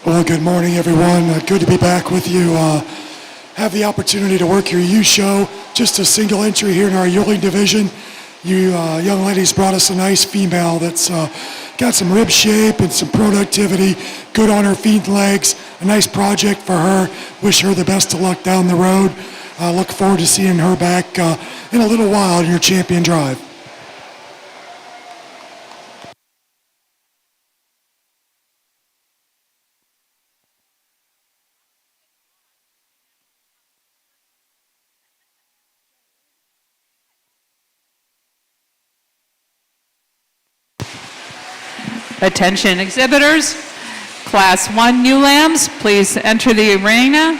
Well, good morning, everyone. Good to be back with you. Have the opportunity to work your U show. Just a single entry here in our Yearling division. You young ladies brought us a nice female that's got some rib shape and some productivity, good on her feet and legs. A nice project for her. Wish her the best of luck down the road. Look forward to seeing her back in a little while in your champion drive. Attention exhibitors, Class 1 ewe lambs, please enter the arena.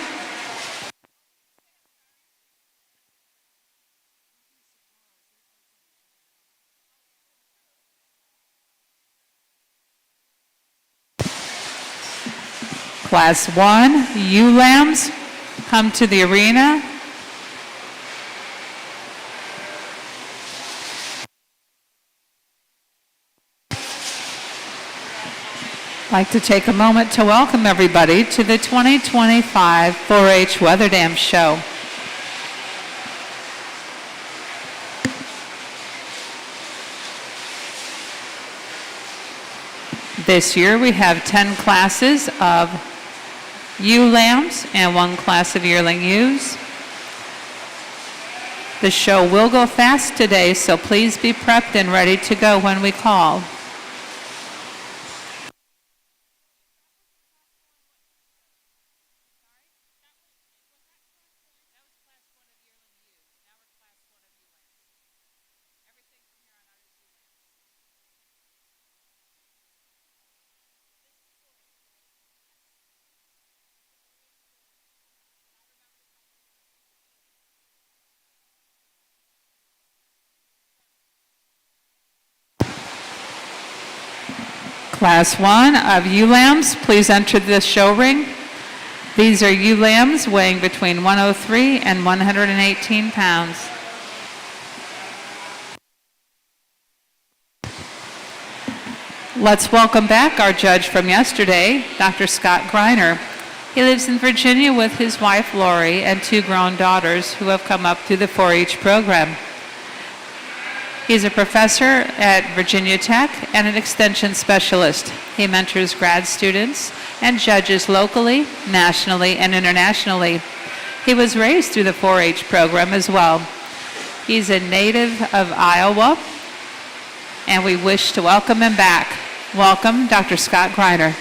Class 1 ewe lambs, come to the arena. I'd like to take a moment to welcome everybody to the 2025 4-H Weather Dam Show. This year we have 10 classes of ewe lambs and 1 class of yearling ewes. The show will go fast today, so please be prepped and ready to go when we call. Class 1 of ewe lambs, please enter the show ring. These are ewe lambs weighing between 103 and 118 pounds. Let's welcome back our judge from yesterday, Dr. Scott Greiner. He lives in Virginia with his wife, Lori, and 2 grown daughters who have come up through the 4-H program. He's a professor at Virginia Tech and an extension specialist. He mentors grad students and judges locally, nationally, and internationally. He was raised through the 4-H program as well. He's a native of Iowa, and we wish to welcome him back. Welcome, Dr. Scott Greiner.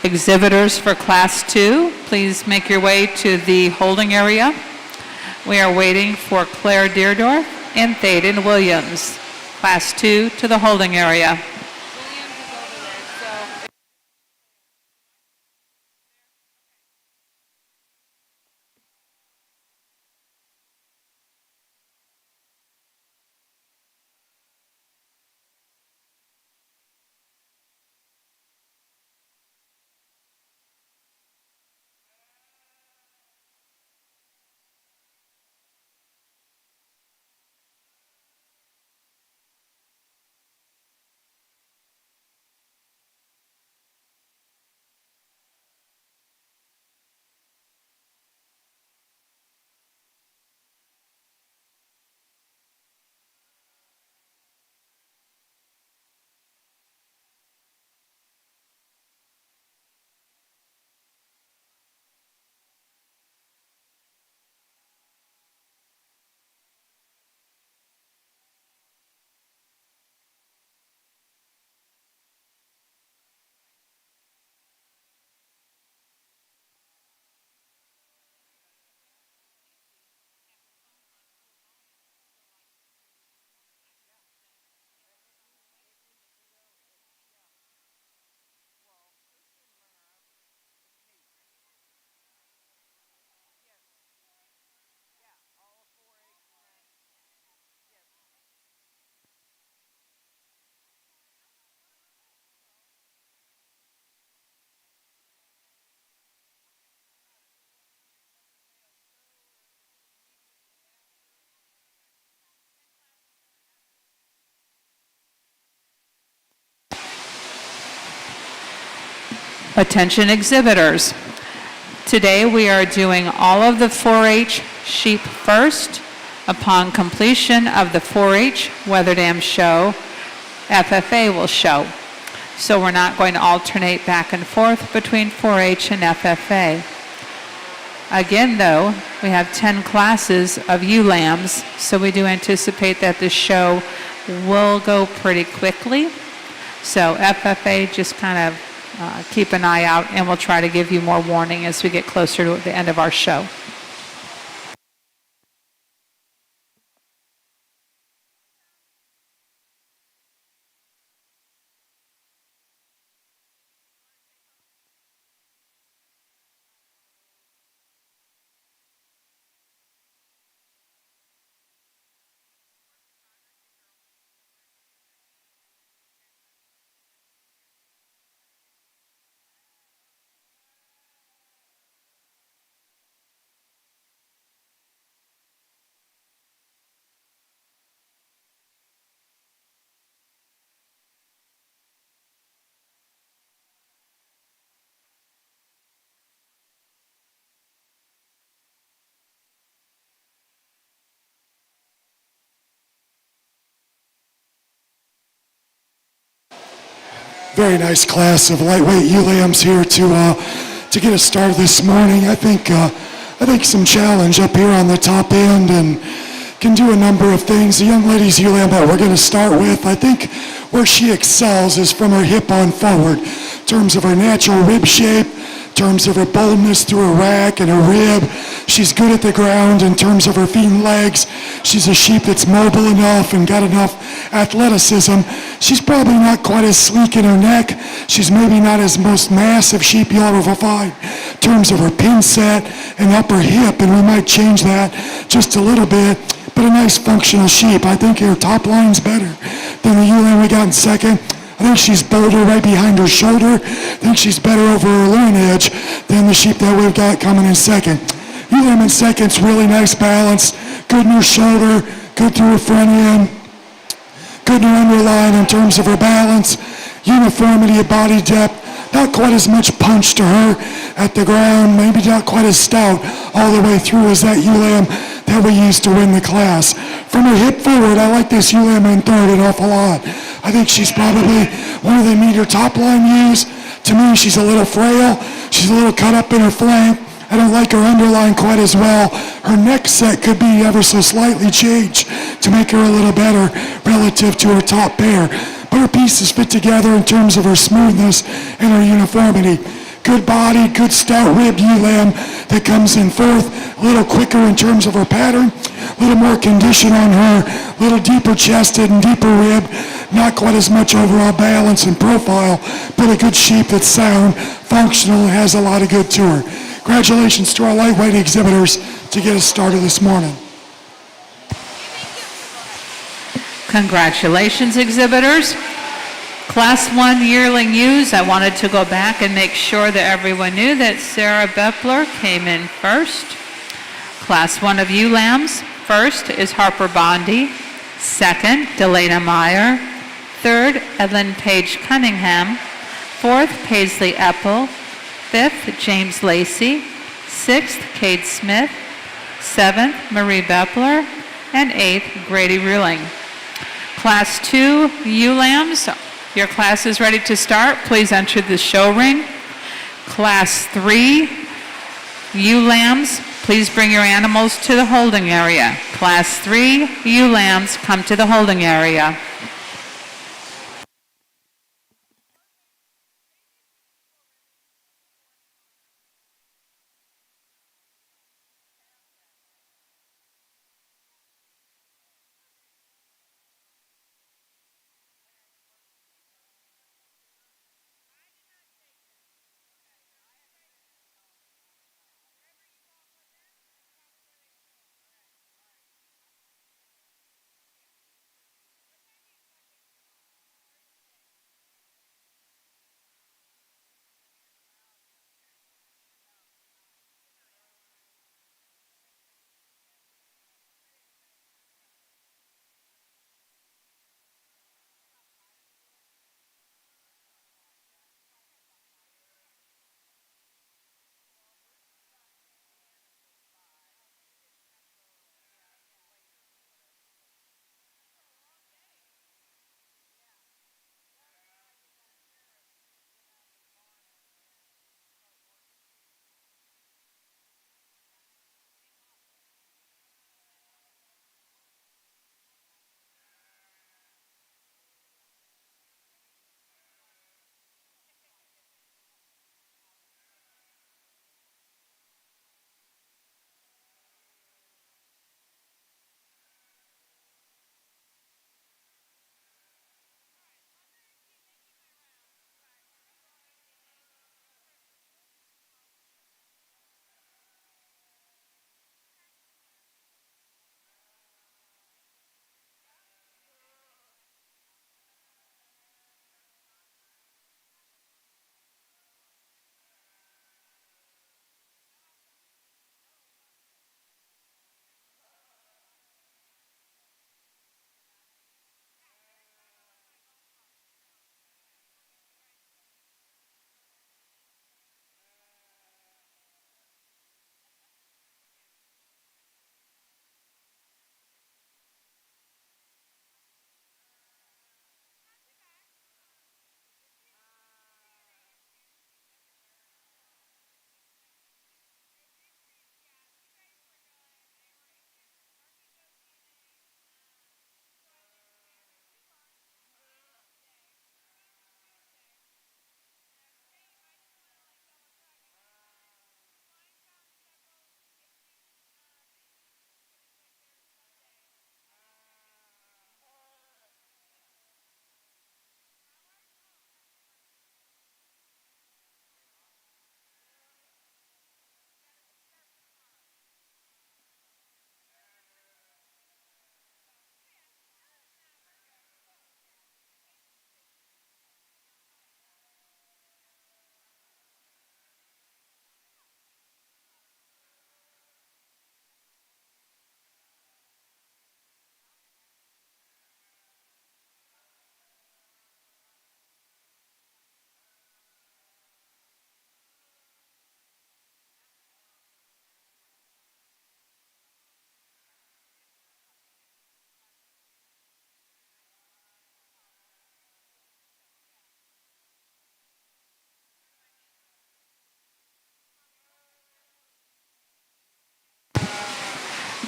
Exhibitors for Class 2, please make your way to the holding area. We are waiting for Claire Deerdorf and Thaden Williams. Class 2 to the holding area. Attention exhibitors. Today we are doing all of the 4-H sheep first. Upon completion of the 4-H Weather Dam show, FFA will show. So we're not going to alternate back and forth between 4-H and FFA. Again, though, we have 10 classes of ewe lambs, so we do anticipate that the show will go pretty quickly. So FFA, just kind of keep an eye out, and we'll try to give you more warning as we get closer to the end of our show. Very nice class of lightweight ewe lambs here to get us started this morning. I think some challenge up here on the top end and can do a number of things. The young lady's ewe lamb that we're going to start with, I think where she excels is from her hip on forward, in terms of her natural rib shape, in terms of her boldness through her rack and her rib. She's good at the ground in terms of her feet and legs. She's a sheep that's mobile enough and got enough athleticism. She's probably not quite as sleek in her neck. She's maybe not as most massive sheep you'll ever find in terms of her pin set and upper hip, and we might change that just a little bit. But a nice functional sheep. I think her top line's better than the ewe lamb we got in second. I think she's bolder right behind her shoulder. I think she's better over her loin edge than the sheep that we've got coming in second. Ewe lamb in second's really nice balance. Good in her shoulder, good through her front end, good in her underline in terms of her balance, uniformity of body depth. Not quite as much punch to her at the ground, maybe not quite as stout all the way through as that ewe lamb that we used to win the class. From her hip forward, I like this ewe lamb in third an awful lot. I think she's probably one of the neater top line ewes. To me, she's a little frail. She's a little cut up in her flank. I don't like her underline quite as well. Her neck set could be ever so slightly changed to make her a little better relative to her top pair. But her pieces fit together in terms of her smoothness and her uniformity. Good body, good stout ribbed ewe lamb that comes in fourth, a little quicker in terms of her pattern, a little more condition on her, a little deeper chested and deeper ribbed, not quite as much overall balance and profile, but a good sheep that's sound, functional, and has a lot of good to her. Congratulations to our lightweight exhibitors to get us started this morning. Congratulations, exhibitors. Class 1 yearling ewes, I wanted to go back and make sure that everyone knew that Sarah Bepler came in first. Class 1 of ewe lambs, first is Harper Bondi, second, Delana Meyer, third, Edlyn Page Cunningham, fourth, Paisley Eppel, fifth, James Lacey, sixth, Cade Smith, seventh, Marie Bepler, and eighth, Grady Ruling. Class 2 ewe lambs, your class is ready to start. Please enter the show ring. Class 3 ewe lambs, please bring your animals to the holding area. Class 3 ewe lambs, come to the holding area.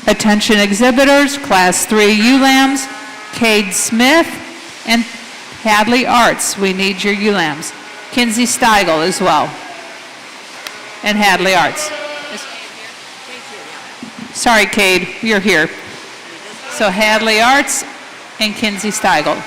Attention exhibitors, Class 3 ewe lambs, Cade Smith and Hadley Arts. We need your ewe lambs. Kinsey Steigel as well. And Hadley Arts. Sorry, Cade, you're here. So Hadley Arts and Kinsey Steigel.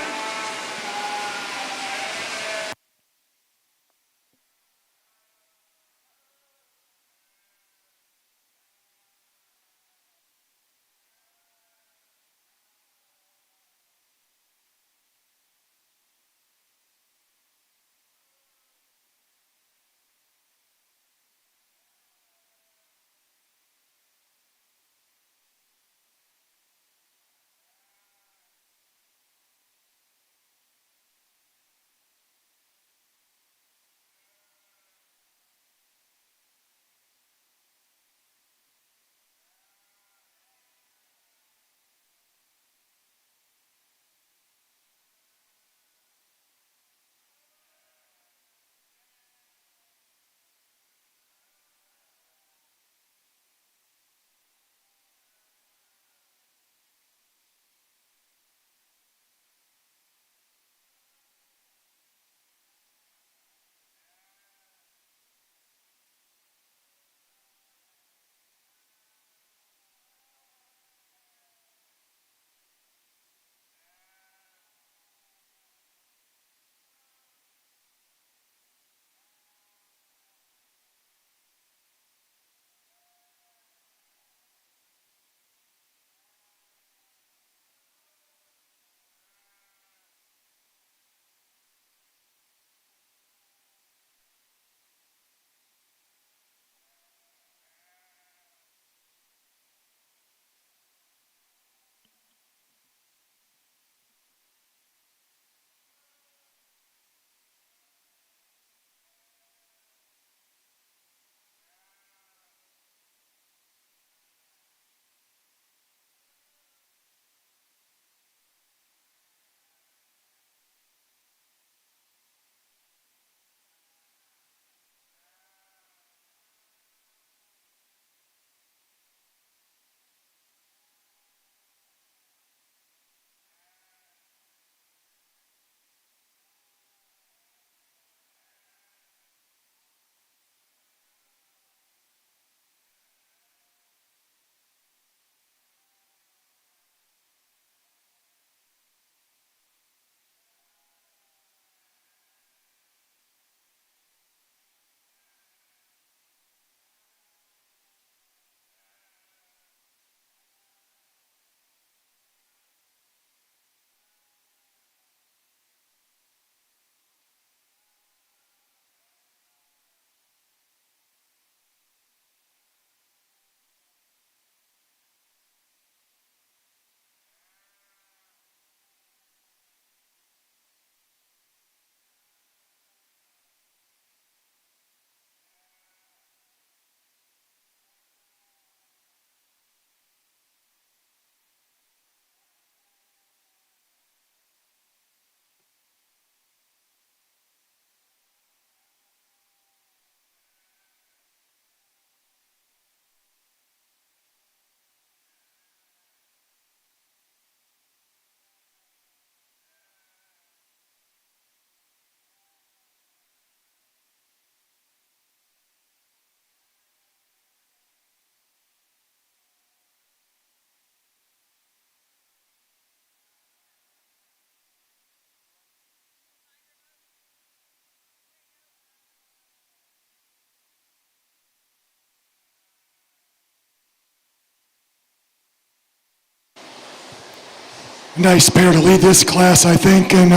Nice pair to lead this class, I think, and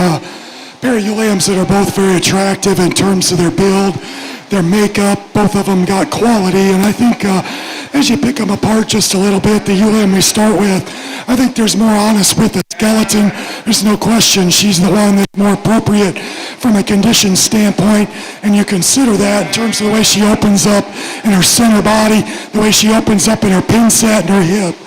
pair of ewe lambs that are both very attractive in terms of their build, their makeup. Both of them got quality, and I think as you pick them apart just a little bit, the ewe lamb we start with, I think there's more honest with the skeleton. There's no question she's the one that's more appropriate from a condition standpoint, and you consider that in terms of the way she opens up in her center body, the way she opens up in her pin set and her hip.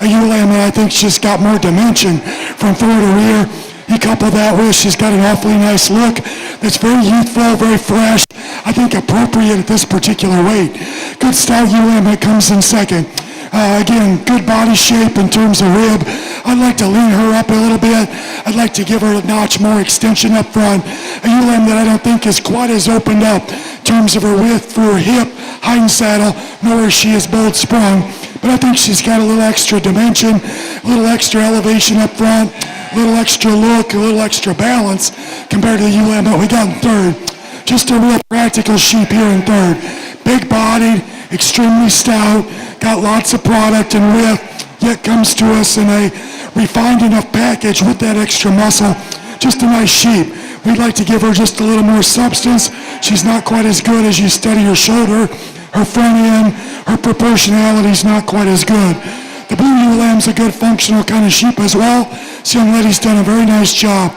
A ewe lamb that I think she's got more dimension from fore to rear. You couple that with she's got an awfully nice look that's very youthful, very fresh, I think appropriate at this particular weight. Good stout ewe lamb that comes in second. Again, good body shape in terms of rib. I'd like to lean her up a little bit. I'd like to give her a notch more extension up front. A ewe lamb that I don't think is quite as opened up in terms of her width through her hip, hind saddle, nor is she as bold sprung. But I think she's got a little extra dimension, a little extra elevation up front, a little extra look, a little extra balance compared to the ewe lamb that we got in third. Just a real practical sheep here in third. Big-bodied, extremely stout, got lots of product and width, yet comes to us in a refined enough package with that extra muscle. Just a nice sheep. We'd like to give her just a little more substance. She's not quite as good as you study her shoulder, her front end, her proportionality's not quite as good. The blue ewe lamb's a good functional kind of sheep as well. This young lady's done a very nice job.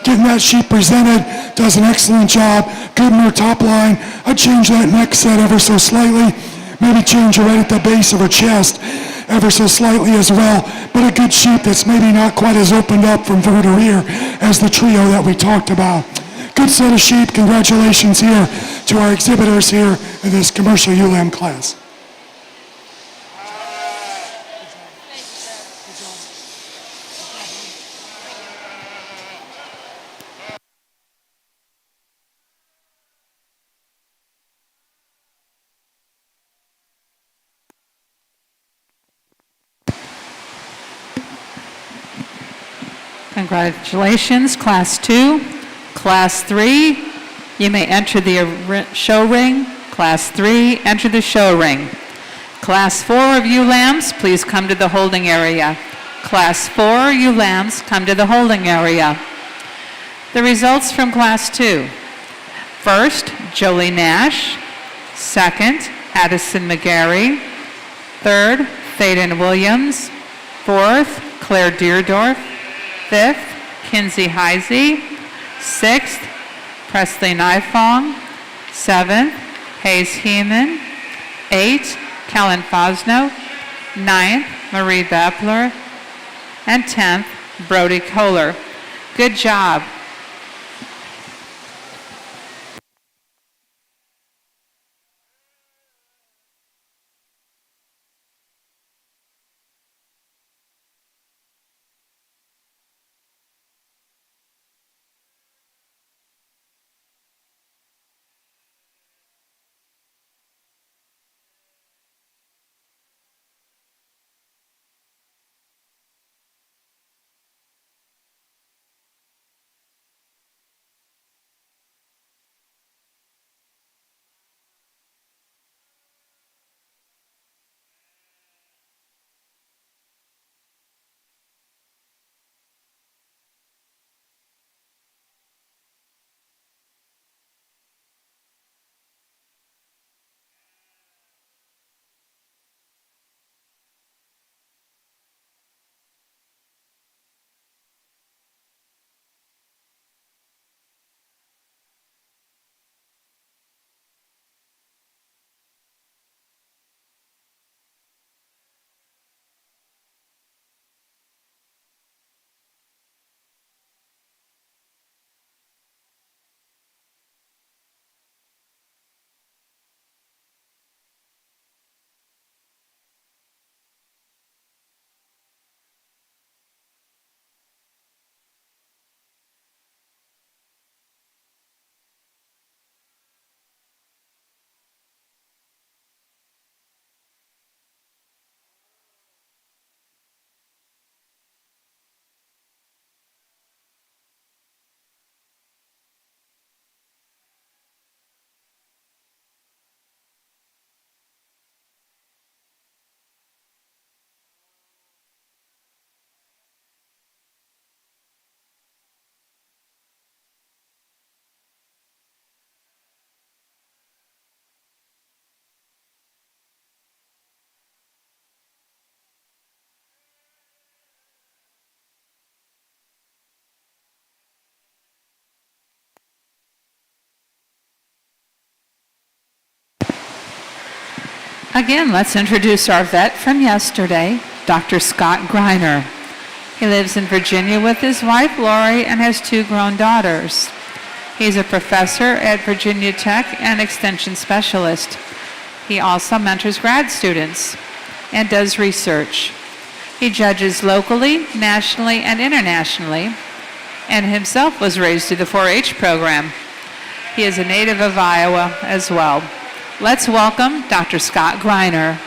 Getting that sheep presented, does an excellent job. Good in her top line. I'd change that neck set ever so slightly. Maybe change her right at the base of her chest ever so slightly as well. But a good sheep that's maybe not quite as opened up from fur to rear as the trio that we talked about. Good set of sheep. Congratulations here to our exhibitors here in this commercial ewe lamb class. Congratulations, Class 2. Class 3, you may enter the show ring. Class 3, enter the show ring. Class 4 of ewe lambs, please come to the holding area. Class 4 ewe lambs, come to the holding area. The results from Class 2. First, Jolie Nash. Second, Addison McGarry. Third, Thaden Williams. Fourth, Claire Deerdorf. Fifth, Kinsey Heisey. Sixth, Presley Nifong. Seventh, Hayes Heeman. Eighth, Kellen Fosno. Ninth, Marie Bepler. And 10th, Brody Kohler. Good job. Again, let's introduce our vet from yesterday, Dr. Scott Griner. He lives in Virginia with his wife, Lori, and has 2 grown daughters. He's a professor at Virginia Tech and extension specialist. He also mentors grad students. and does research. He judges locally, nationally, and internationally, and himself was raised through the 4-H program. He is a native of Iowa as well. Let's welcome Dr. Scott Greiner.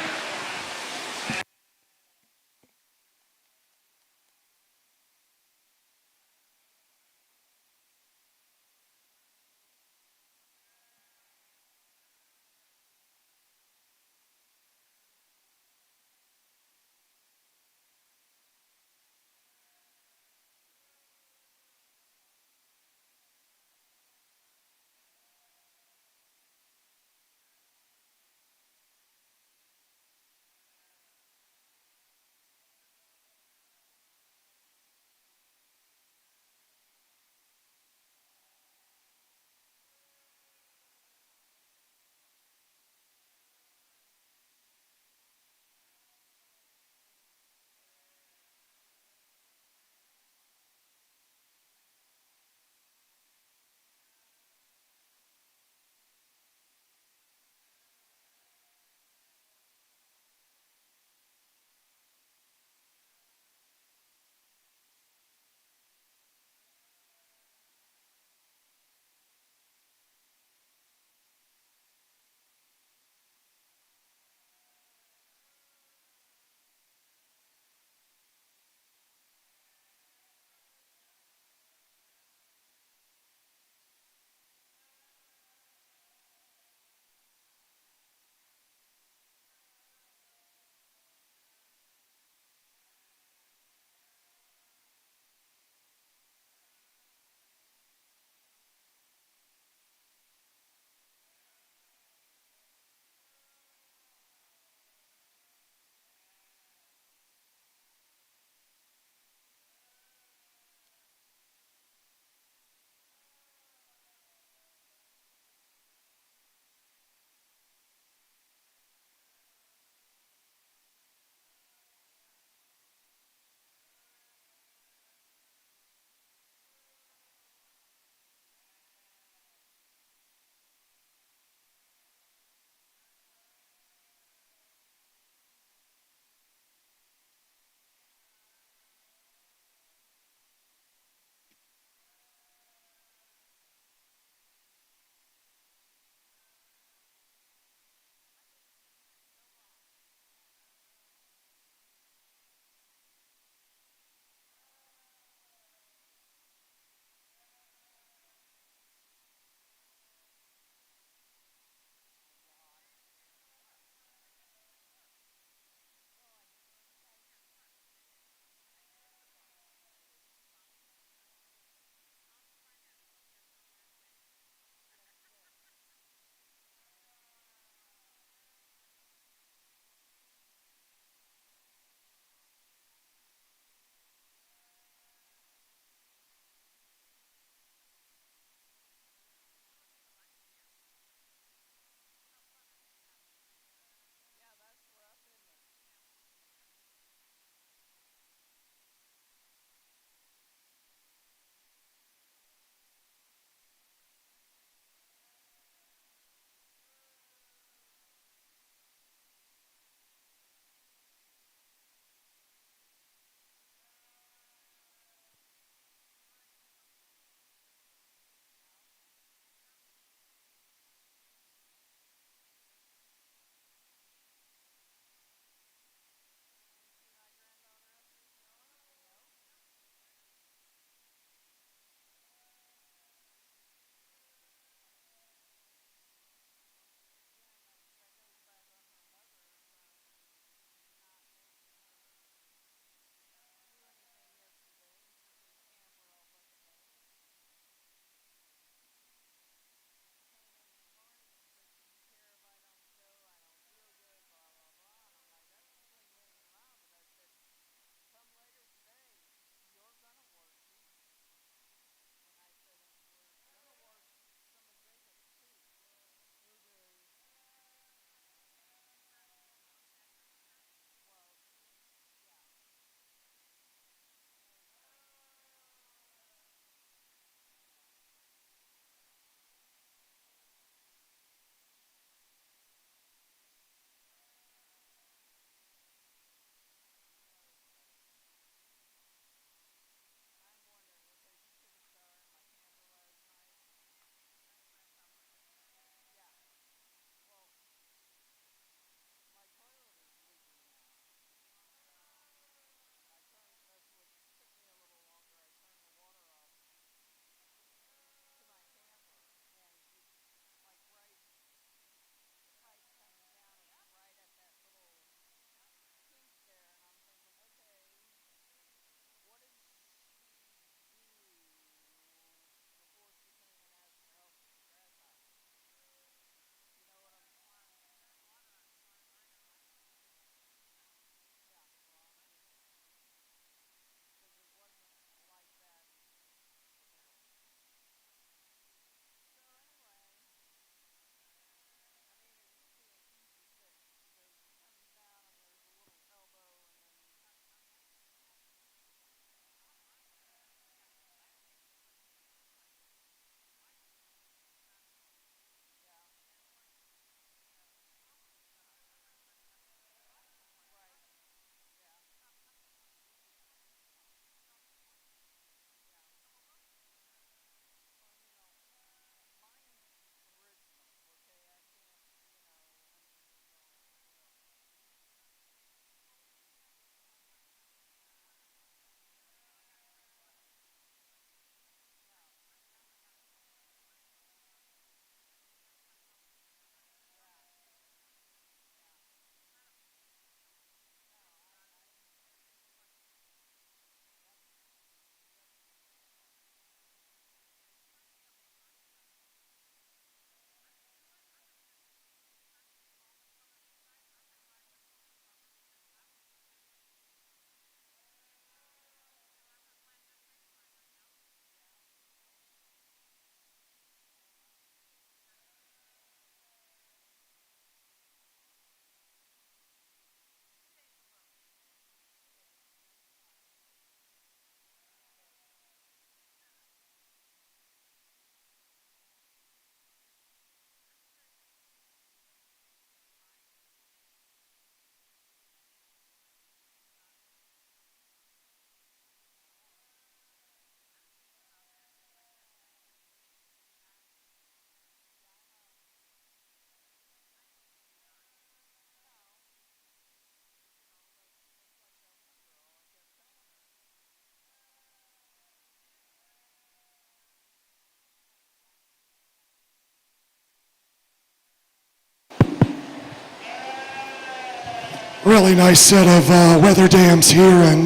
Really nice set of weather dams here, and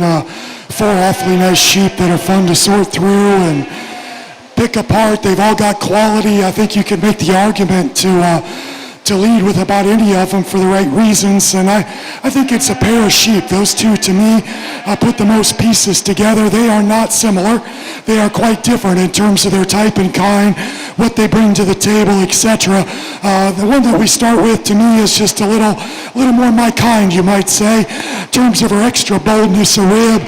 4 awfully nice sheep that are fun to sort through and pick apart. They've all got quality. I think you could make the argument to lead with about any of them for the right reasons, and I think it's a pair of sheep. Those two, to me, put the most pieces together. They are not similar. They are quite different in terms of their type and kind, what they bring to the table, etc. The one that we start with, to me, is just a little more my kind, you might say, in terms of her extra boldness of rib.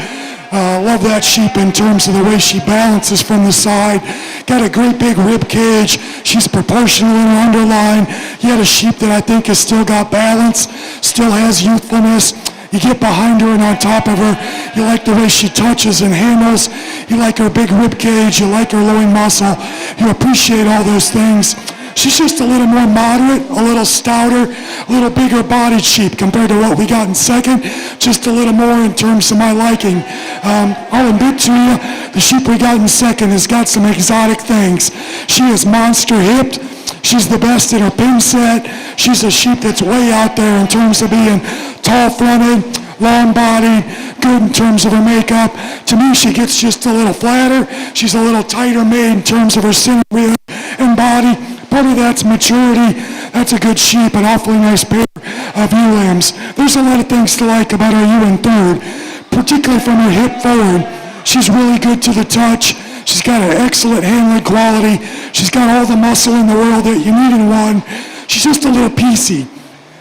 Love that sheep in terms of the way she balances from the side. Got a great big rib cage. She's proportional in her underline. Yet a sheep that I think has still got balance, still has youthfulness. You get behind her and on top of her. You like the way she touches and handles. You like her big rib cage. You like her loin muscle. You appreciate all those things. She's just a little more moderate, a little stouter, a little bigger bodied sheep compared to what we got in second. Just a little more in terms of my liking. I'll admit to you, the sheep we got in second has got some exotic things. She is monster hipped. She's the best in her pin set. She's a sheep that's way out there in terms of being tall-fronted, long-bodied, good in terms of her makeup. To me, she gets just a little flatter. She's a little tighter made in terms of her center rib and body. Part of that's maturity. That's a good sheep, an awfully nice pair of ewe lambs. There's a lot of things to like about our ewe in third, particularly from her hip forward. She's really good to the touch. She's got an excellent handling quality. She's got all the muscle in the world that you need in one. She's just a little piecey.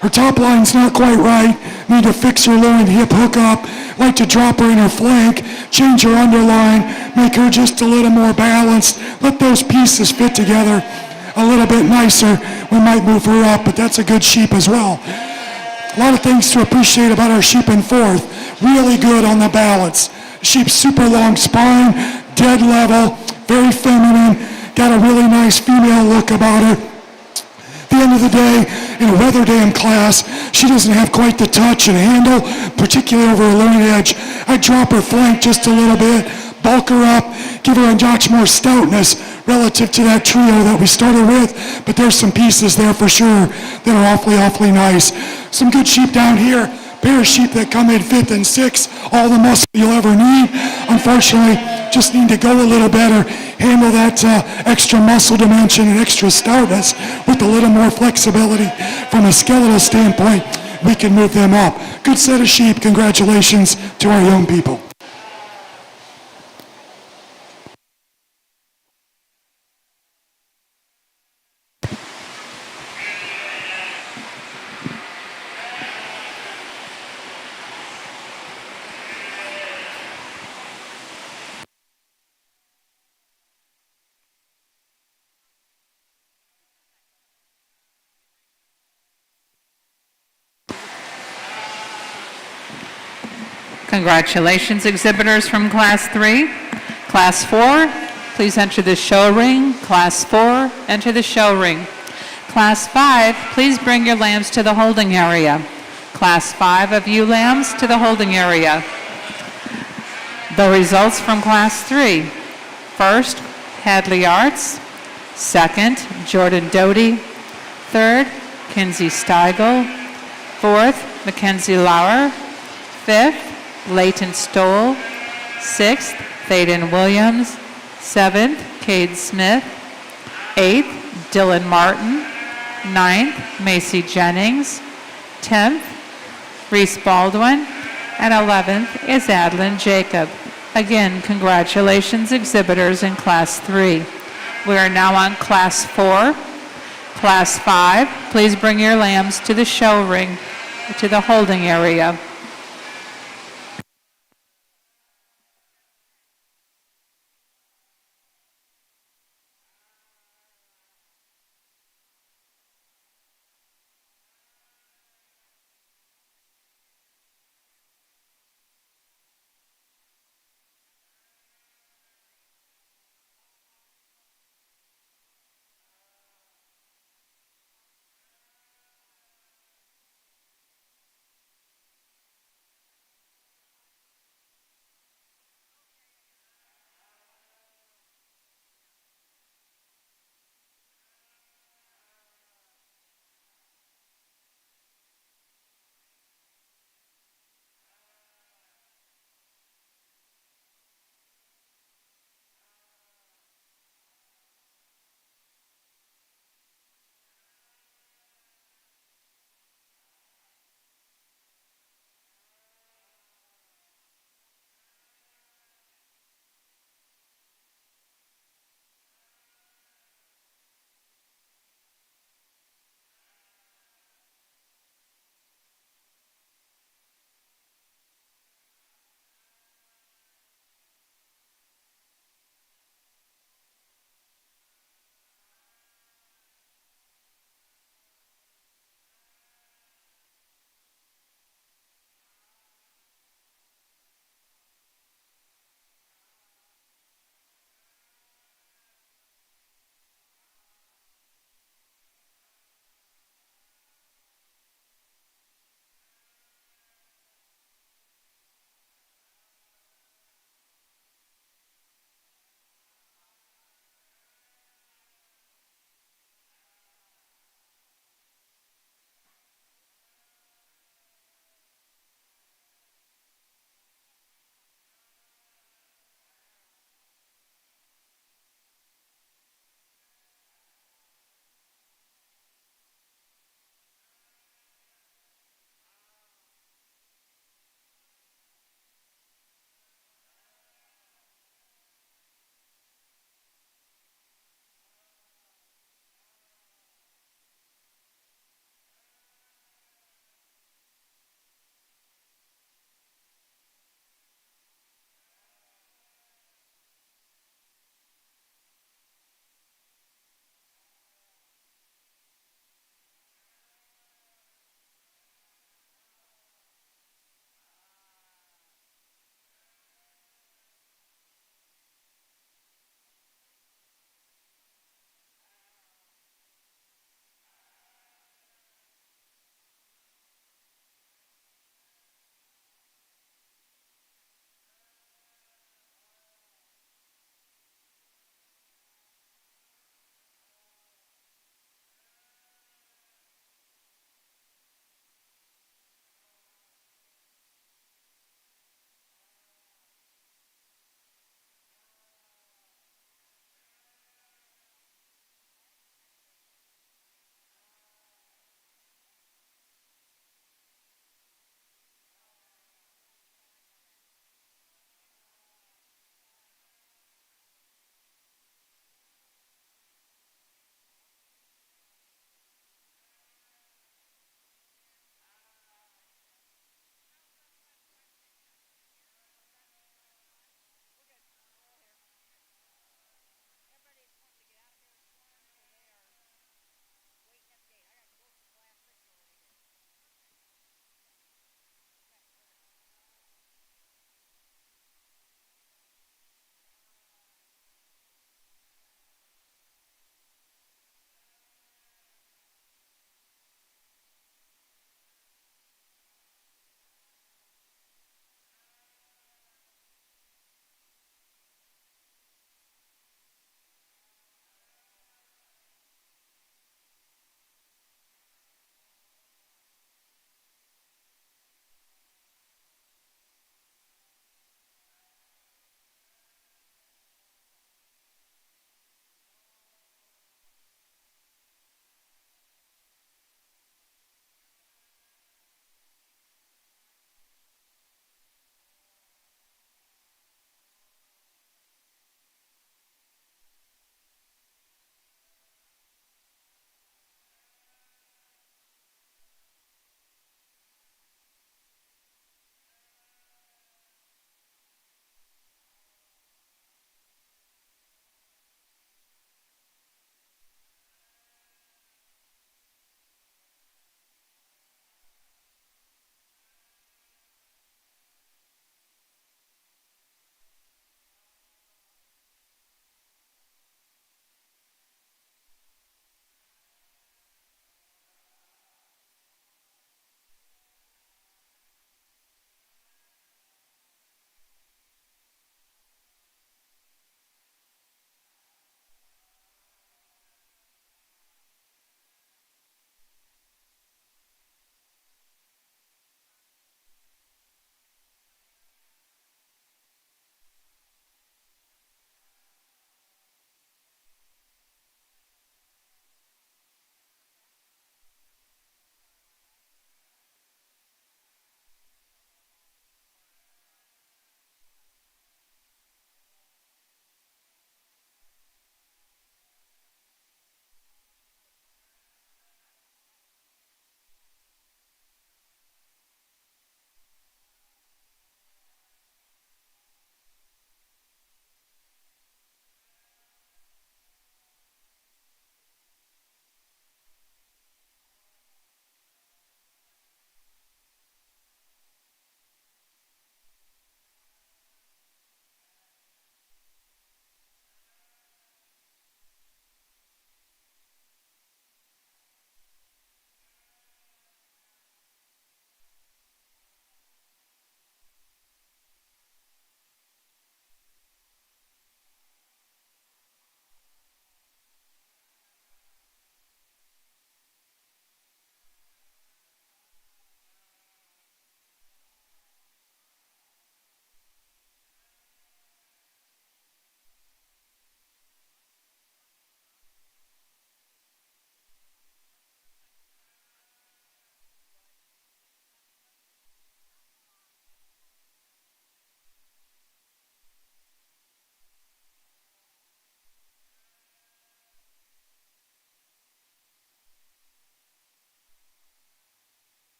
Her top line's not quite right. Need to fix her loin hip hook up. Like to drop her in her flank, change her underline, make her just a little more balanced. Let those pieces fit together a little bit nicer. We might move her up, but that's a good sheep as well. A lot of things to appreciate about our sheep in fourth. Really good on the balance. Sheep super long spine, dead level, very feminine, got a really nice female look about her. At the end of the day, in a weather dam class, she doesn't have quite the touch and handle, particularly over her loin edge. I'd drop her flank just a little bit, bulk her up, give her a notch more stoutness relative to that trio that we started with, but there's some pieces there for sure that are awfully nice. Some good sheep down here, pair of sheep that come in fifth and sixth, all the muscle you'll ever need. Unfortunately, just need to go a little better, handle that extra muscle dimension and extra stoutness with a little more flexibility. From a skeletal standpoint, we can move them up. Good set of sheep. Congratulations to our young people. Congratulations, exhibitors from Class 3. Class 4, please enter the show ring. Class 4, enter the show ring. Class 5, please bring your lambs to the holding area. Class 5 of ewe lambs to the holding area. The results from Class 3. First, Hadley Arts. Second, Jordan Doty. Third, Kinsey Steigel. Fourth, Mackenzie Lauer. Fifth, Leighton Stoll. Sixth, Thaden Williams. Seventh, Cade Smith. Eighth, Dylan Martin. Ninth, Macy Jennings. 10th, Reese Baldwin. And 11th is Adeline Jacob. Again, congratulations, exhibitors in Class 3. We are now on Class 4. Class 5, please bring your lambs to the show ring, to the holding area.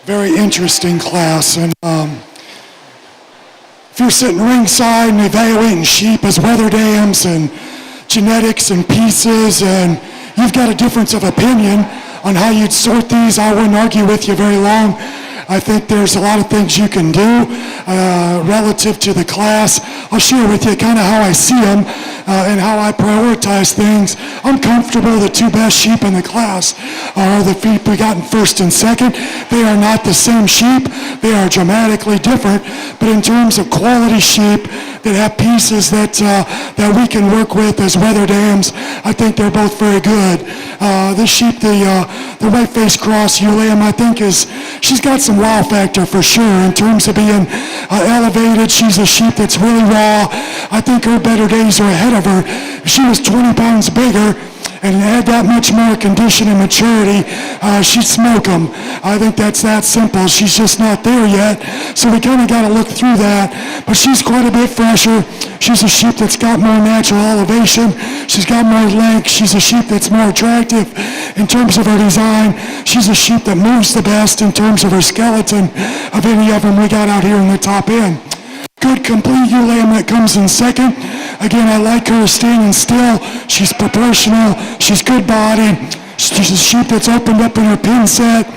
very interesting class. And if you're sitting ringside and evaluating sheep as weather dams and genetics and pieces, and you've got a difference of opinion on how you'd sort these, I wouldn't argue with you very long. I think there's a lot of things you can do relative to the class. I'll share with you kind of how I see them and how I prioritize things. I'm comfortable the two best sheep in the class are the sheep we got in first and second. They are not the same sheep. They are dramatically different. But in terms of quality sheep that have pieces that we can work with as weather dams, I think they're both very good. This sheep, the white-faced cross Yearling, I think she's got some wow factor for sure in terms of being elevated. She's a sheep that's really raw. I think her better days are ahead of her. If she was 20 pounds bigger and had that much more condition and maturity, she'd smoke them. I think that's that simple. She's just not there yet, so we kind of got to look through that. But she's quite a bit fresher. She's a sheep that's got more natural elevation. She's got more length. She's a sheep that's more attractive in terms of her design. She's a sheep that moves the best in terms of her skeleton of any of them we got out here in the top end. Good complete ewe-lamb that comes in second. Again, I like her standing still. She's proportional. She's good-bodied. She's a sheep that's opened up in her pin set.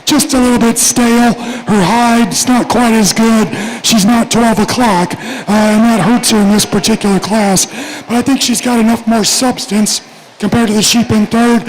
Just a little bit stale. Her hide's not quite as good. She's not 12 o'clock, and that hurts her in this particular class. But I think she's got enough more substance compared to the sheep in third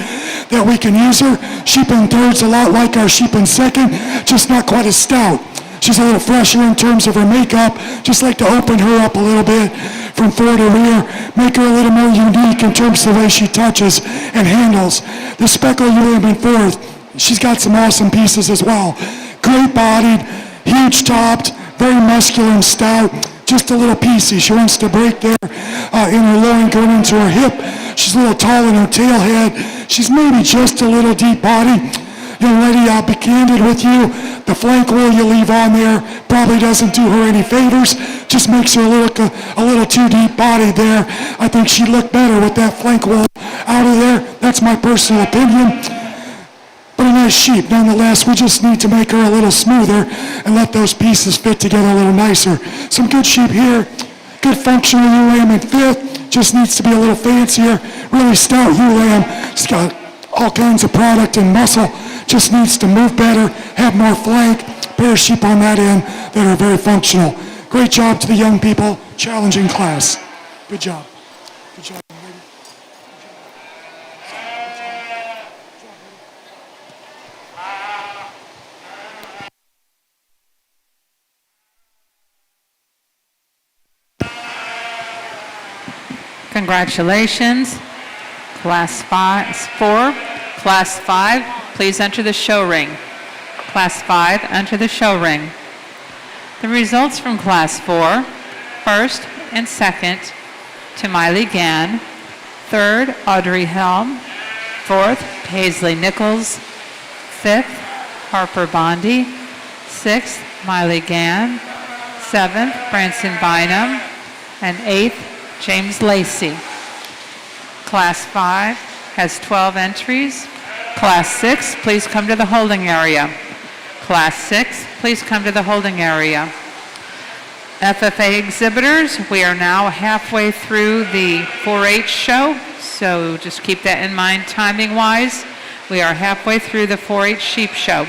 that we can use her. Sheep in third's a lot like our sheep in second, just not quite as stout. She's a little fresher in terms of her makeup. Just like to open her up a little bit from fore to rear, make her a little more unique in terms of the way she touches and handles. The speckled ewe in fourth, she's got some awesome pieces as well. Great bodied, huge topped, very muscular and stout. Just a little piecey. She wants to break there in her loin going into her hip. She's a little tall in her tail head. She's maybe just a little deep body. Young lady, I'll be candid with you. The flank wool you leave on there probably doesn't do her any favors. Just makes her look a little too deep bodied there. I think she'd look better with that flank wool out of there. That's my personal opinion. But a nice sheep, nonetheless. We just need to make her a little smoother and let those pieces fit together a little nicer. Some good sheep here. Good functional ewe-lamb in fifth. Just needs to be a little fancier. Really stout ewe-lamb. She's got all kinds of product and muscle. Just needs to move better, have more flank. Pair of sheep on that end that are very functional. Great job to the young people. Challenging class. Good job. Good job. Congratulations. Class 4. Class 5, please enter the show ring. Class 5, enter the show ring. The results from Class 4, first and second to Miley Gann, third, Audrey Helm, fourth, Paisley Nichols, fifth, Harper Bondi, sixth, Miley Gann, seventh, Branson Bynum, and eighth, James Lacey. Class 5 has 12 entries. Class 6, please come to the holding area. Class 6, please come to the holding area. FFA exhibitors, we are now halfway through the 4-H show, so just keep that in mind timing-wise. We are halfway through the 4-H sheep show.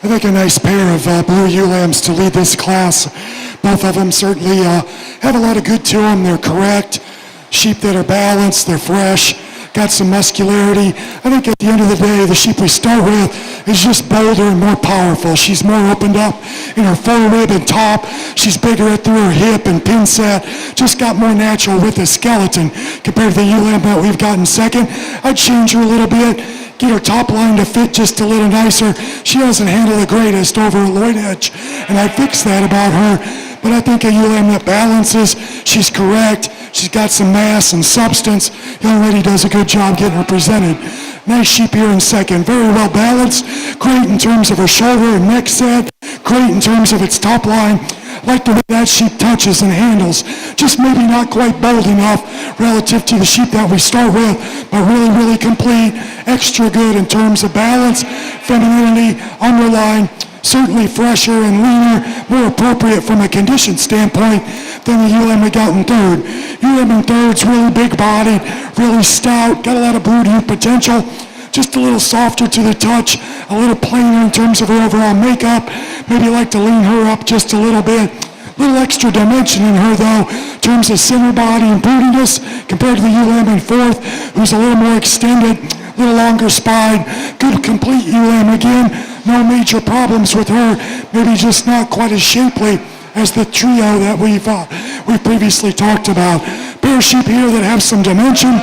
I think a nice pair of blue ewe lambs to lead this class. Both of them certainly have a lot of good to them. They're correct. Sheep that are balanced, they're fresh, got some muscularity. I think at the end of the day, the sheep we start with is just bolder and more powerful. She's more opened up in her forerib and top. She's bigger at through her hip and pin set. Just got more natural with the skeleton compared to the ewe lamb that we've gotten second. I'd change her a little bit, get her top line to fit just a little nicer. She doesn't handle the greatest over her loin edge, and I fixed that about her. But I think a ewe lamb that balances, she's correct. She's got some mass and substance. Young lady does a good job getting her presented. Nice sheep here in second. Very well balanced. Great in terms of her shoulder and neck set. Great in terms of its top line. I like the way that sheep touches and handles. Just maybe not quite bold enough relative to the sheep that we start with, but really, really complete. Extra good in terms of balance, femininity, underline. Certainly fresher and leaner, more appropriate from a condition standpoint than the ewe lamb we got in third. Ewe lamb in third's really big-bodied, really stout, got a lot of brood youth potential, just a little softer to the touch, a little plainer in terms of her overall makeup. Maybe like to lean her up just a little bit. A little extra dimension in her, though, in terms of center body and broodiness compared to the ewe lamb in fourth, who's a little more extended, a little longer spine. Good, complete ewe lamb again. No major problems with her. Maybe just not quite as shapely as the trio that we've previously talked about. Pair of sheep here that have some dimension,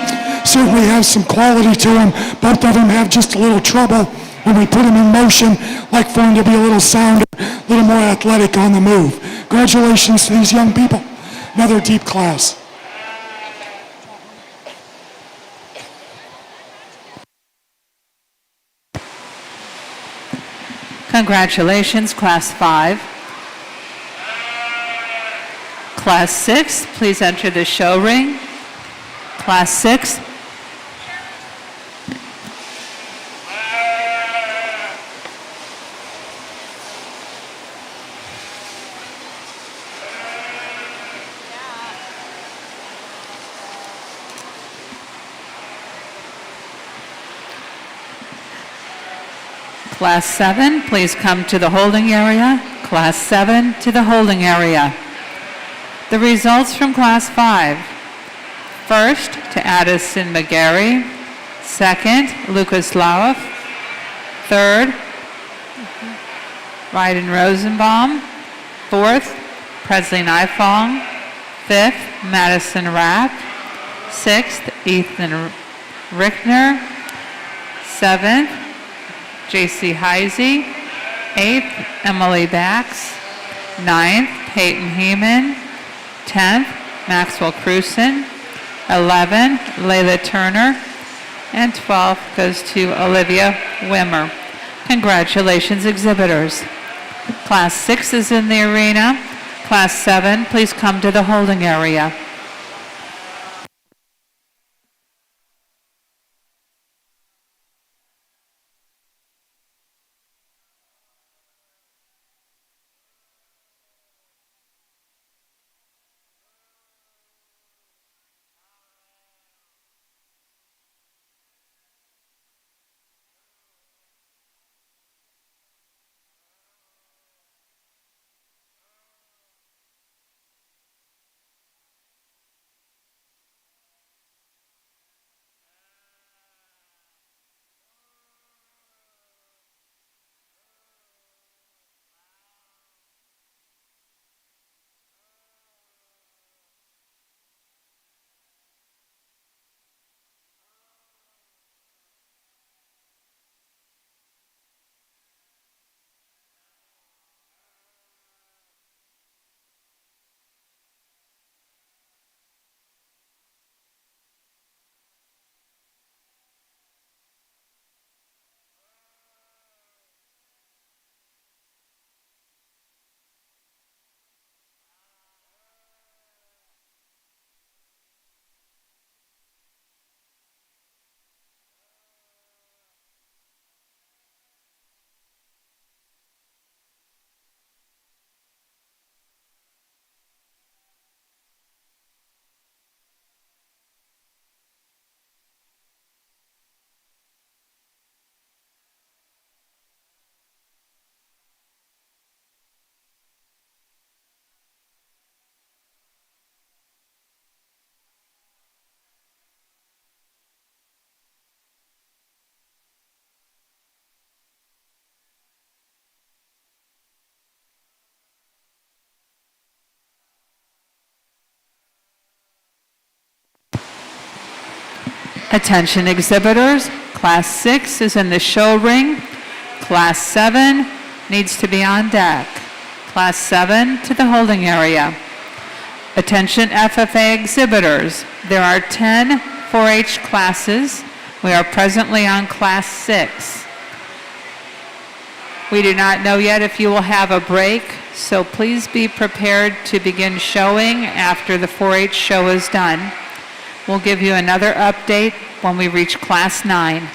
certainly have some quality to them. Both of them have just a little trouble when we put them in motion, like for them to be a little sounder, a little more athletic on the move. Congratulations to these young people. Another deep class. Congratulations, Class 5. Class 6, please enter the show ring. Class 6. Class 7, please come to the holding area. Class 7 to the holding area. The results from Class 5. First, to Addison McGarry. Second, Lucas Lauef. Third, Ryden Rosenbaum. Fourth, Presley Nifong. Fifth, Madison Rapp. Sixth, Ethan Rickner. Seventh, J.C. Heisey. Eighth, Emily Bax. Ninth, Peyton Heeman. 10th, Maxwell Cruson. 11, Layla Turner. And 12th goes to Olivia Wimmer. Congratulations, exhibitors. Class 6 is in the arena. Class 7, please come to the holding area. Attention exhibitors, Class 6 is in the show ring. Class 7 needs to be on deck. Class 7 to the holding area. Attention FFA exhibitors, there are 10 4-H classes. We are presently on Class 6. We do not know yet if you will have a break, so please be prepared to begin showing after the 4-H show is done. We'll give you another update when we reach Class 9.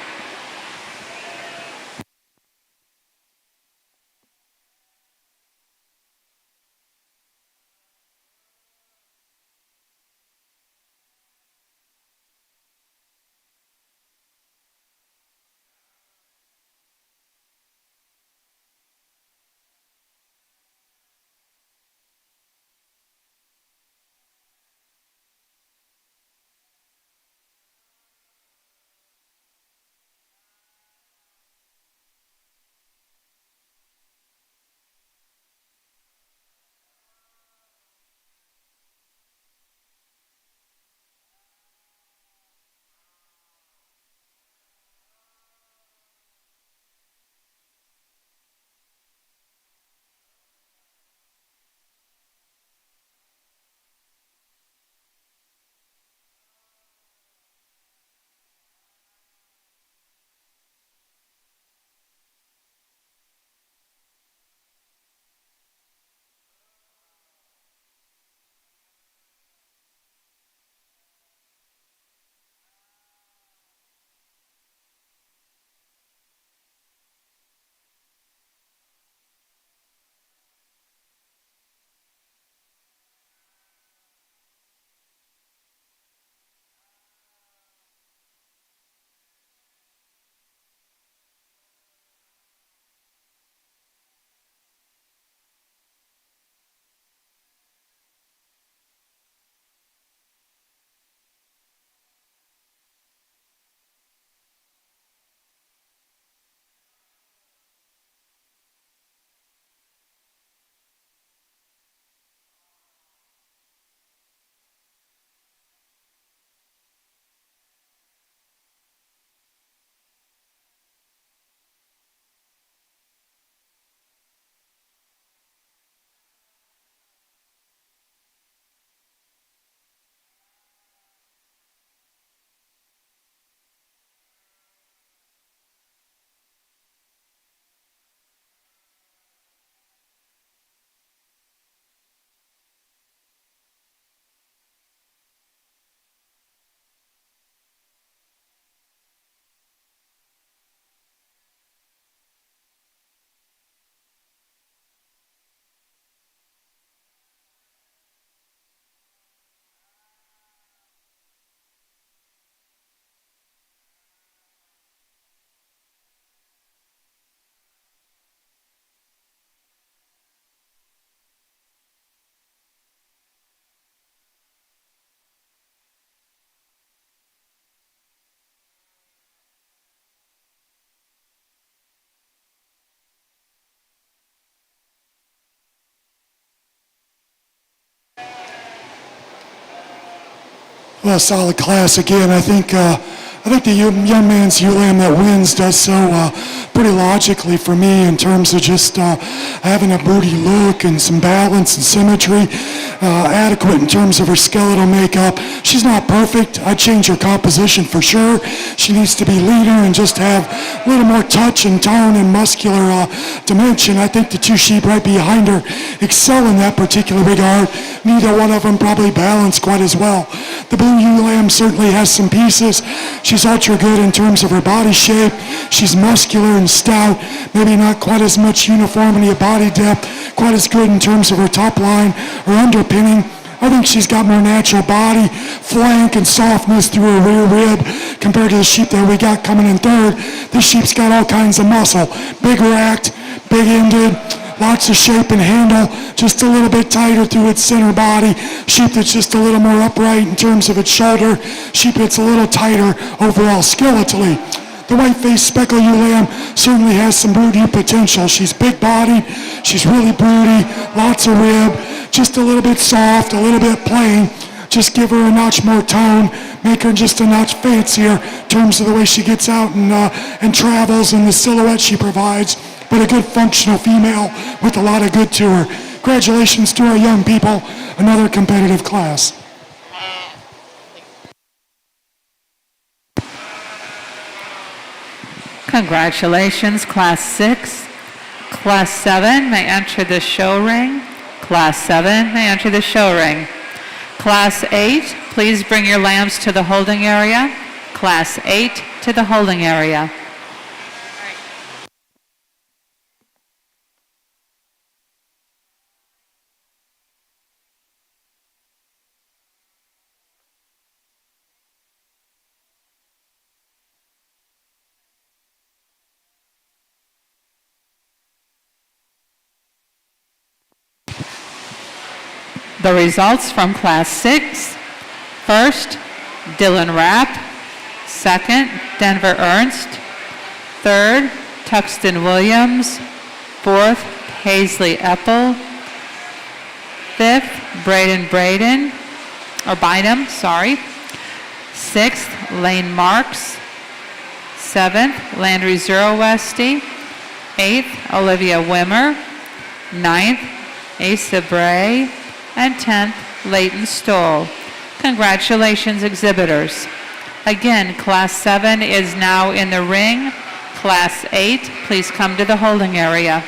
Well, solid class again. I think the young man's ULAM that wins does so pretty logically for me in terms of just having a booty look and some balance and symmetry, adequate in terms of her skeletal makeup. She's not perfect. I'd change her composition for sure. She needs to be leaner and just have a little more touch and tone and muscular dimension. I think the two sheep right behind her excel in that particular regard. Neither one of them probably balance quite as well. The blue ewe lamb certainly has some pieces. She's ultra good in terms of her body shape. She's muscular and stout, maybe not quite as much uniformity of body depth, quite as good in terms of her top line or underpinning. I think she's got more natural body, flank, and softness through her rear rib compared to the sheep that we got coming in third. This sheep's got all kinds of muscle, big racked, big-ended, lots of shape and handle, just a little bit tighter through its center body. Sheep that's just a little more upright in terms of its shoulder. Sheep that's a little tighter overall skeletally. The white-faced speckled ewe lamb certainly has some brood ewe potential. She's big-bodied, she's really broody, lots of rib, just a little bit soft, a little bit plain. just give her a notch more tone, make her just a notch fancier in terms of the way she gets out and travels and the silhouette she provides, but a good functional female with a lot of good to her. Congratulations to our young people, another competitive class. Congratulations, Class 6. Class 7 may enter the show ring. Class 7 may enter the show ring. Class 8, please bring your lambs to the holding area. Class 8 to the holding area. The results from Class 6. First, Dylan Rapp. Second, Denver Ernst. Third, Tuxton Williams. Fourth, Paisley Eppel. Fifth, Bynum. Sixth, Lane Marks. Seventh, Landry Zerowesty. Eighth, Olivia Wimmer. Ninth, Asa Bray. And 10th, Leighton Stoll. Congratulations, exhibitors. Again, Class 7 is now in the ring. Class 8, please come to the holding area.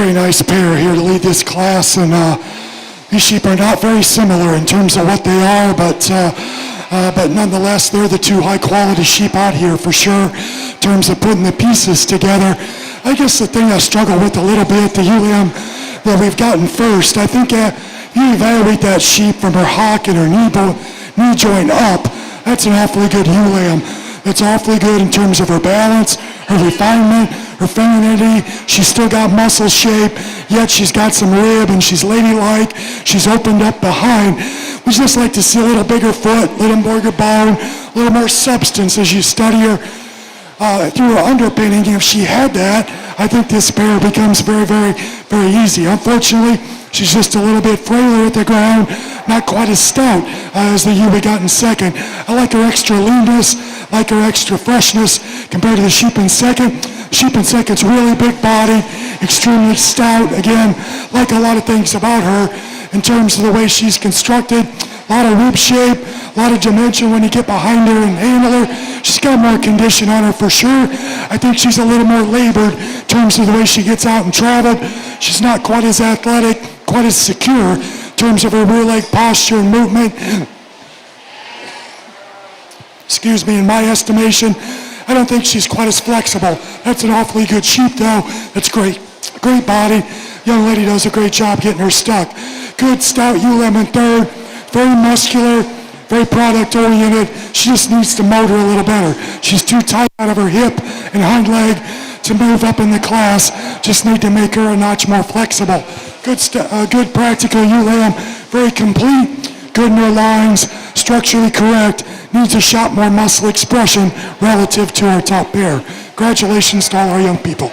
very nice pair here to lead this class, and these sheep are not very similar in terms of what they are, but nonetheless, they're the two high-quality sheep out here for sure in terms of putting the pieces together. I guess the thing I struggle with a little bit, the ewe lamb that we've gotten first, I think you evaluate that sheep from her hock and her knee joint up. That's an awfully good ewe lamb. It's awfully good in terms of her balance, her refinement, her femininity. She's still got muscle shape, yet she's got some rib and she's ladylike. She's opened up behind. We just like to see a little bigger foot, a little more bone, a little more substance as you study her through her underpinning. If she had that, I think this pair becomes very, very, very easy. Unfortunately, she's just a little bit frailer at the ground, not quite as stout as the ewe we got in second. I like her extra leanness, like her extra freshness compared to the sheep in second. Sheep in second's really big body, extremely stout. Again, like a lot of things about her in terms of the way she's constructed. A lot of rib shape, a lot of dimension when you get behind her and handle her. She's got more condition on her for sure. I think she's a little more labored in terms of the way she gets out and traveled. She's not quite as athletic, quite as secure in terms of her rear leg posture and movement. Excuse me, in my estimation, I don't think she's quite as flexible. That's an awfully good sheep though. That's great. Great body. Young lady does a great job getting her stuck. Good stout ewe lamb in third. Very muscular, very product oriented. She just needs to motor a little better. She's too tight out of her hip and hind leg to move up in the class. Just need to make her a notch more flexible. Good practical ewe lamb. Very complete. Good in her lines. Structurally correct. Needs a shot more muscle expression relative to our top pair. Congratulations to all our young people.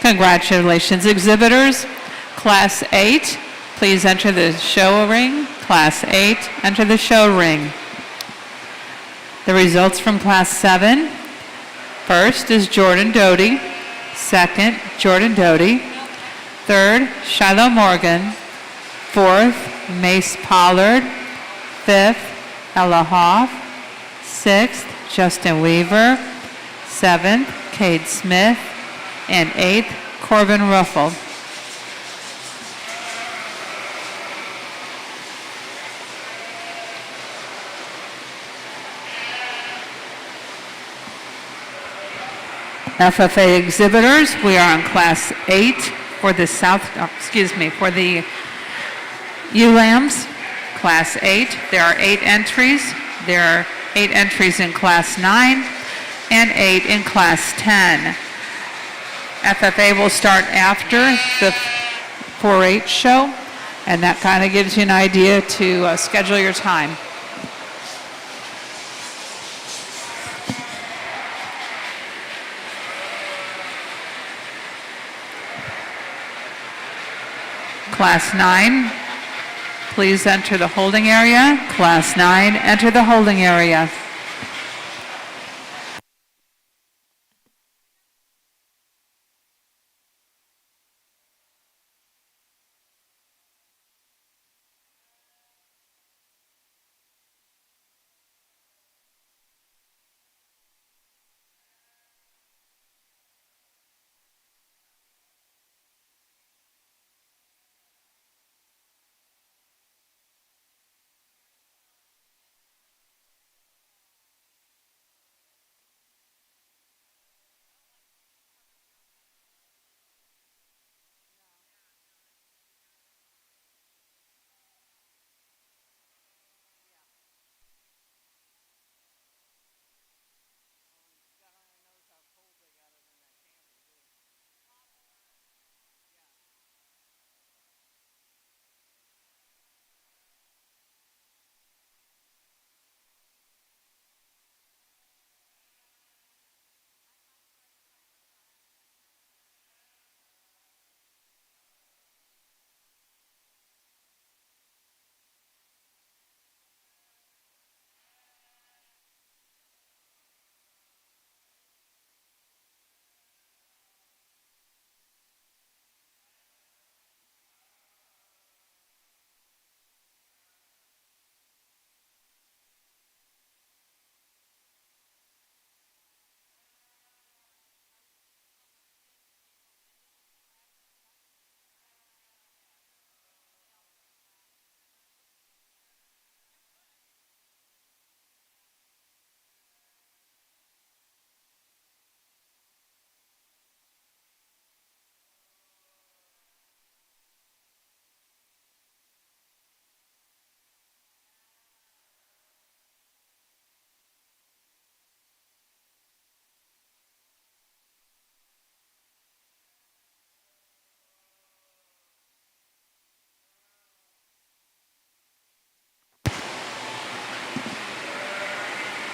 Congratulations, exhibitors. Class 8, please enter the show ring. Class 8, enter the show ring. The results from Class 7. First is Jordan Doty. Second, Jordan Doty. Third, Shiloh Morgan. Fourth, Mace Pollard. Fifth, Ella Hoff. Sixth, Justin Weaver. Seventh, Cade Smith. And eighth, Corbin Ruffle. FFA exhibitors, we are on Class 8 for the for the ewe lambs. Class 8, there are 8 entries. There are 8 entries in Class 9 and 8 in Class 10. FFA will start after the 4-H show, and that kind of gives you an idea to schedule your time. Class 9, please enter the holding area. Class 9, enter the holding area.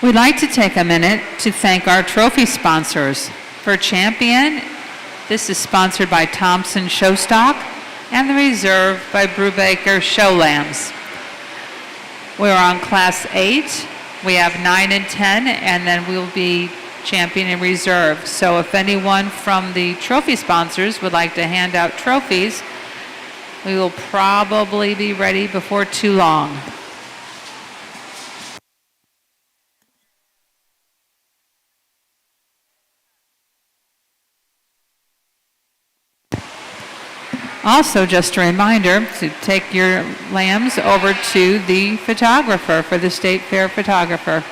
We'd like to take a minute to thank our trophy sponsors. For Champion, this is sponsored by Thompson Showstock, and the Reserve by Brubaker Show Lambs. We're on Class 8. We have 9 and 10, and then we'll be Champion and Reserve. So if anyone from the trophy sponsors would like to hand out trophies, we will probably be ready before too long. Also, just a reminder to take your lambs over to the photographer for the State Fair photographer.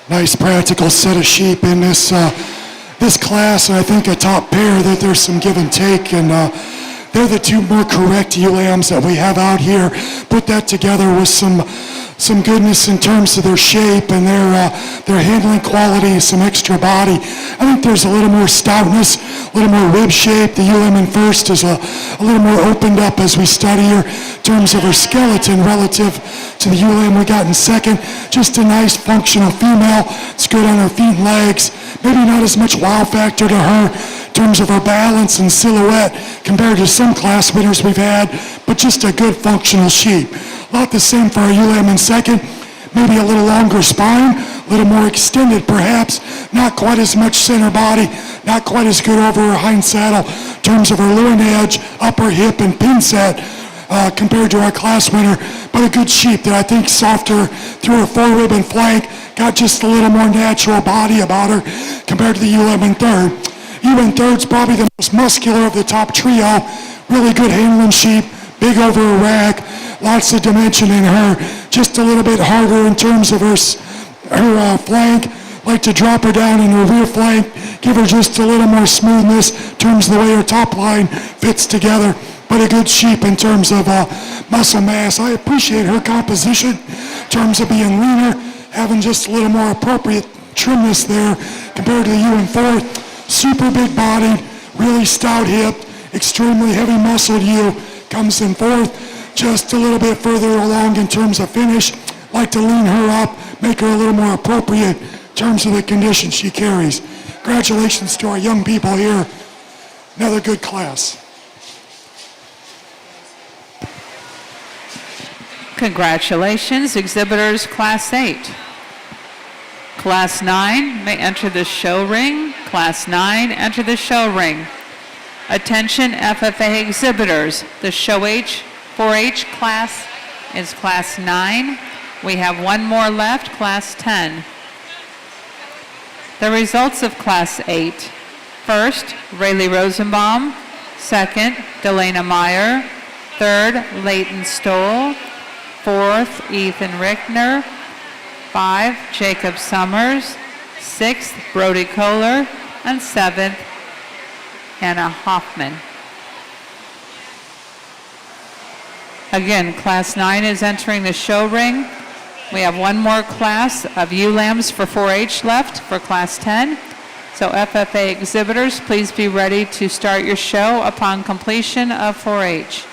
Nice practical set of sheep in this class, and I think a top pair that there's some give and take, and they're the two more correct ewe lambs that we have out here. Put that together with some goodness in terms of their shape and their handling quality, some extra body. I think there's a little more stoutness, a little more rib shape. The ewe lamb in first is a little more opened up as we study her in terms of her skeleton relative to the ewe lamb we got in second. Just a nice functional female. It's good on her feet and legs. Maybe not as much wow factor to her in terms of her balance and silhouette compared to some class winners we've had, but just a good functional sheep. About the same for our ewe lamb in second. Maybe a little longer spine, a little more extended perhaps, not quite as much center body, not quite as good over her hind saddle in terms of her loin edge, upper hip, and pin set compared to our class winner, but a good sheep that I think softer through her forerib and flank, got just a little more natural body about her compared to the ewe lamb in third. Ewe in third's probably the most muscular of the top trio, really good handling sheep, big over her rack, lots of dimension in her, just a little bit harder in terms of her flank. Like to drop her down in her rear flank, give her just a little more smoothness in terms of the way her top line fits together, but a good sheep in terms of muscle mass. I appreciate her composition in terms of being leaner, having just a little more appropriate trimness there compared to the ewe in fourth. Super big bodied, really stout hipped, extremely heavy muscled ewe comes in fourth, just a little bit further along in terms of finish. Like to lean her up, make her a little more appropriate in terms of the condition she carries. Congratulations to our young people here. Another good class. Congratulations, exhibitors Class 8. Class 9 may enter the show ring. Class 9, enter the show ring. Attention FFA exhibitors, the show H 4-H class is Class 9. We have one more left, Class 10. The results of Class 8. First, Rayleigh Rosenbaum. Second, Delana Meyer. Third, Leighton Stoll. Fourth, Ethan Rickner. 5, Jacob Summers. 6th, Brody Kohler. And 7th, Anna Hoffman. Again, Class 9 is entering the show ring. We have one more class of ewe lambs for 4-H left for Class 10. So FFA exhibitors, please be ready to start your show upon completion of 4-H.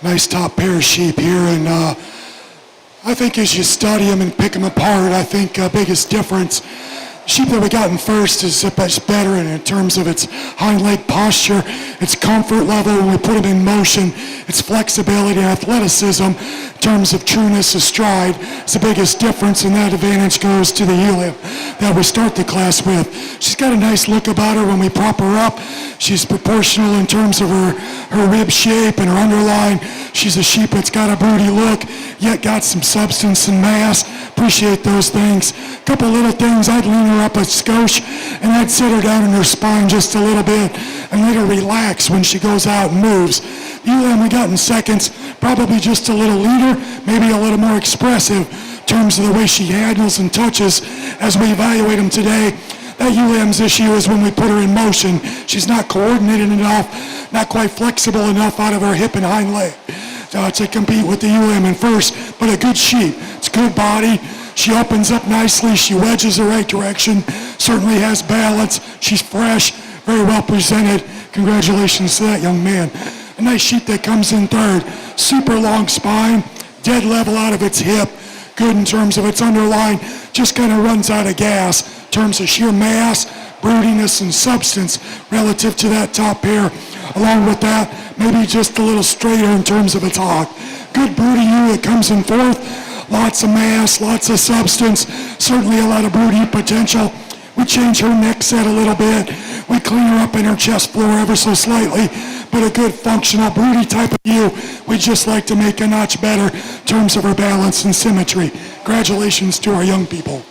Nice top pair of sheep here, and I think as you study them and pick them apart, I think biggest difference, sheep that we got in first is much better in terms of its hind leg posture, its comfort level when we put them in motion, its flexibility and athleticism in terms of trueness of stride. It's the biggest difference, and that advantage goes to the Yearling that we start the class with. She's got a nice look about her when we prop her up. She's proportional in terms of her rib shape and her underline. She's a sheep that's got a broody look, yet got some substance and mass. Appreciate those things. A couple little things, I'd lean her up a skosh, and I'd sit her down in her spine just a little bit and let her relax when she goes out and moves. The Yearling we got in seconds, probably just a little leader, maybe a little more expressive in terms of the way she handles and touches as we evaluate them today. That Yearling's issue is when we put her in motion. She's not coordinated enough, not quite flexible enough out of her hip and hind leg to compete with the Yearling in first, but a good sheep. It's a good body. She opens up nicely. She wedges the right direction. Certainly has balance. She's fresh, very well presented. Congratulations to that young man. A nice sheep that comes in third. Super long spine, dead level out of its hip. Good in terms of its underline. Just kind of runs out of gas in terms of sheer mass, broodiness, and substance relative to that top pair. Along with that, maybe just a little straighter in terms of its hog. Good broody ewe that comes in fourth. Lots of mass, lots of substance, certainly a lot of broody potential. We change her neck set a little bit. We clean her up in her chest floor ever so slightly, but a good functional broody type of ewe. We just like to make a notch better in terms of her balance and symmetry. Congratulations to our young people.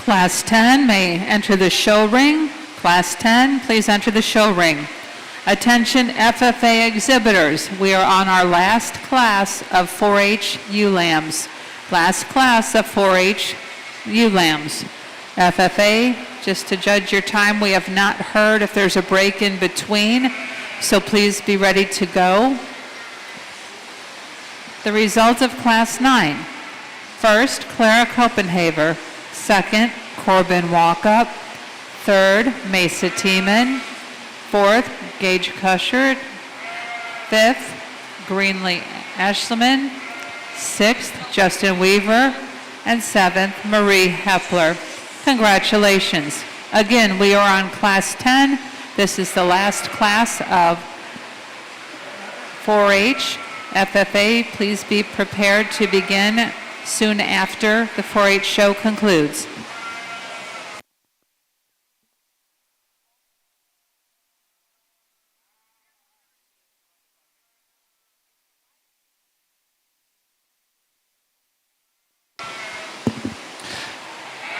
Class 10 may enter the show ring. Class 10, please enter the show ring. Attention FFA exhibitors, we are on our last class of 4-H ewe lambs. Last class of 4-H ewe lambs. FFA, just to judge your time, we have not heard if there's a break in between, so please be ready to go. The result of Class 9. First, Clara Copenhaver. Second, Corbin Walkup. Third, Mesa Tiemann. Fourth, Gage Cushert. Fifth, Greenlee Ashleman. Sixth, Justin Weaver. And seventh, Marie Hepler. Congratulations. Again, we are on Class 10. This is the last class of 4-H. FFA, please be prepared to begin soon after the 4-H show concludes.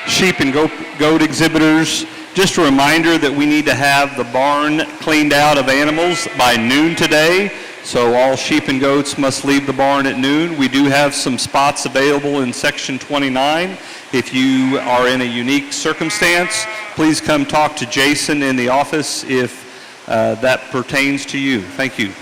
Sheep and goat exhibitors, just a reminder that we need to have the barn cleaned out of animals by noon today. So all sheep and goats must leave the barn at noon. We do have some spots available in section 29. If you are in a unique circumstance, please come talk to Jason in the office if that pertains to you. Thank you.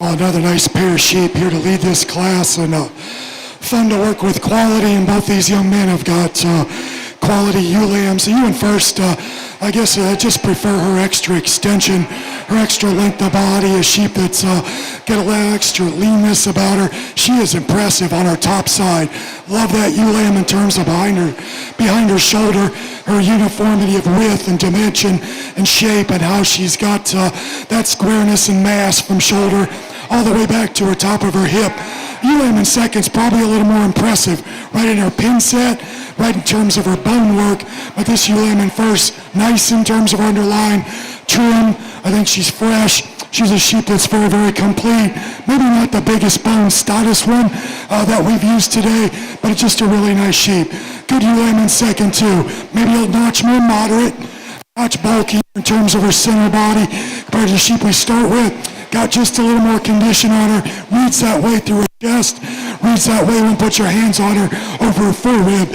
Another nice pair of sheep here to lead this class, and fun to work with quality, and both these young men have got quality ewe lambs. Ewan first, I guess I just prefer her extra extension, her extra length of body, a sheep that's got a little extra leanness about her. She is impressive on her top side. Love that ewe lamb in terms of behind her shoulder, her uniformity of width and dimension and shape, and how she's got that squareness and mass from shoulder all the way back to her top of her hip. Ewe lamb in second's probably a little more impressive, right in her pin set, right in terms of her bone work, but this ewe lamb in first, nice in terms of her underline, trim. I think she's fresh. She's a sheep that's very, very complete. Maybe not the biggest bone, stoutest one that we've used today, but it's just a really nice sheep. Good ewe lamb in second too. Maybe a notch more moderate, notch bulky in terms of her center body compared to the sheep we start with. Got just a little more condition on her. Reads that way through her chest. Reads that way when you put your hands on her over her forehead.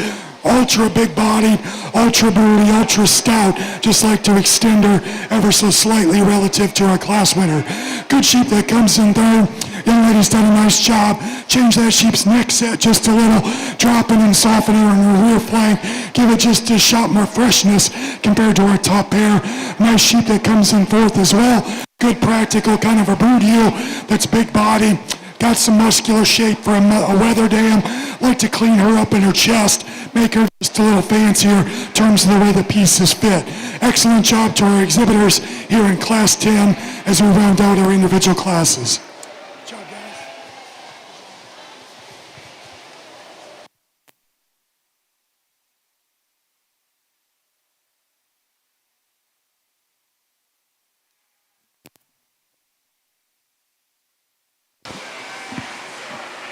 Ultra big bodied, ultra booty, ultra stout. Just like to extend her ever so slightly relative to our class winner. Good sheep that comes in third. Young lady's done a nice job. Change that sheep's neck set just a little. Dropping and softening her in her rear flank. Give it just a shot more freshness compared to our top pair. Nice sheep that comes in fourth as well. Good practical kind of a brood ewe that's big body. Got some muscular shape from a Wether dam. Like to clean her up in her chest. Make her just a little fancier in terms of the way the pieces fit. Excellent job to our exhibitors here in Class 10 as we round out our individual classes. Good job, guys.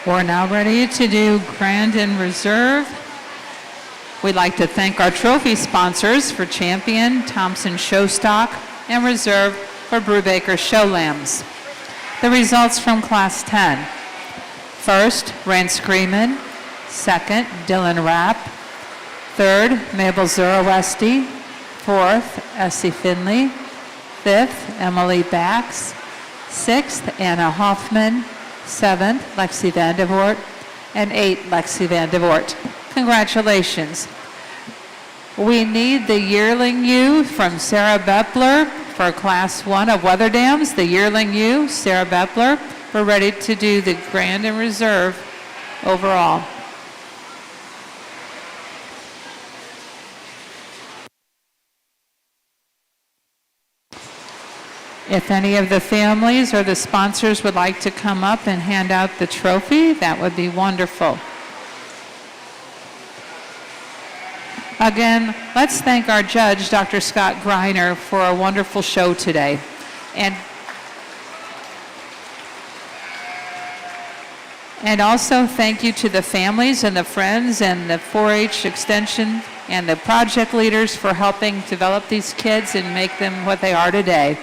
We're now ready to do Grand and Reserve. We'd like to thank our trophy sponsors for Champion, Thompson Showstock, and Reserve for Brubaker Show Lambs. The results from Class 10. First, Rance Screamin'. Second, Dylan Rapp. Third, Mabel Zurowesti. Fourth, Essie Finley. Fifth, Emily Bax. Sixth, Anna Hoffman. Seventh, Lexi Vandevort. And eighth, Lexi Vandevort. Congratulations. We need the Yearling ewe from Sarah Bepler for Class 1 of Wether Dams. The Yearling ewe, Sarah Bepler. We're ready to do the Grand and Reserve overall. If any of the families or the sponsors would like to come up and hand out the trophy, that would be wonderful. Again, let's thank our judge, Dr. Scott Greiner, for a wonderful show today. And also thank you to the families and the friends and the 4-H Extension and the project leaders for helping develop these kids and make them what they are today.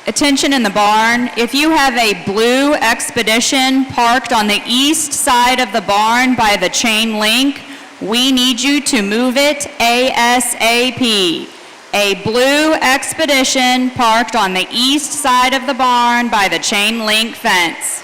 Attention in the barn. If you have a blue Expedition parked on the east side of the barn by the chain link, we need you to move it ASAP. A blue Expedition parked on the east side of the barn by the chain link fence.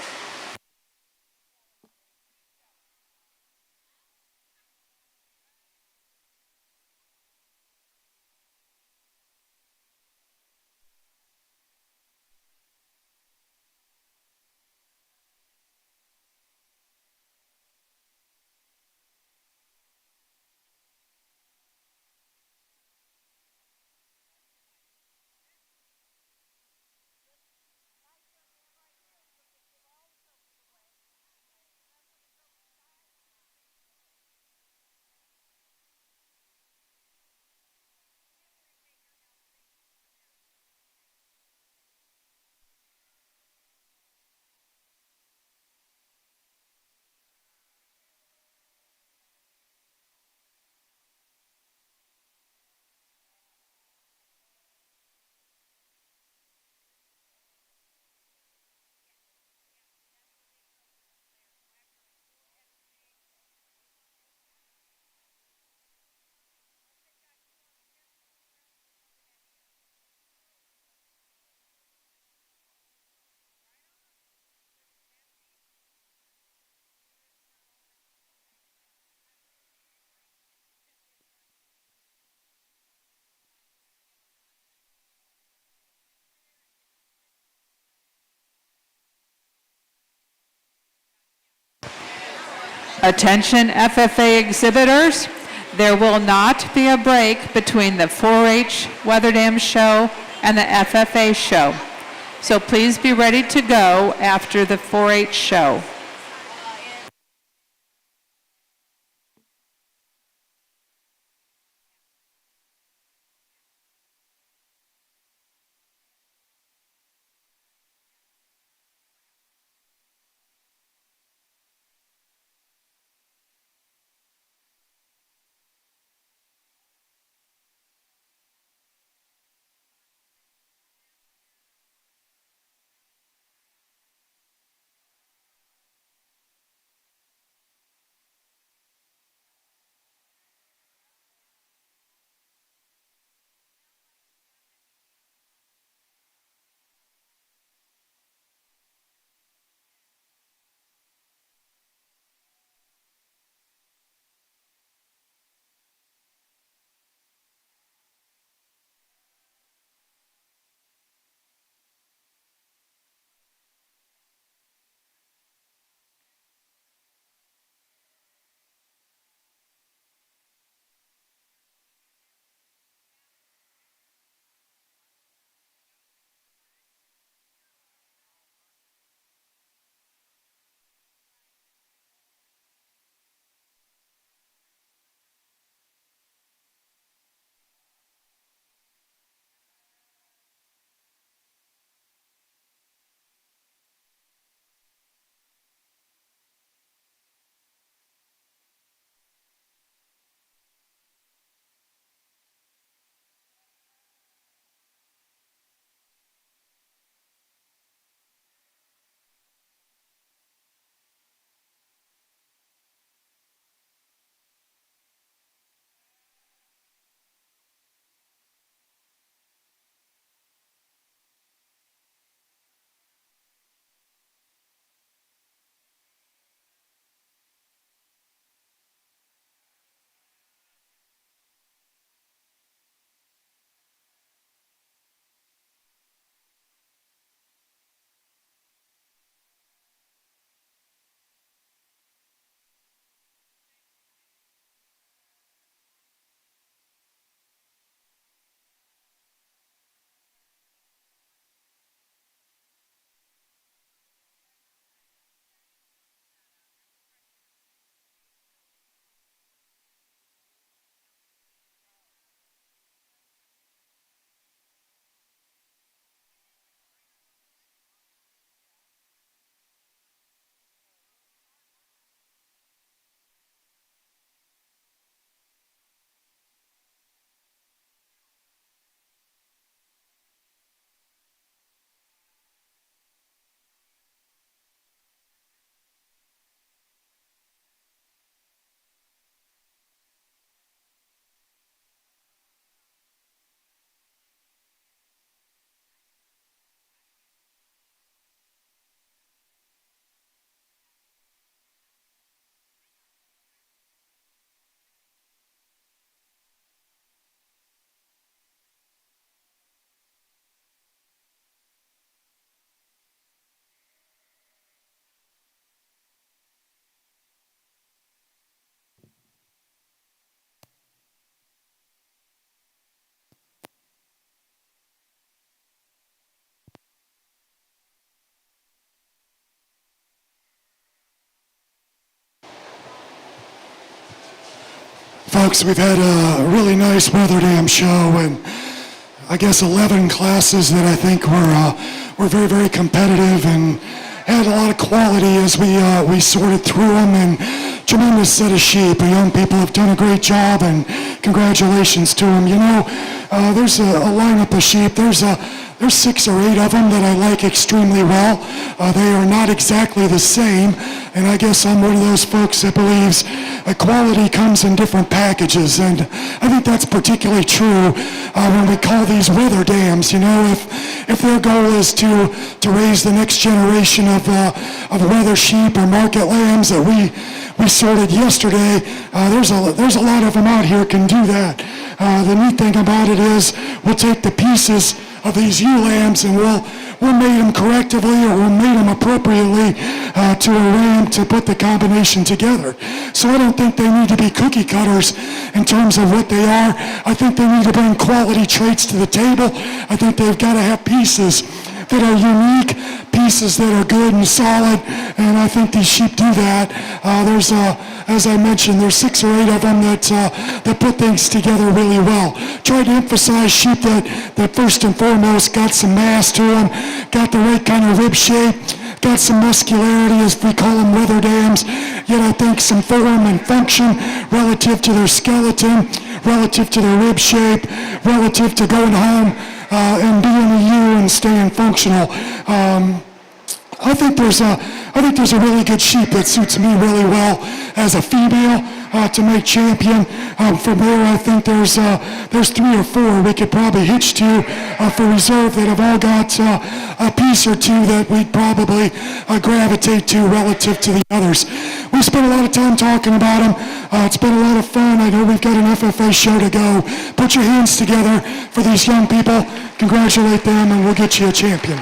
Attention FFA exhibitors, there will not be a break between the 4-H Weather Dam show and the FFA show. So please be ready to go after the 4-H show. folks, we've had a really nice Weather Dam show, and I guess 11 classes that I think were very, very competitive and had a lot of quality as we sorted through them, and tremendous set of sheep. Young people have done a great job, and congratulations to them. You know, there's a lineup of sheep. There's 6 or 8 of them that I like extremely well. They are not exactly the same, and I guess I'm one of those folks that believes quality comes in different packages, and I think that's particularly true when we call these weather dams. You know, if their goal is to raise the next generation of weather sheep or market lambs that we sorted yesterday, there's a lot of them out here can do that. The neat thing about it is we'll take the pieces of these ewe lambs and we'll mate them correctively, or we'll mate them appropriately to a ram to put the combination together. So I don't think they need to be cookie cutters in terms of what they are. I think they need to bring quality traits to the table. I think they've got to have pieces that are unique, pieces that are good and solid, and I think these sheep do that. As I mentioned, there's 6 or 8 of them that put things together really well. Tried to emphasize sheep that first and foremost got some mass to them, got the right kind of rib shape, got some muscularity, as we call them, weather dams, yet I think some form and function relative to their skeleton, relative to their rib shape, relative to going home and being a ewe and staying functional. I think there's a really good sheep that suits me really well as a female to make champion. From there, I think there's 3 or 4 we could probably hitch to for reserve that have all got a piece or 2 that we'd probably gravitate to relative to the others. We spent a lot of time talking about them. It's been a lot of fun. I know we've got an FFA show to go. Put your hands together for these young people. Congratulate them, and we'll get you a champion.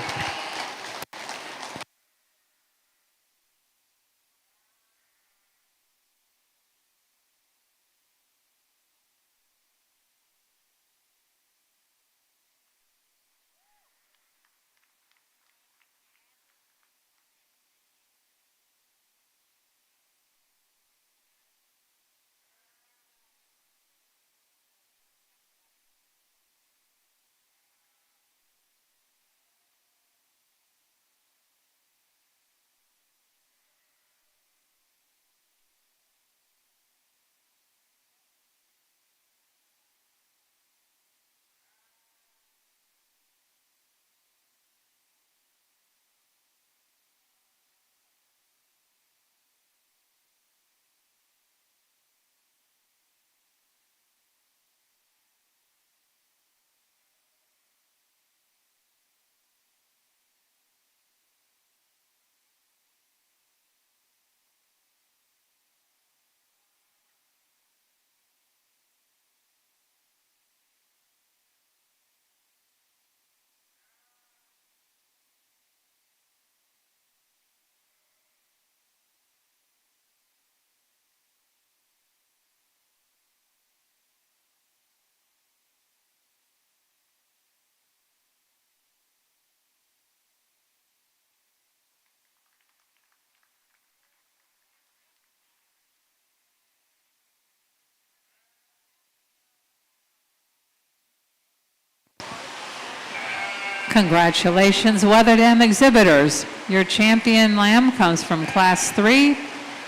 Congratulations, Weather Dam exhibitors. Your champion lamb comes from Class 3,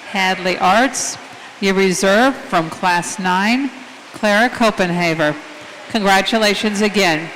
Hadley Arts. Your reserve from Class 9, Clara Copenhaver. Congratulations again.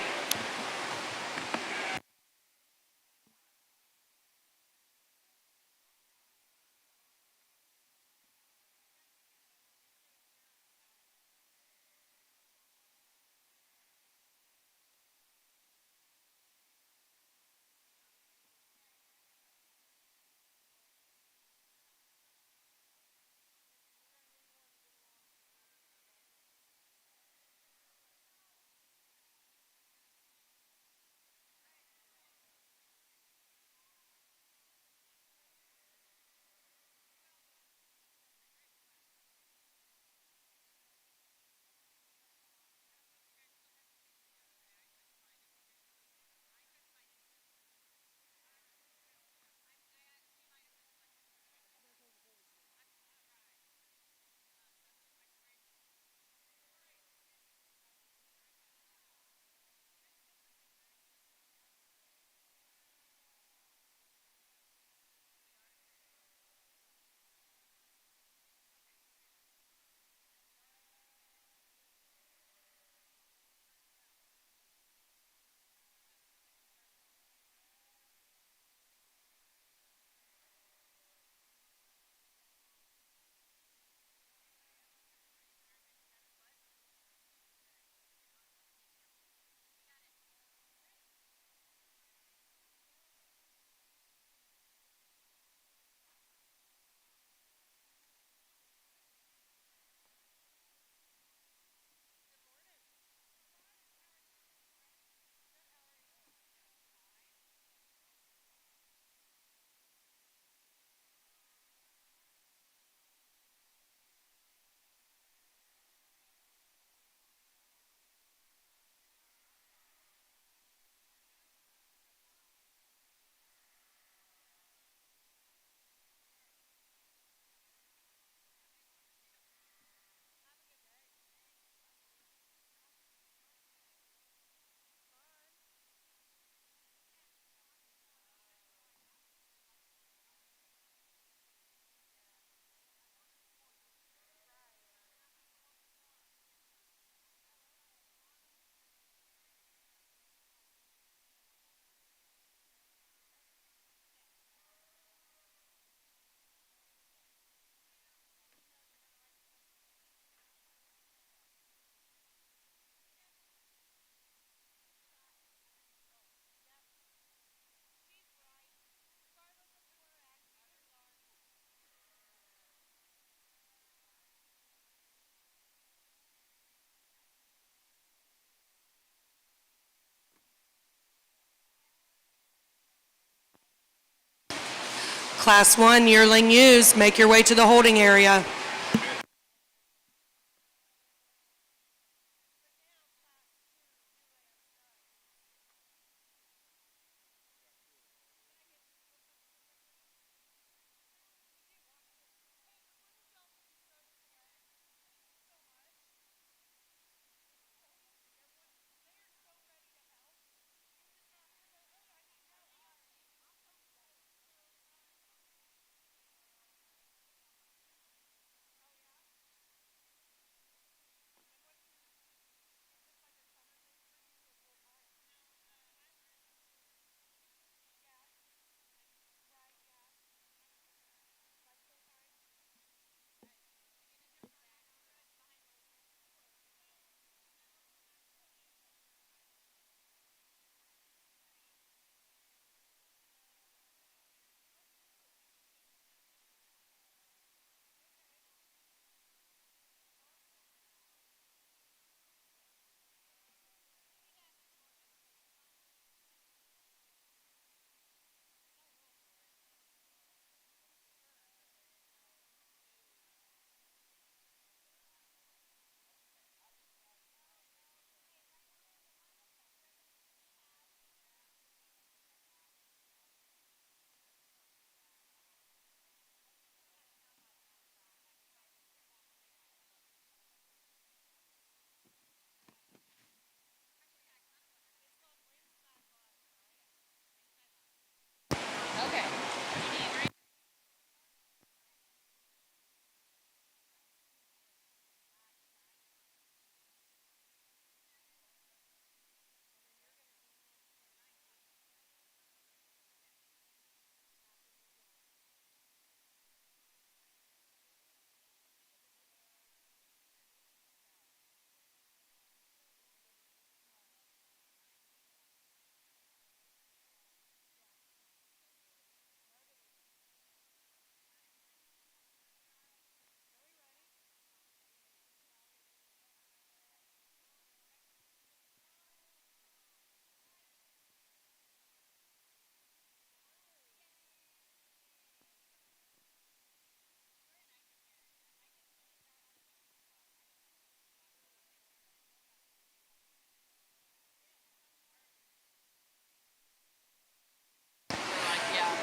Class 1 yearling ewes, make your way to the holding area.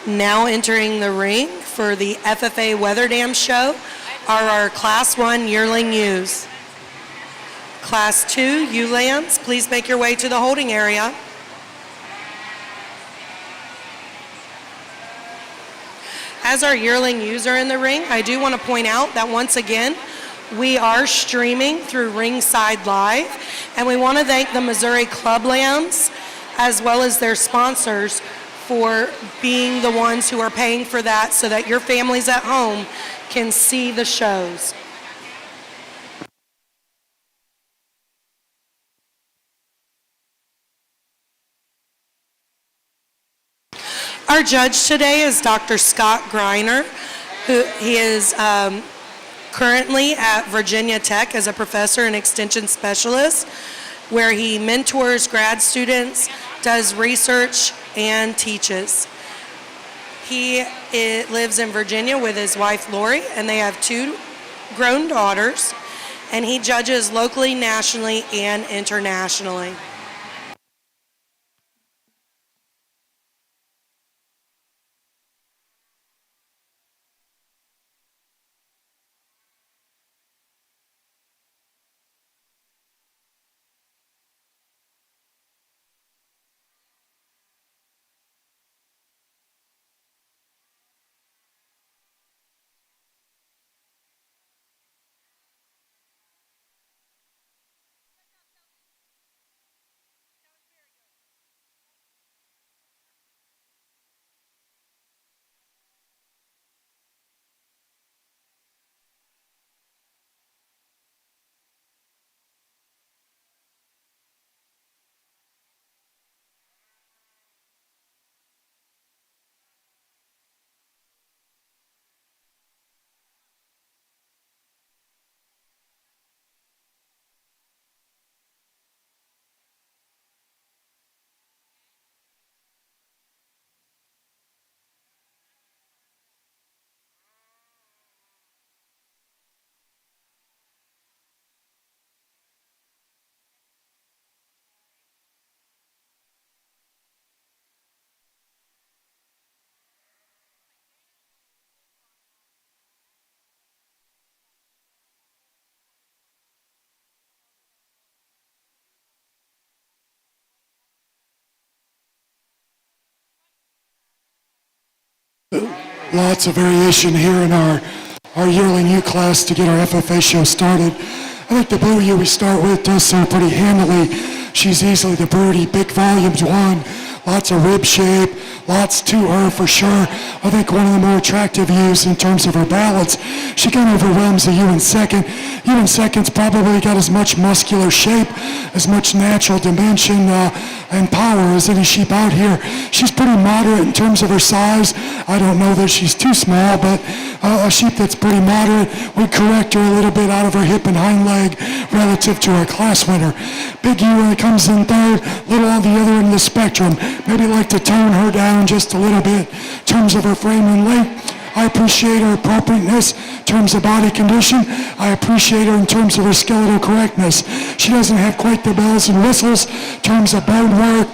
Now entering the ring for the FFA Weather Dam show are our Class 1 yearling ewes. Class 2 ewe lambs, please make your way to the holding area. As our yearling ewes are in the ring, I do want to point out that once again, we are streaming through Ringside Live, and we want to thank the Missouri Club Lambs as well as their sponsors for being the ones who are paying for that so that your families at home can see the shows. Our judge today is Dr. Scott Greiner, he is currently at Virginia Tech as a professor and extension specialist, where he mentors grad students, does research, and teaches. He lives in Virginia with his wife Lori, and they have 2 grown daughters, and he judges locally, nationally, and internationally. Lots of variation here in our Yearling U class to get our FFA show started. I think the blue U we start with does so pretty handily. She's easily the broody, big volumes one, lots of rib shape, lots to her for sure. I think one of the more attractive U's in terms of her balance. She kind of overwhelms the U in second. U in second's probably got as much muscular shape, as much natural dimension and power as any sheep out here. She's pretty moderate in terms of her size. I don't know that she's too small, but a sheep that's pretty moderate would correct her a little bit out of her hip and hind leg relative to our class winner. Big U when it comes in third, little on the other end of the spectrum. Maybe like to tone her down just a little bit in terms of her frame and length. I appreciate her appropriateness in terms of body condition. I appreciate her in terms of her skeletal correctness. She doesn't have quite the bells and whistles in terms of bone work,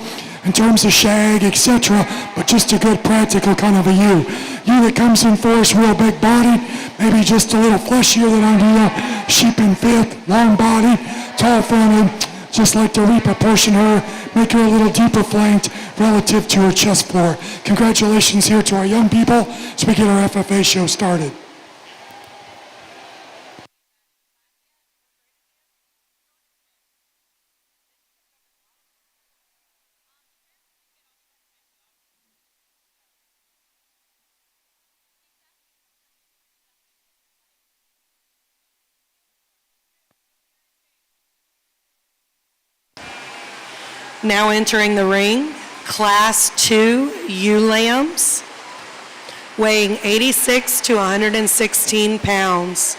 in terms of shag, etc., but just a good practical kind of a U. U that comes in fourth, real big bodied, maybe just a little fleshier than ideal. Sheep in fifth, long bodied, tall fronted. Just like to reproportion her, make her a little deeper flanked relative to her chest floor. Congratulations here to our young people as we get our FFA show started. Now entering the ring, Class 2 ewe lambs, weighing 86 to 116 pounds.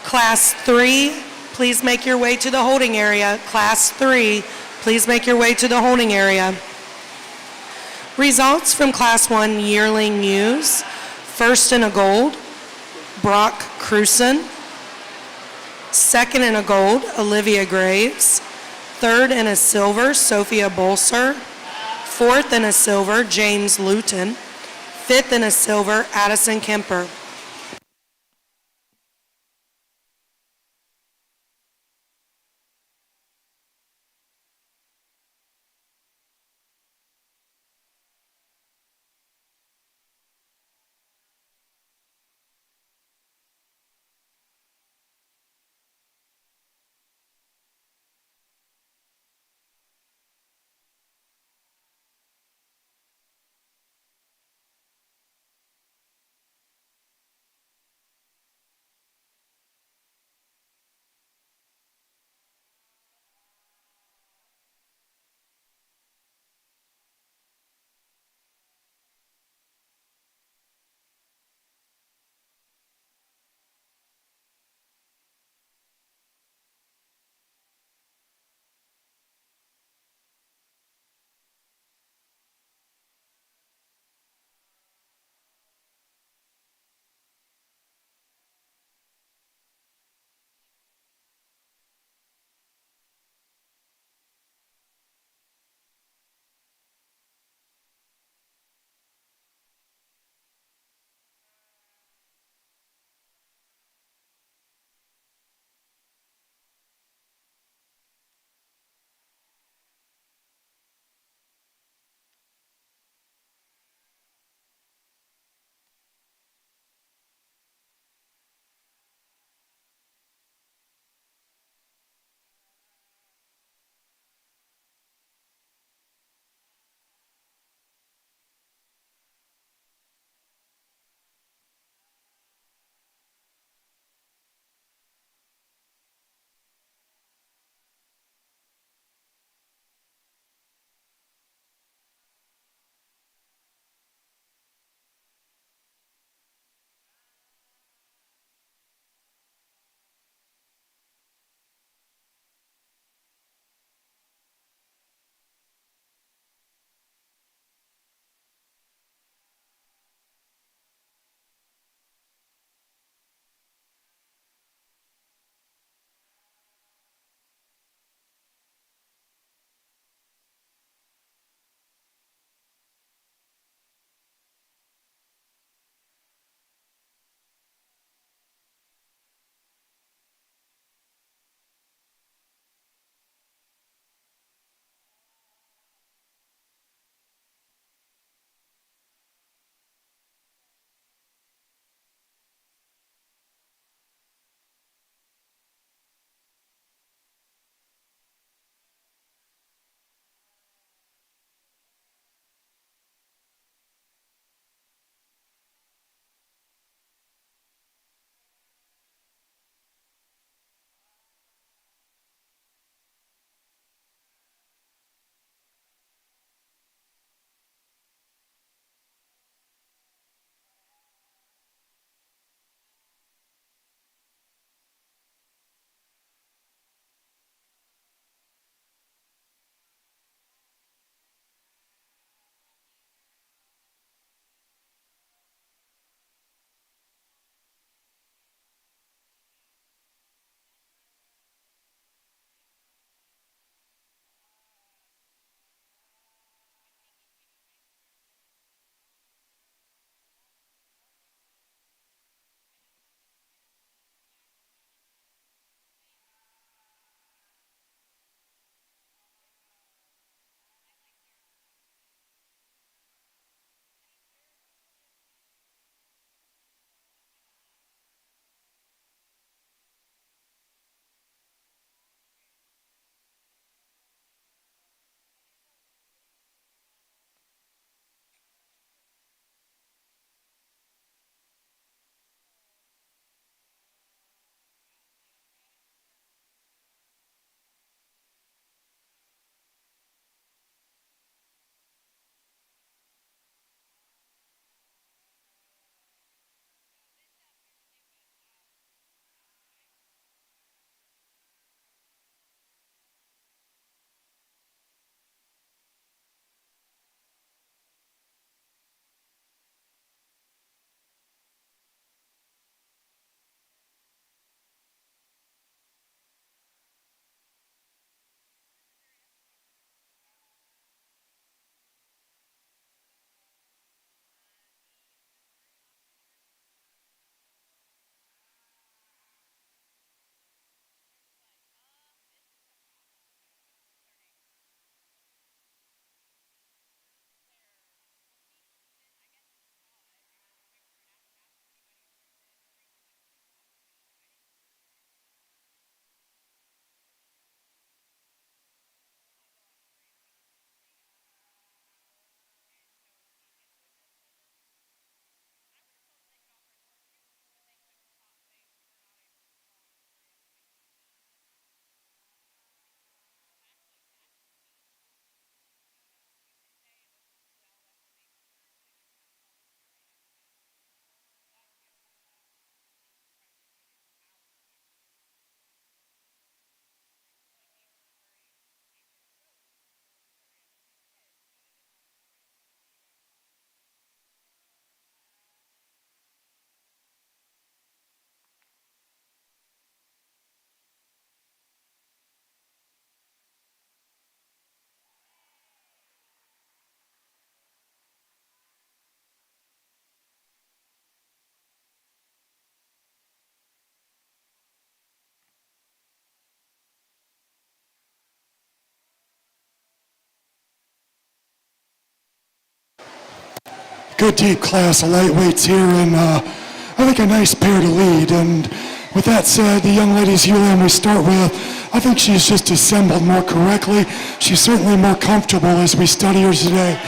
Class 3, please make your way to the holding area. Class 3, please make your way to the holding area. Results from Class 1 yearling ewes. First in a gold, Brock Cruson. Second in a gold, Olivia Graves. Third in a silver, Sophia Bolser. Fourth in a silver, James Luton. Fifth in a silver, Addison Kemper. good deep class of lightweights here, and I think a nice pair to lead. And with that said, the young ladies Yearling we start with, I think she's just assembled more correctly. She's certainly more comfortable as we study her today.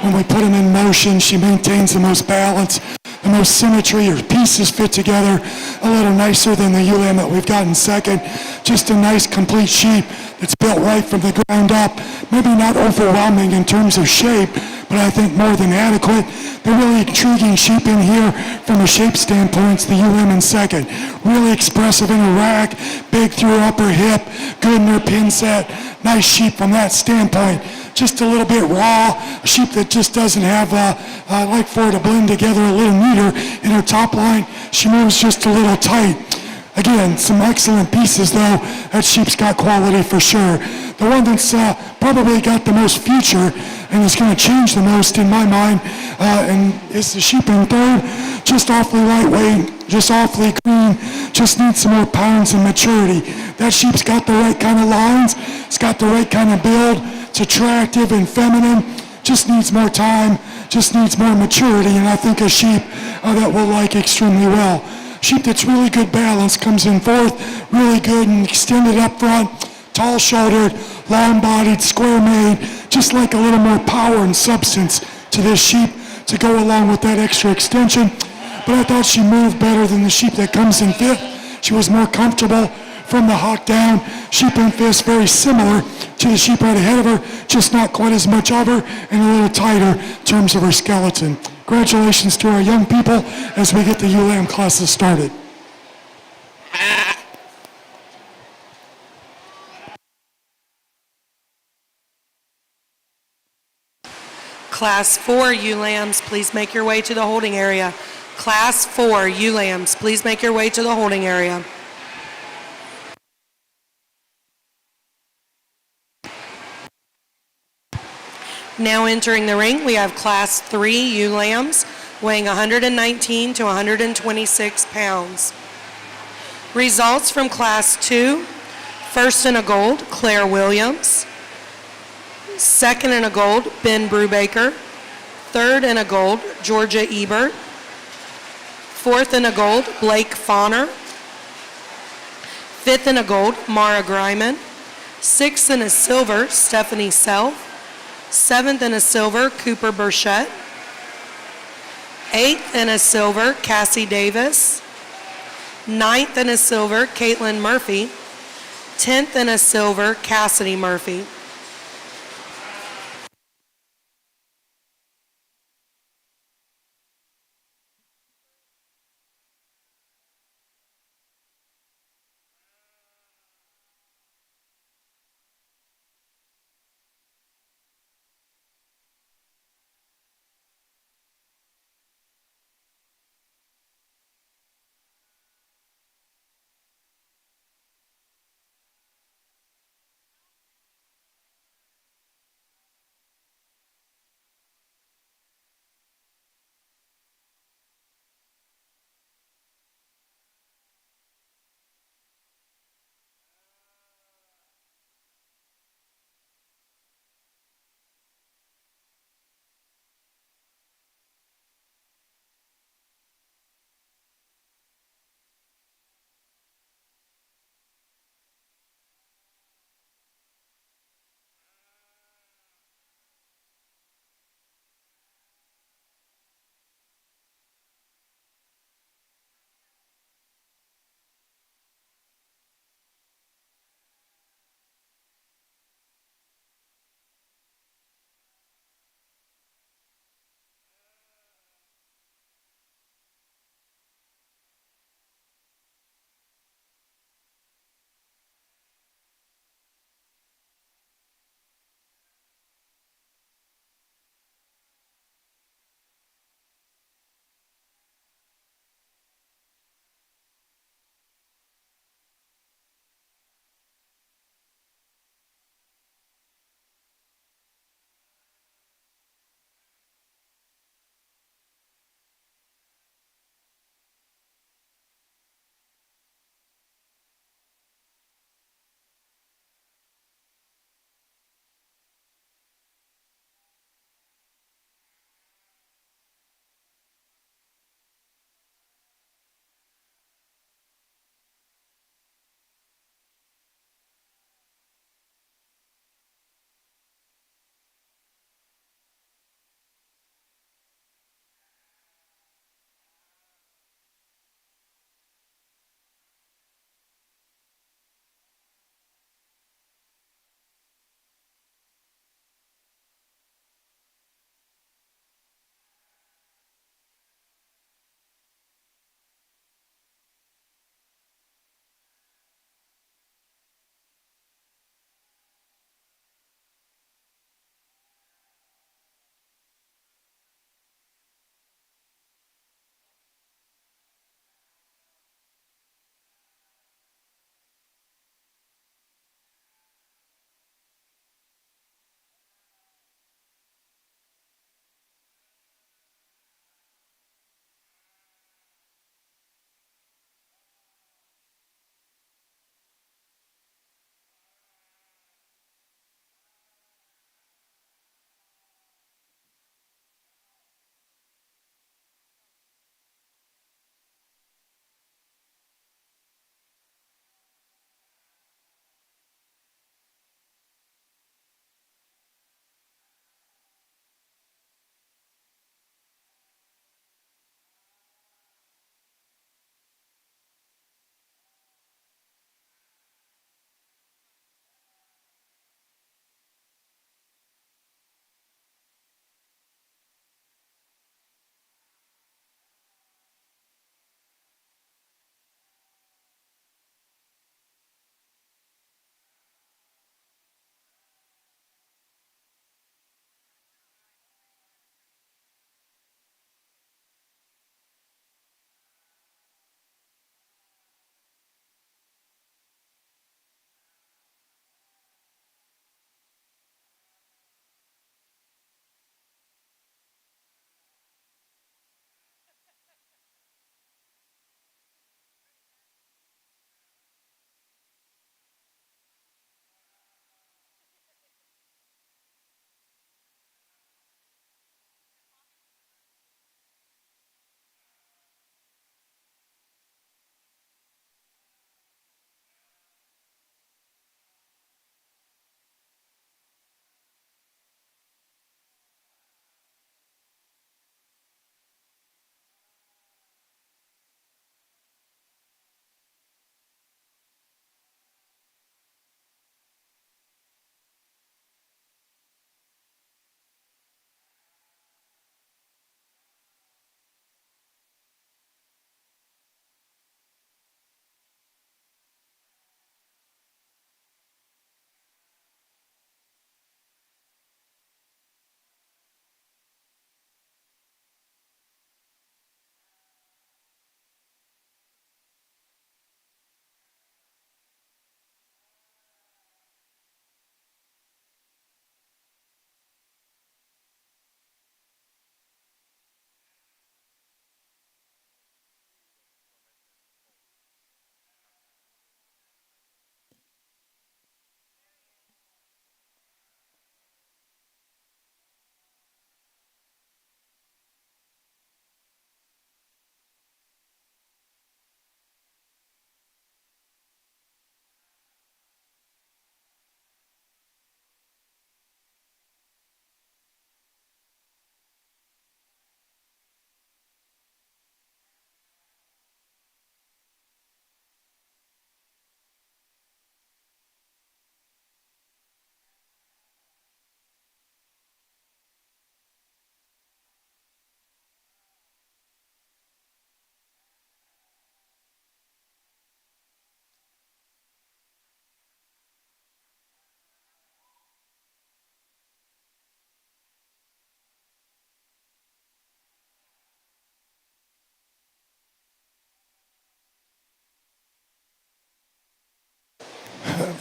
When we put them in motion, she maintains the most balance, the most symmetry. Her pieces fit together a little nicer than the Yearling that we've got in second. Just a nice complete sheep that's built right from the ground up. Maybe not overwhelming in terms of shape, but I think more than adequate. The really intriguing sheep in here from a shape standpoint is the Yearling in second. Really expressive in her rack, big through her upper hip, good in her pin set. Nice sheep from that standpoint. Just a little bit raw, a sheep that just doesn't have, I like for her to blend together a little neater in her top line. She moves just a little tight. Again, some excellent pieces though. That sheep's got quality for sure. The one that's probably got the most future and is going to change the most in my mind and is the sheep in third. Just awfully lightweight, just awfully clean, just needs some more pounds and maturity. That sheep's got the right kind of lines, it's got the right kind of build, it's attractive and feminine, just needs more time, just needs more maturity, and I think a sheep that we'll like extremely well. Sheep that's really good balance, comes in fourth, really good and extended up front, tall-shouldered, long-bodied, square-made, just like a little more power and substance to this sheep to go along with that extra extension. But I thought she moved better than the sheep that comes in fifth. She was more comfortable from the hock down. Sheep in fifth, very similar to the sheep right ahead of her, just not quite as much of her and a little tighter in terms of her skeleton. Congratulations to our young people as we get the ULAM classes started. Class 4 ULAMs, please make your way to the holding area. Class 4 ULAMs, please make your way to the holding area. Now entering the ring, we have Class 3 ULAMs weighing 119 to 126 pounds. Results from Class 2, first in a gold, Claire Williams. Second in a gold, Ben Brubaker. Third in a gold, Georgia Ebert. Fourth in a gold, Blake Fauner. Fifth in a gold, Mara Greiman. Sixth in a silver, Stephanie Self. Seventh in a silver, Cooper Burchett. Eighth in a silver, Cassie Davis. Ninth in a silver, Caitlin Murphy. 10th in a silver, Cassidy Murphy.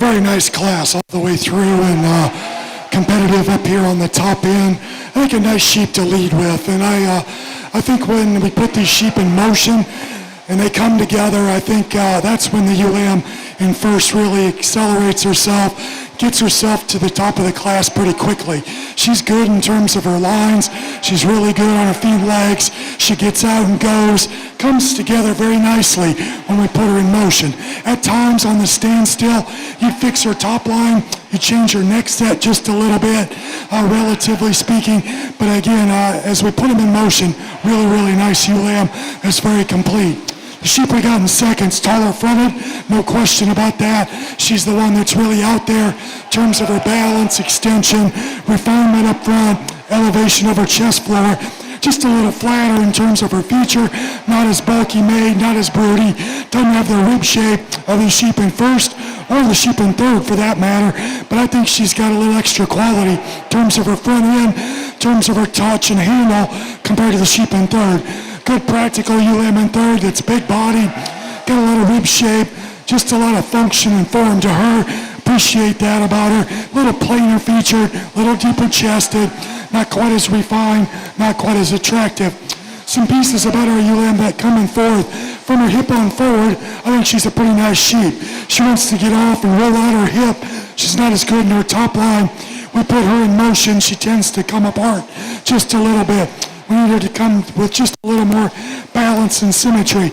very nice class all the way through, and competitive up here on the top end. I think a nice sheep to lead with, and I think when we put these sheep in motion and they come together, I think that's when the ewe lamb in first really accelerates herself, gets herself to the top of the class pretty quickly. She's good in terms of her lines. She's really good on her feet and legs. She gets out and goes, comes together very nicely when we put her in motion. At times on the standstill, you fix her top line, you change her neck set just a little bit, relatively speaking. But again, as we put them in motion, really, really nice ewe lamb. That's very complete. The sheep we got in seconds, taller fronted, no question about that. She's the one that's really out there in terms of her balance, extension, refinement up front, elevation of her chest floor. Just a little flatter in terms of her feature, not as bulky made, not as broody, doesn't have the rib shape of the sheep in first or the sheep in third for that matter, but I think she's got a little extra quality in terms of her front end, in terms of her touch and handle compared to the sheep in third. Good practical ewe lamb in third that's big bodied, got a lot of rib shape, just a lot of function and form to her. Appreciate that about her. A little plainer featured, a little deeper chested, not quite as refined, not quite as attractive. Some pieces about our ewe lamb that coming forth from her hip on forward, I think she's a pretty nice sheep. She wants to get off and roll out her hip. She's not as good in her top line. We put her in motion, she tends to come apart just a little bit. We need her to come with just a little more balance and symmetry.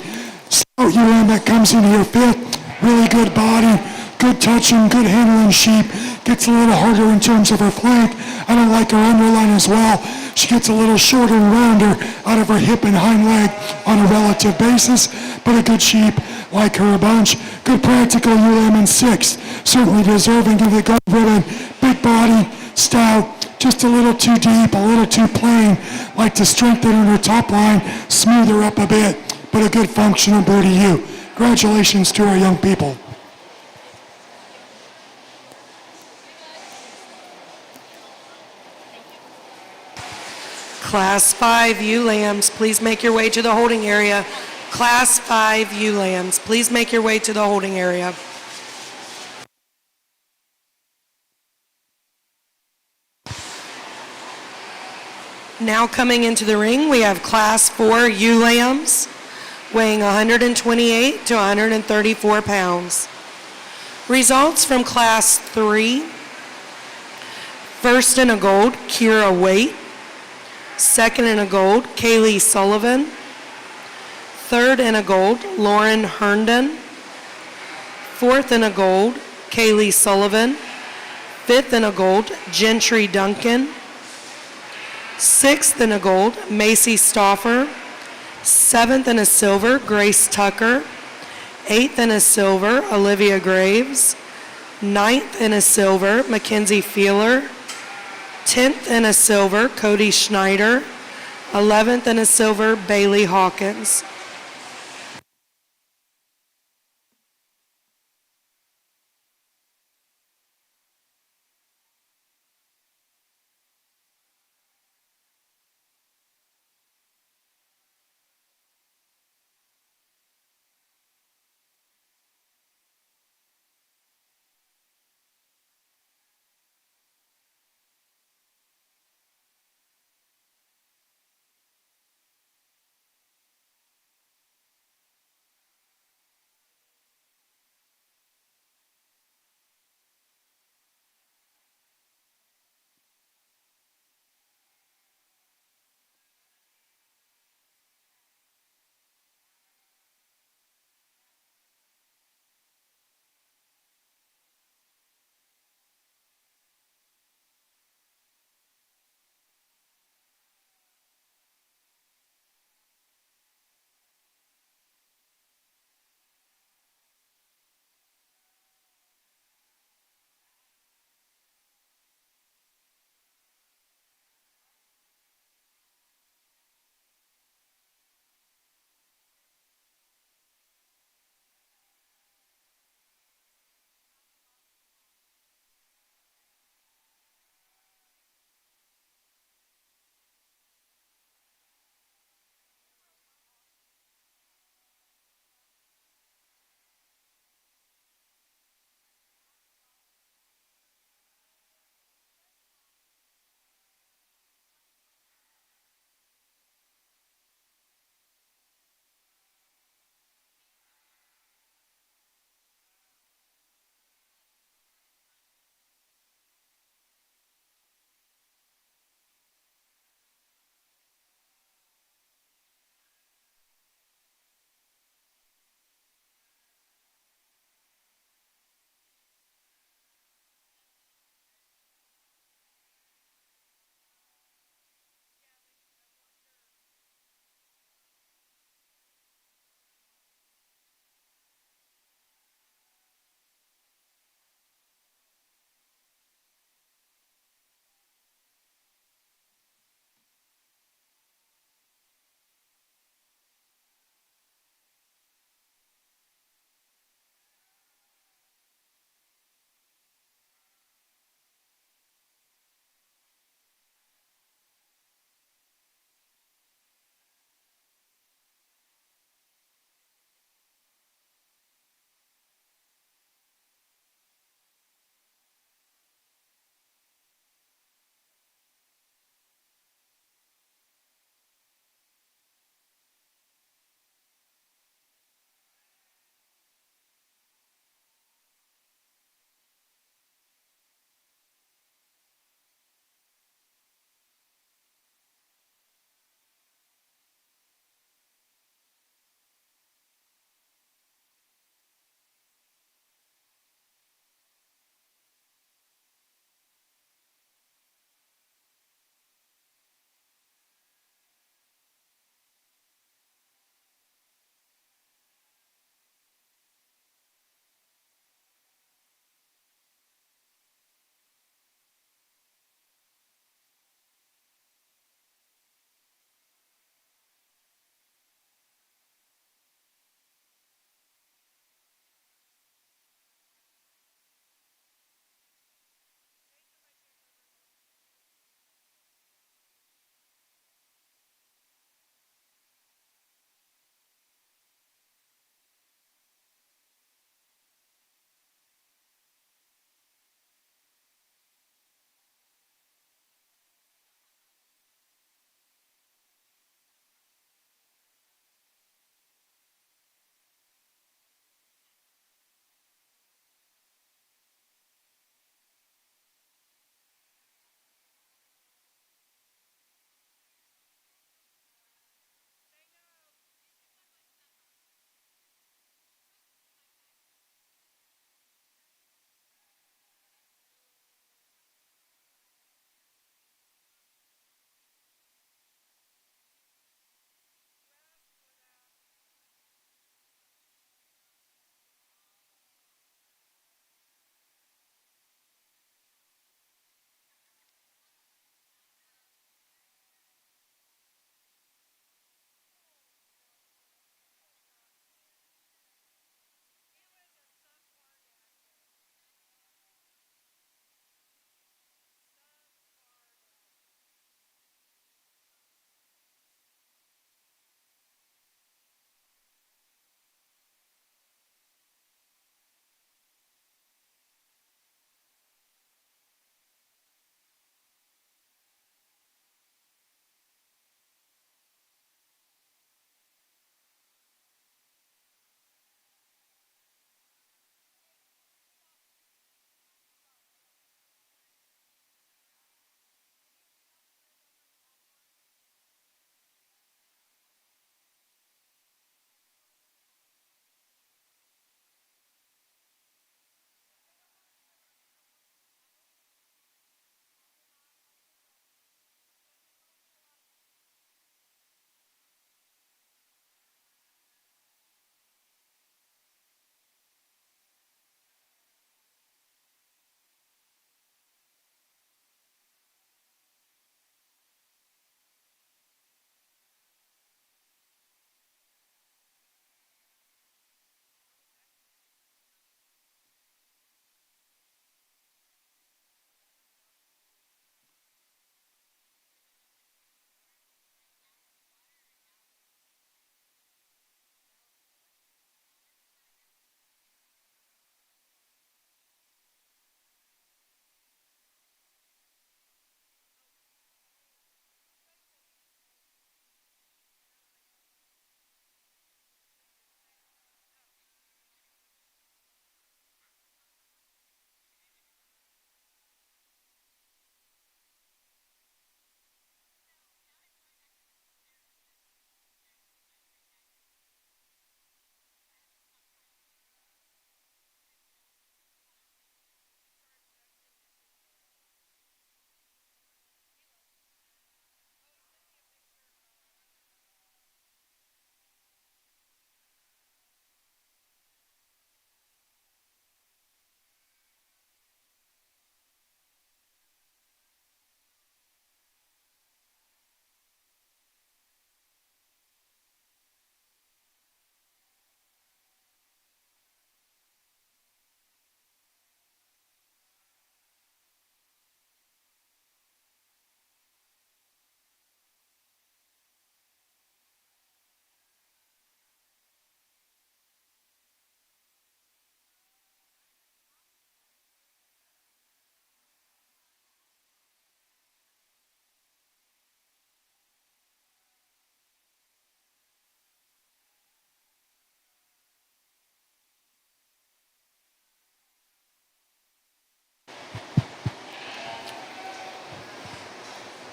Stout ewe lamb that comes into your fifth, really good body, good touching, good handling sheep. Gets a little harder in terms of her flank. I don't like her underline as well. She gets a little shorter and rounder out of her hip and hind leg on a relative basis, but a good sheep, like her a bunch. Good practical ewe lamb in sixth, certainly deserving of the gold ribbon. Big body, stout, just a little too deep, a little too plain. Like to strengthen her top line, smooth her up a bit, but a good functional bird to you. Congratulations to our young people. Class 5 ewe lambs, please make your way to the holding area. Class 5 ewe lambs, please make your way to the holding area. Now coming into the ring, we have Class 4 ewe lambs, weighing 128 to 134 pounds. Results from Class 3. First in a gold, Kira Waite. Second in a gold, Kaylee Sullivan. Third in a gold, Lauren Herndon. Fourth in a gold, Kaylee Sullivan. Fifth in a gold, Gentry Duncan. Sixth in a gold, Macy Stauffer. Seventh in a silver, Grace Tucker. Eighth in a silver, Olivia Graves. Ninth in a silver, Mackenzie Feeler. 10th in a silver, Cody Schneider. 11th in a silver, Bailey Hawkins.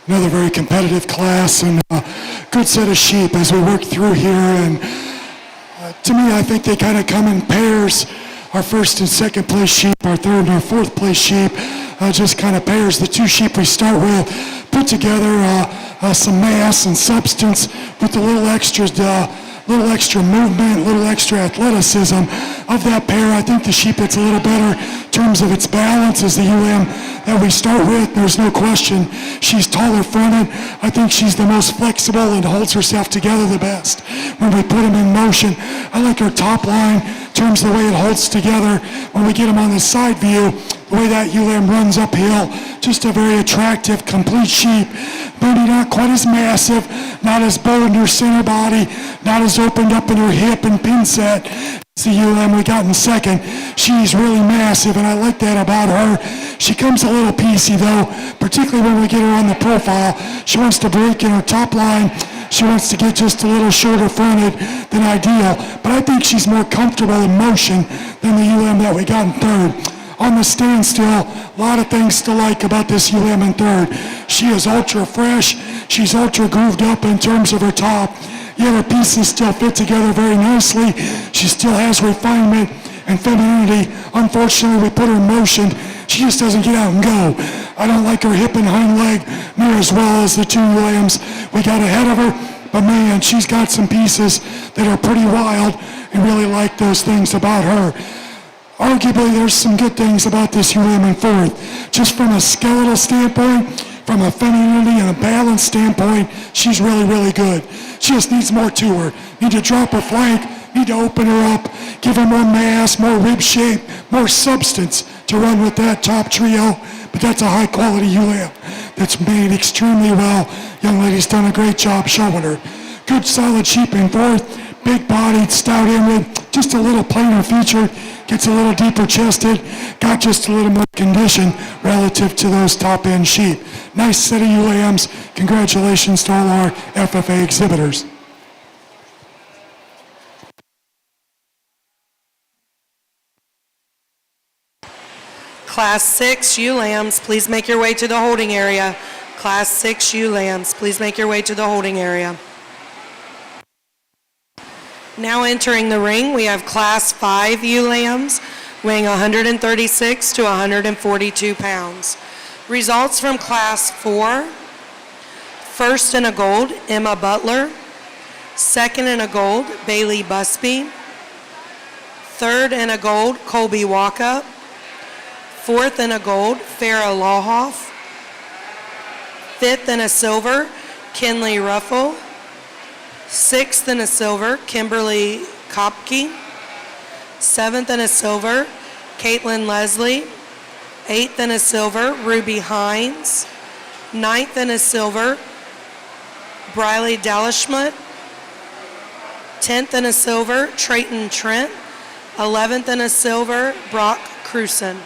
Another very competitive class and a good set of sheep as we work through here. And to me, I think they kind of come in pairs. Our first and second place sheep, our third and our fourth place sheep, just kind of pairs. The two sheep we start with put together some mass and substance with a little extra movement, a little extra athleticism of that pair. I think the sheep gets a little better in terms of its balance is the UM that we start with. There's no question. She's taller fronted. I think she's the most flexible and holds herself together the best when we put them in motion. I like her top line in terms of the way it holds together. When we get them on the side view, the way that UM runs uphill, just a very attractive, complete sheep. Maybe not quite as massive, not as bow in her center body, not as opened up in her hip and pin set as the UM we got in second. She's really massive, and I like that about her. She comes a little piecey, though, particularly when we get her on the profile. She wants to break in her top line. She wants to get just a little shorter fronted than ideal, but I think she's more comfortable in motion than the UM that we got in third. On the standstill, a lot of things to like about this UM in third. She is ultra fresh. She's ultra grooved up in terms of her top. Yet her pieces still fit together very nicely. She still has refinement and femininity. Unfortunately, we put her in motion. She just doesn't get out and go. I don't like her hip and hind leg near as well as the two UMs we got ahead of her. But man, she's got some pieces that are pretty wild, and really like those things about her. Arguably, there's some good things about this UM in fourth. Just from a skeletal standpoint, from a femininity and a balance standpoint, she's really, really good. She just needs more to her. Need to drop her flank, need to open her up, give her more mass, more rib shape, more substance to run with that top trio. But that's a high-quality UM that's made extremely well. Young lady's done a great job showing her. Good, solid sheep in fourth. Big-bodied, stout-ended, just a little plainer featured. Gets a little deeper chested, got just a little more condition relative to those top-end sheep. Nice set of UAMs. Congratulations to all our FFA exhibitors. Class 6 ewe lambs, please make your way to the holding area. Class 6 ewe lambs, please make your way to the holding area. Now entering the ring, we have Class 5 ewe lambs weighing 136 to 142 pounds. Results from Class 4. First in a gold, Emma Butler. Second in a gold, Bailey Busby. Third in a gold, Colby Walkup. Fourth in a gold, Farrah Lawhoff. Fifth in a silver, Kinley Ruffle. Sixth in a silver, Kimberly Kopke. Seventh in a silver, Caitlin Leslie. Eighth in a silver, Ruby Hines. Ninth in a silver, Briley Dalashmut. 10th in a silver, Trayton Trent. 11th in a silver, Brock Cruson.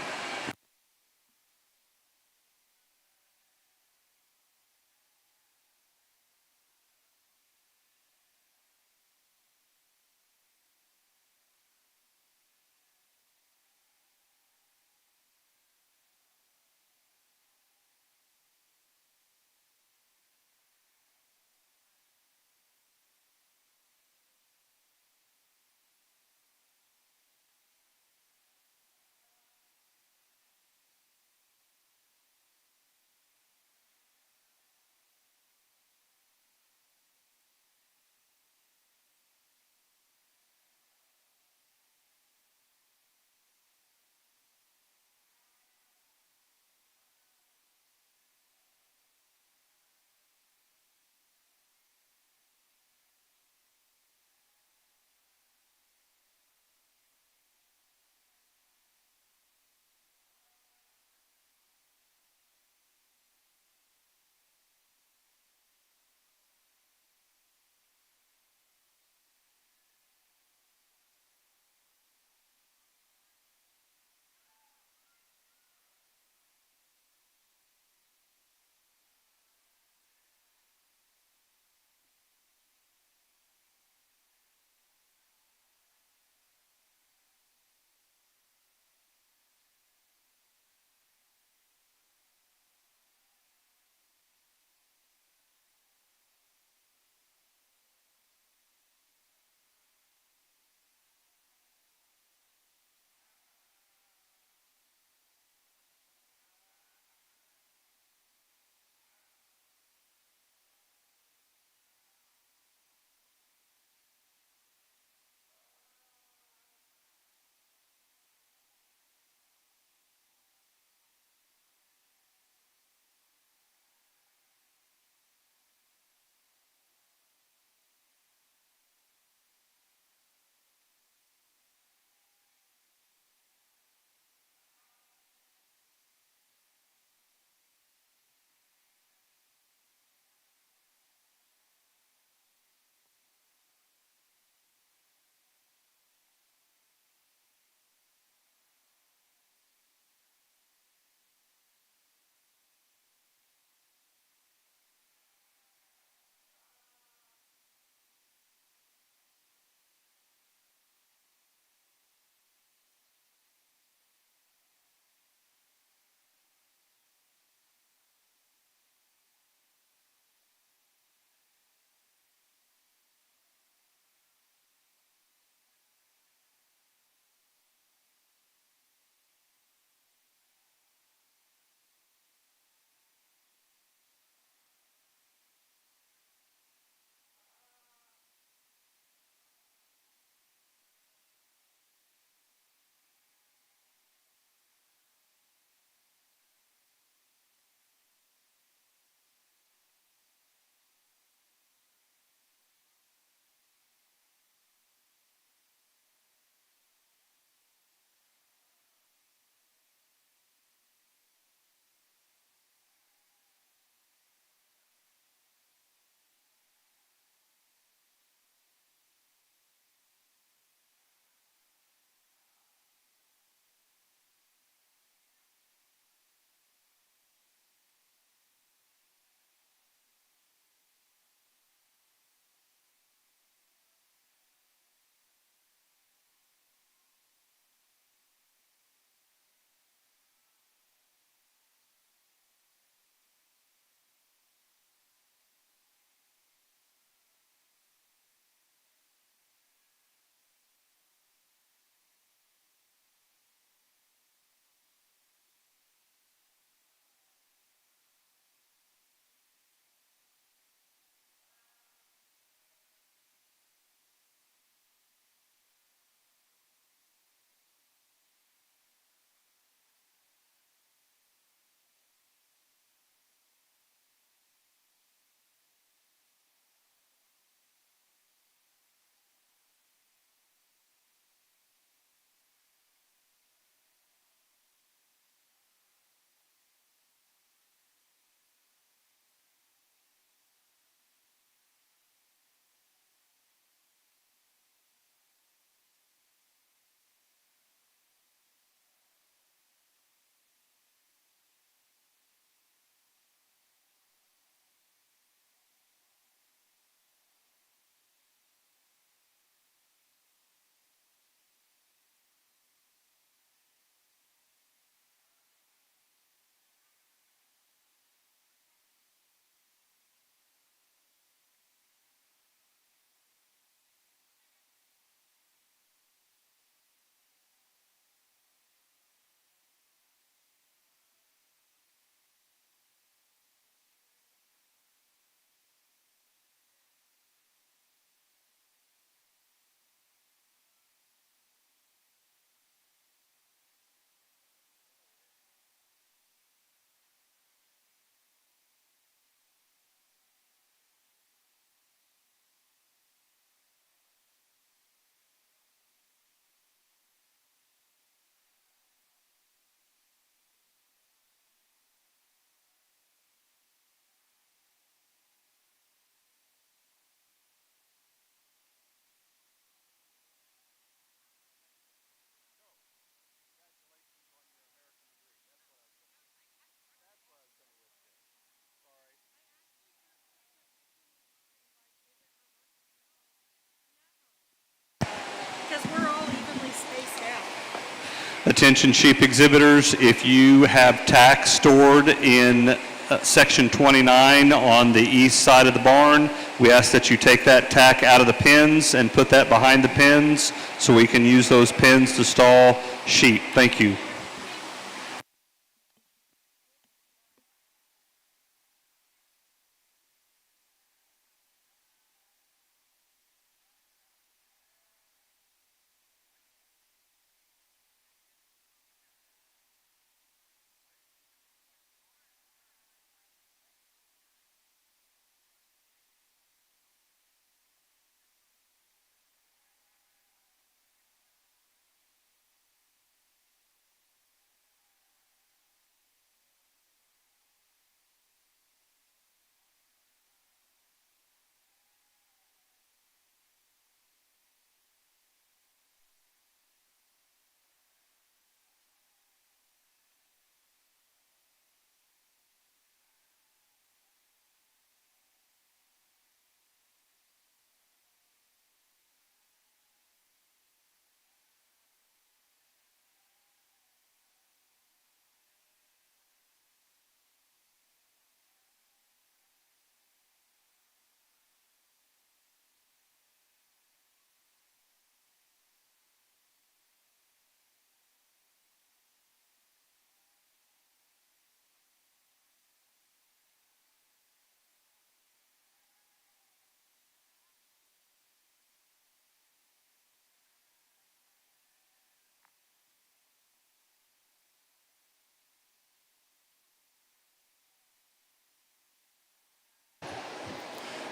Attention sheep exhibitors, if you have tack stored in section 29 on the east side of the barn, we ask that you take that tack out of the pens and put that behind the pens so we can use those pens to stall sheep. Thank you.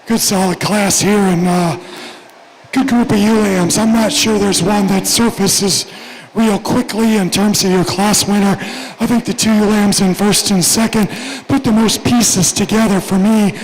Good solid class here, and good group of ewe lambs. I'm not sure there's one that surfaces real quickly in terms of your class winner. I think the two ewe lambs in first and second put the most pieces together for me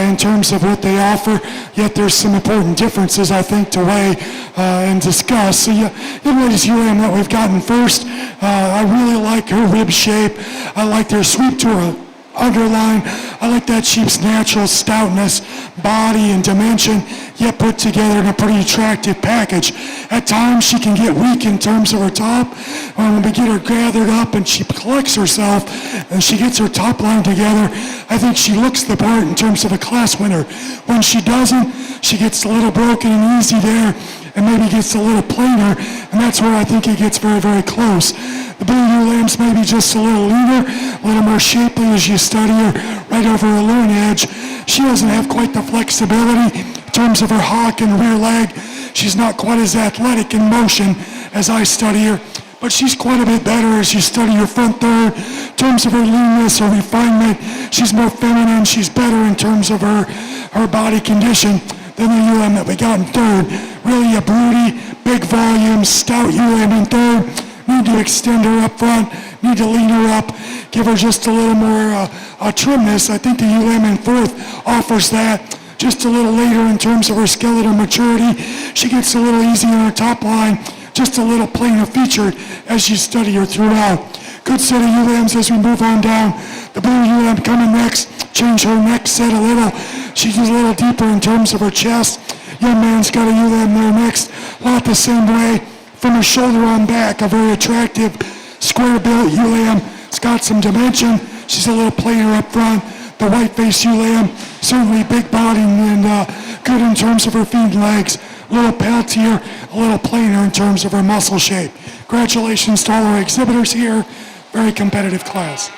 in terms of what they offer, yet there's some important differences, I think, to weigh and discuss. So young lady's ewe lamb that we've gotten first, I really like her rib shape. I like their sweep to her underline. I like that sheep's natural stoutness, body, and dimension, yet put together in a pretty attractive package. At times, she can get weak in terms of her top. When we get her gathered up and she collects herself and she gets her top line together, I think she looks the part in terms of a class winner. When she doesn't, she gets a little broken and easy there and maybe gets a little plainer, and that's where I think it gets very, very close. The blue ewe lamb's maybe just a little leaner, a little more shapely as you study her right over her loin edge. She doesn't have quite the flexibility in terms of her hock and rear leg. She's not quite as athletic in motion as I study her, but she's quite a bit better as you study her front third. In terms of her leanness or refinement, she's more feminine. She's better in terms of her body condition than the ewe lamb that we got in third. Really a broody, big volume, stout ewe lamb in third. Need to extend her up front, need to lean her up, give her just a little more trimness. I think the ewe lamb in fourth offers that. Just a little later in terms of her skeletal maturity, she gets a little easier on her top line, just a little plainer featured as you study her throughout. Good set of ewe lambs as we move on down. The blue ewe lamb coming next, change her neck set a little. She's a little deeper in terms of her chest. Young man's got a ewe lamb there next, a lot the same way. From her shoulder on back, a very attractive square-built ewe lamb. It's got some dimension. She's a little plainer up front. The white-faced ewe lamb, certainly big body and good in terms of her feet and legs. A little peltier, a little plainer in terms of her muscle shape. Congratulations to all our exhibitors here. Very competitive class.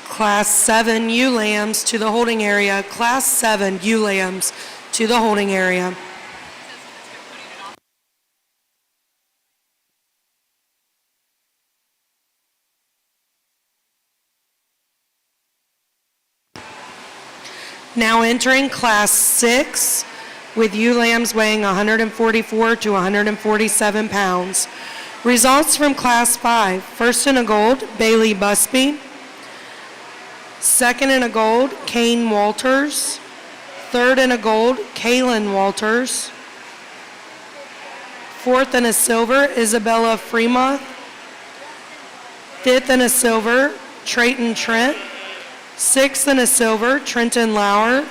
Class 7 ewe lambs to the holding area. Class 7 ewe lambs to the holding area. Now entering Class 6 with ewe lambs weighing 144 to 147 pounds. Results from Class 5. First in a gold, Bailey Busby. Second in a gold, Kane Walters. Third in a gold, Kaylin Walters. Fourth in a silver, Isabella Fremont. Fifth in a silver, Trayton Trent. Sixth in a silver, Trenton Lauer.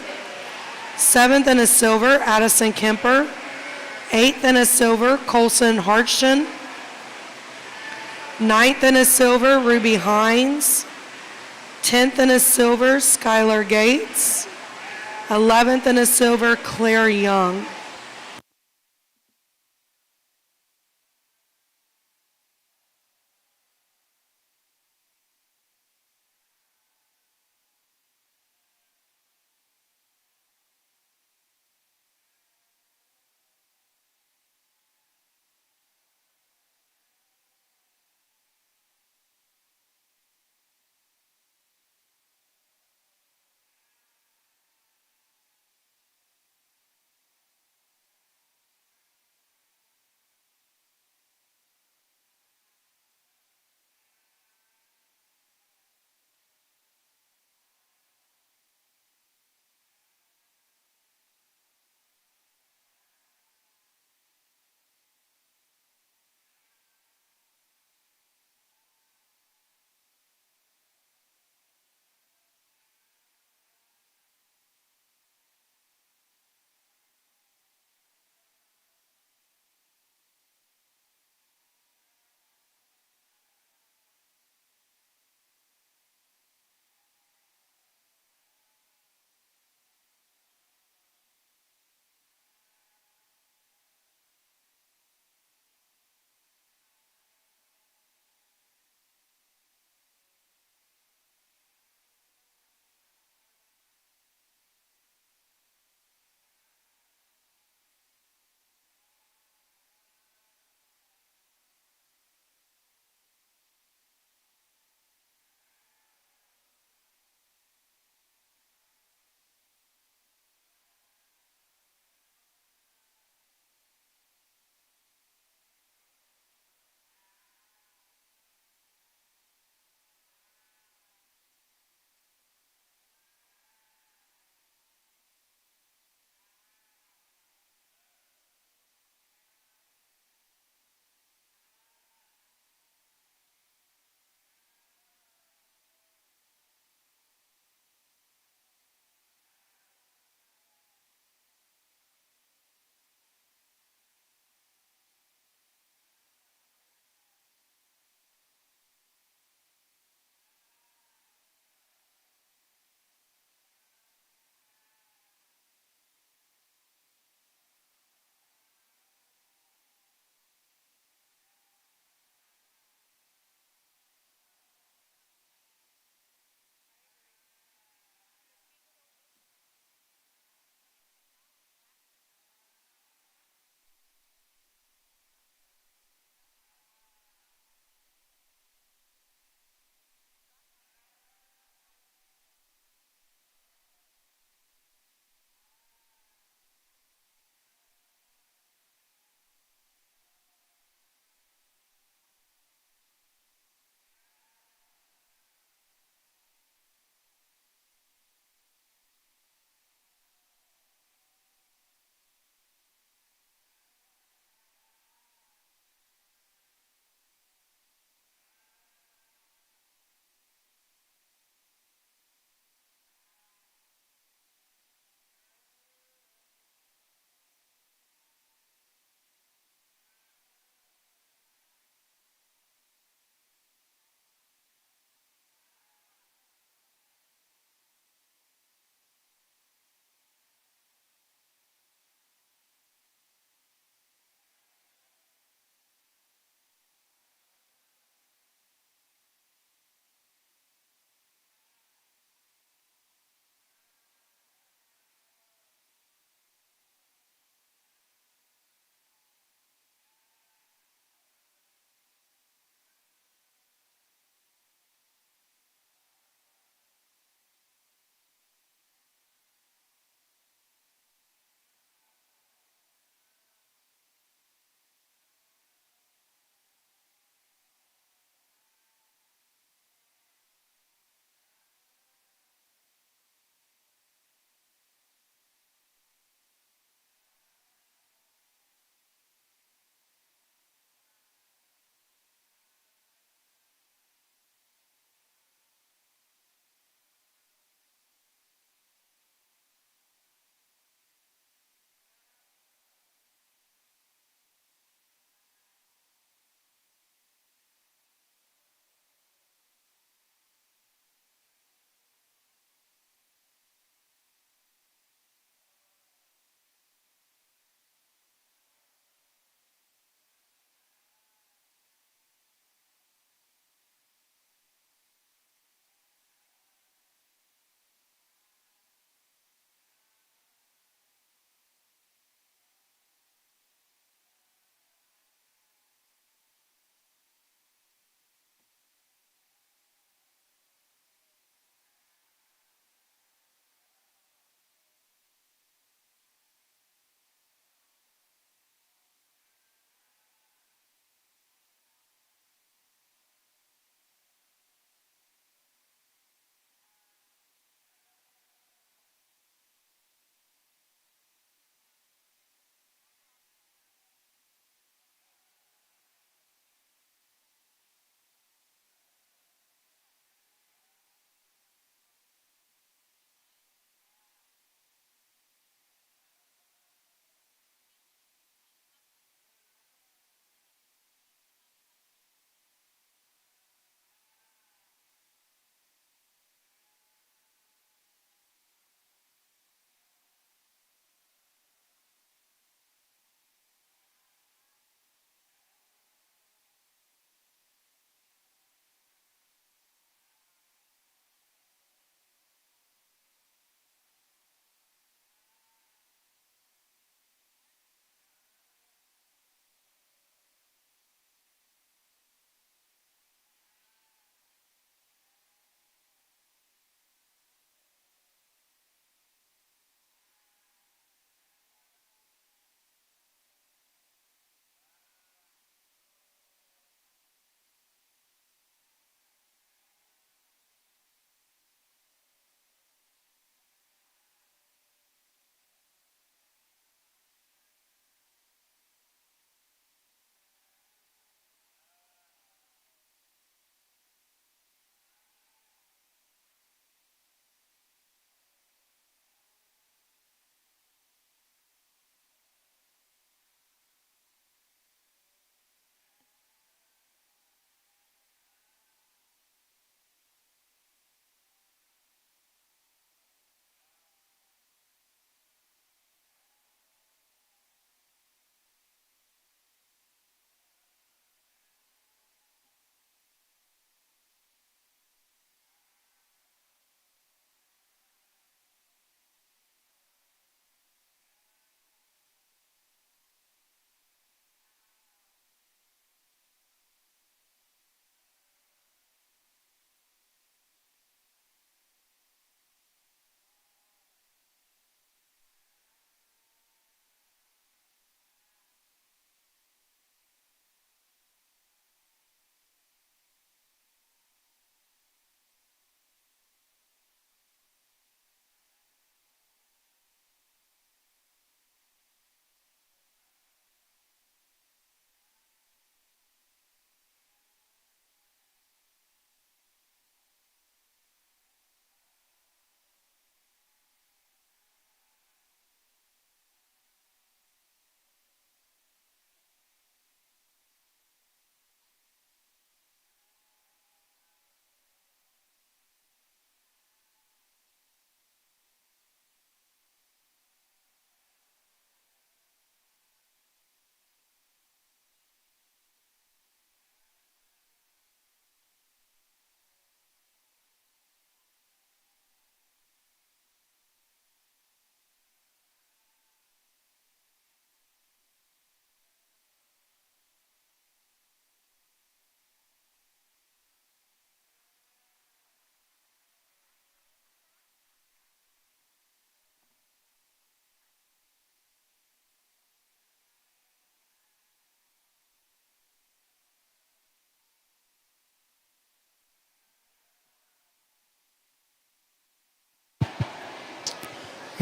Seventh and a silver, Addison Kemper. Eighth and a silver, Colson Hartston. Ninth and a silver, Ruby Hines. 10th and a silver, Skylar Gates. 11th and a silver, Claire Young.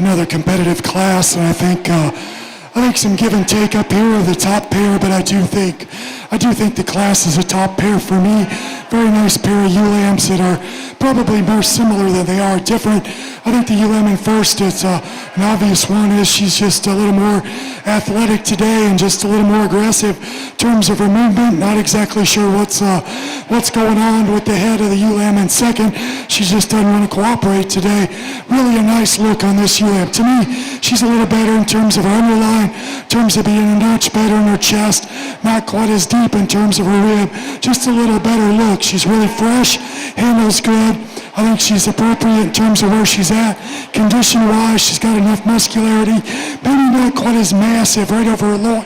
another competitive class, and I think some give and take up here of the top pair, but I do think the class is a top pair for me. Very nice pair of ewe lambs that are probably more similar than they are different. I think the ewe lamb in first, it's an obvious one, is she's just a little more athletic today and just a little more aggressive in terms of her movement. Not exactly sure what's going on with the head of the ewe lamb in second. She just doesn't want to cooperate today. Really a nice look on this ewe lamb. To me, she's a little better in terms of her underline, in terms of being a notch better in her chest, not quite as deep in terms of her rib, just a little better look. She's really fresh, handles good. I think she's appropriate in terms of where she's at. Condition-wise, she's got enough muscularity, maybe not quite as massive right over her loin,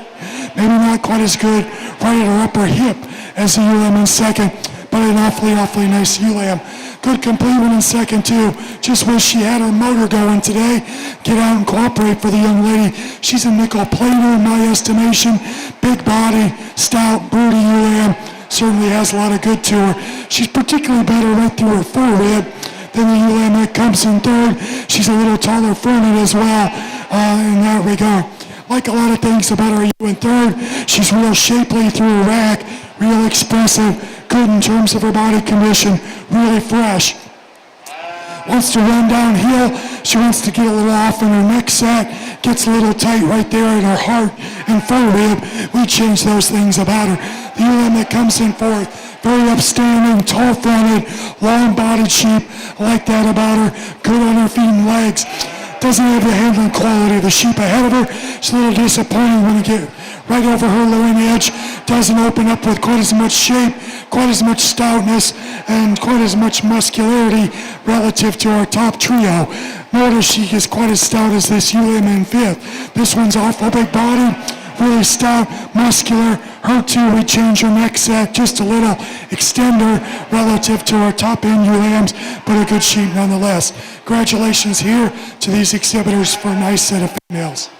maybe not quite as good right at her upper hip as the ewe lamb in second, but an awfully nice ewe lamb. Good complete one in second, too. Just wish she had her motor going today. Get out and cooperate for the young lady. She's a nickel plater in my estimation. Big body, stout, broody ewe lamb. Certainly has a lot of good to her. She's particularly better right through her forerib than the ewe lamb that comes in third. She's a little taller fronted as well in that regard. Like a lot of things about our ewe in third, she's real shapely through her rack, real expressive, good in terms of her body condition, really fresh. Wants to run downhill. She wants to get a little off in her neck set. Gets a little tight right there in her heart and forerib. We change those things about her. The ewe lamb that comes in fourth, very upstanding, tall-fronted, long-bodied sheep. I like that about her. Good on her feet and legs. Doesn't have the handling quality of the sheep ahead of her. It's a little disappointing when you get right over her loin edge. Doesn't open up with quite as much shape, quite as much stoutness, and quite as much muscularity relative to our top trio. Nor does she get quite as stout as this ewe lamb in fifth. This one's awful big body, really stout, muscular. Her too, we change her neck set just a little, extend her relative to our top end ewe lambs, but a good sheep nonetheless. Congratulations here to these exhibitors for a nice set of females.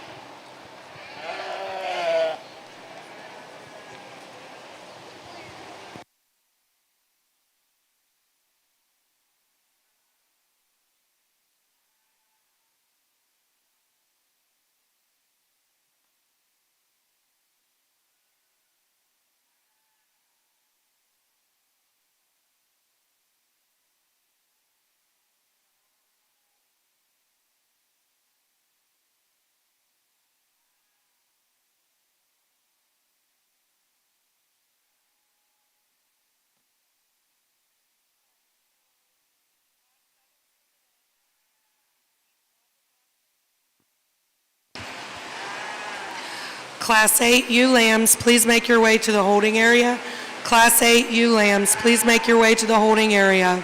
Class 8 ewe lambs, please make your way to the holding area. Class 8 ewe lambs, please make your way to the holding area.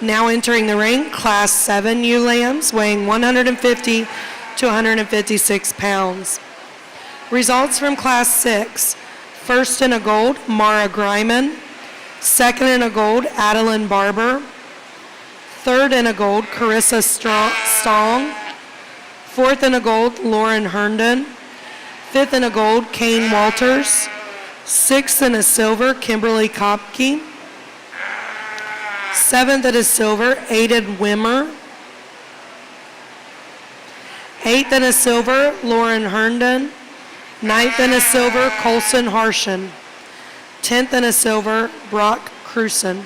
Now entering the ring, Class 7 ewe lambs, weighing 150 to 156 pounds. Results from Class 6. First in a gold, Mara Greiman. Second in a gold, Adeline Barber. Third in a gold, Carissa Stong. Fourth in a gold, Lauren Herndon. Fifth in a gold, Kane Walters. Sixth in a silver, Kimberly Kopke. Seventh in a silver, Aiden Wimmer. Eighth in a silver, Lauren Herndon. Ninth in a silver, Colson Harshen. 10th in a silver, Brock Cruson.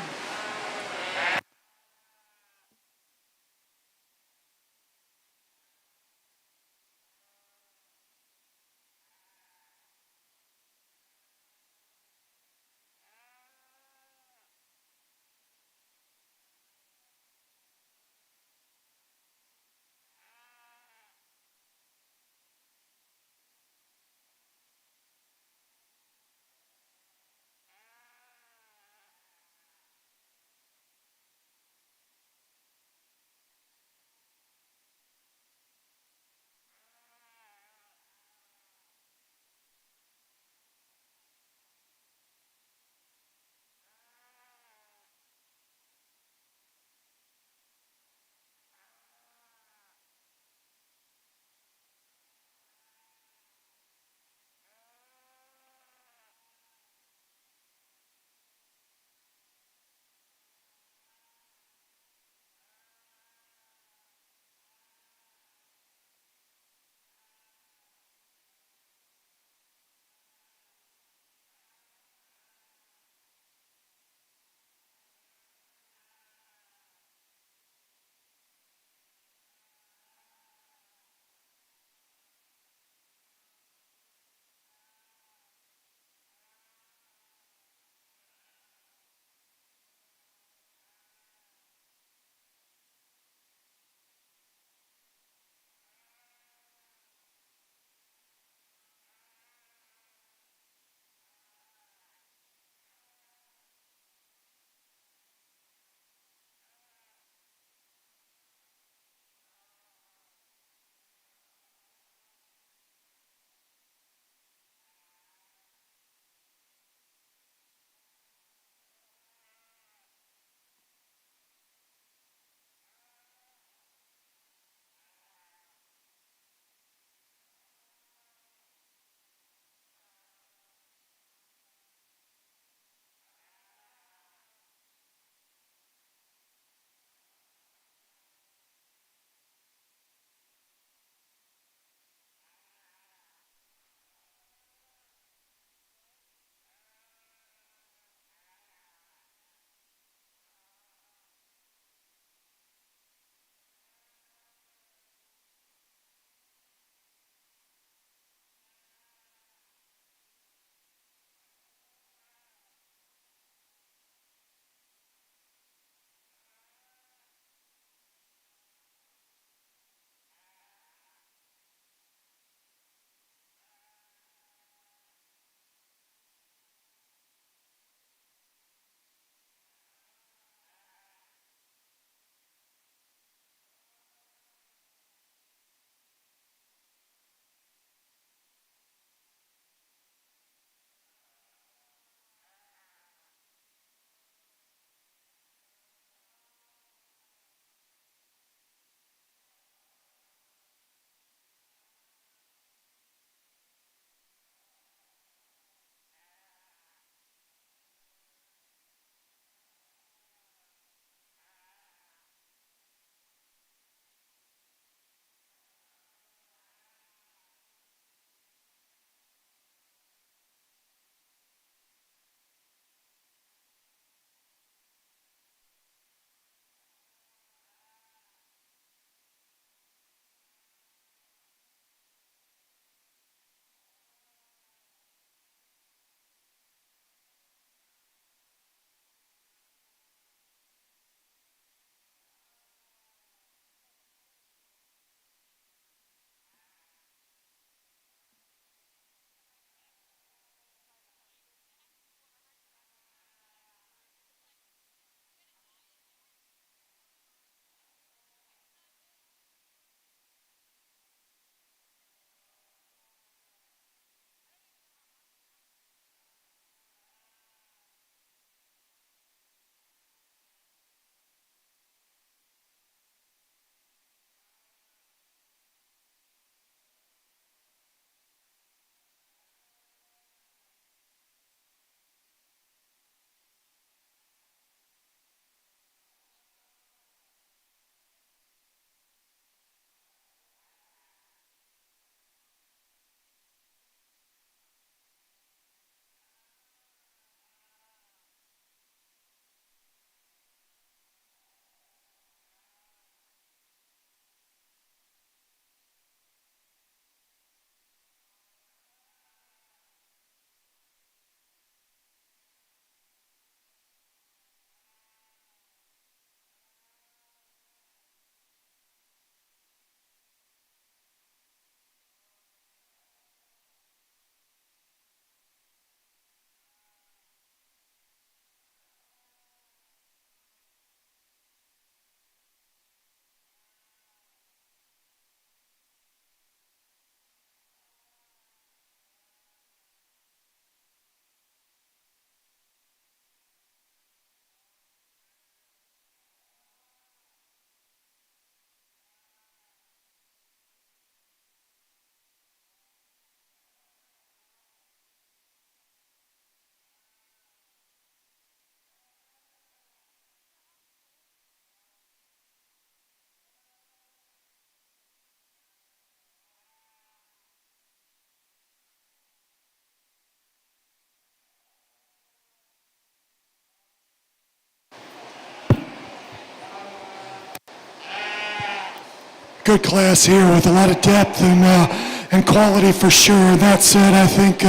good class here with a lot of depth and quality for sure. That said, I think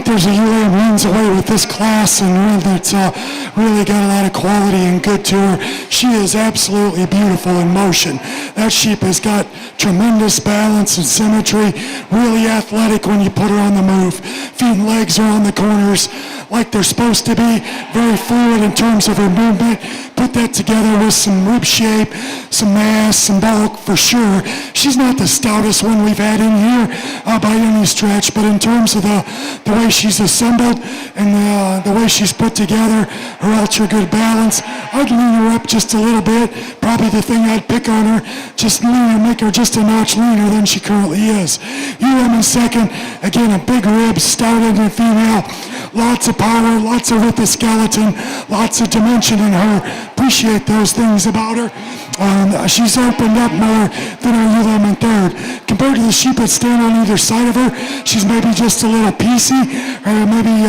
there's a Yearling runs away with this class and one that's really got a lot of quality and good to her. She is absolutely beautiful in motion. That sheep has got tremendous balance and symmetry, really athletic when you put her on the move. Feet and legs are on the corners like they're supposed to be, very fluid in terms of her movement. Put that together with some rib shape, some mass, some bulk for sure. She's not the stoutest one we've had in here by any stretch, but in terms of the way she's assembled and the way she's put together, her ultra good balance, I'd lean her up just a little bit. Probably the thing I'd pick on her, just lean her, make her just a notch leaner than she currently is. UM in second, again a big rib, stout in a female, lots of power, lots of with the skeleton, lots of dimension in her. Appreciate those things about her. She's opened up more than our UM in third. Compared to the sheep that stand on either side of her, she's maybe just a little piecey, or maybe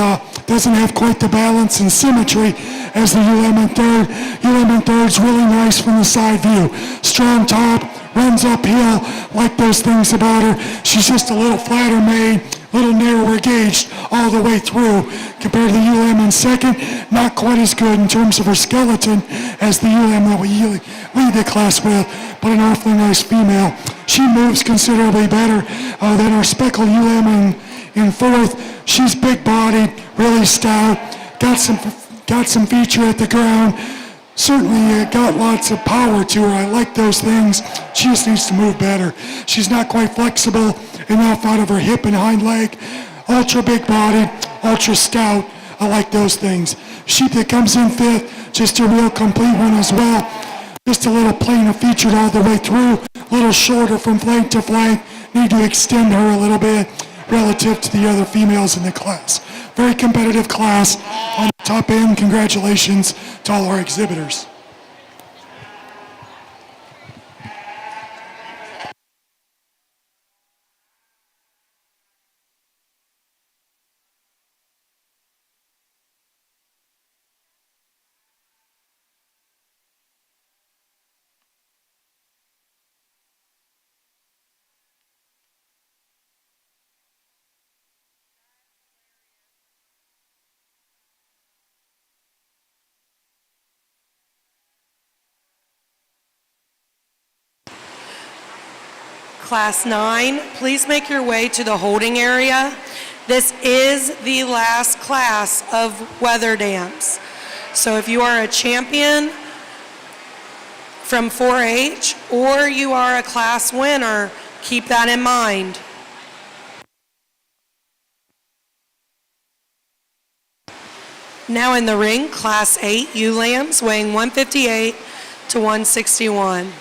doesn't have quite the balance and symmetry as the UM in third. UM in third's really nice from the side view. Strong top, runs uphill, like those things about her. She's just a little flatter made, a little narrower gauged all the way through. Compared to the UM in second, not quite as good in terms of her skeleton as the UM that we lead the class with, but an awfully nice female. She moves considerably better than our speckled UM in fourth. She's big-bodied, really stout, got some feature at the ground. Certainly got lots of power to her. I like those things. She just needs to move better. She's not quite flexible enough out of her hip and hind leg. Ultra big bodied, ultra stout. I like those things. Sheep that comes in fifth, just a real complete one as well. Just a little plainer featured all the way through. A little shorter from flank to flank. Need to extend her a little bit relative to the other females in the class. Very competitive class. On the top end, congratulations to all our exhibitors. Class 9, please make your way to the holding area. This is the last class of Wether dams. So if you are a champion from 4-H or you are a class winner, keep that in mind. Now in the ring, Class 8 ewe lambs weighing 158 to 161.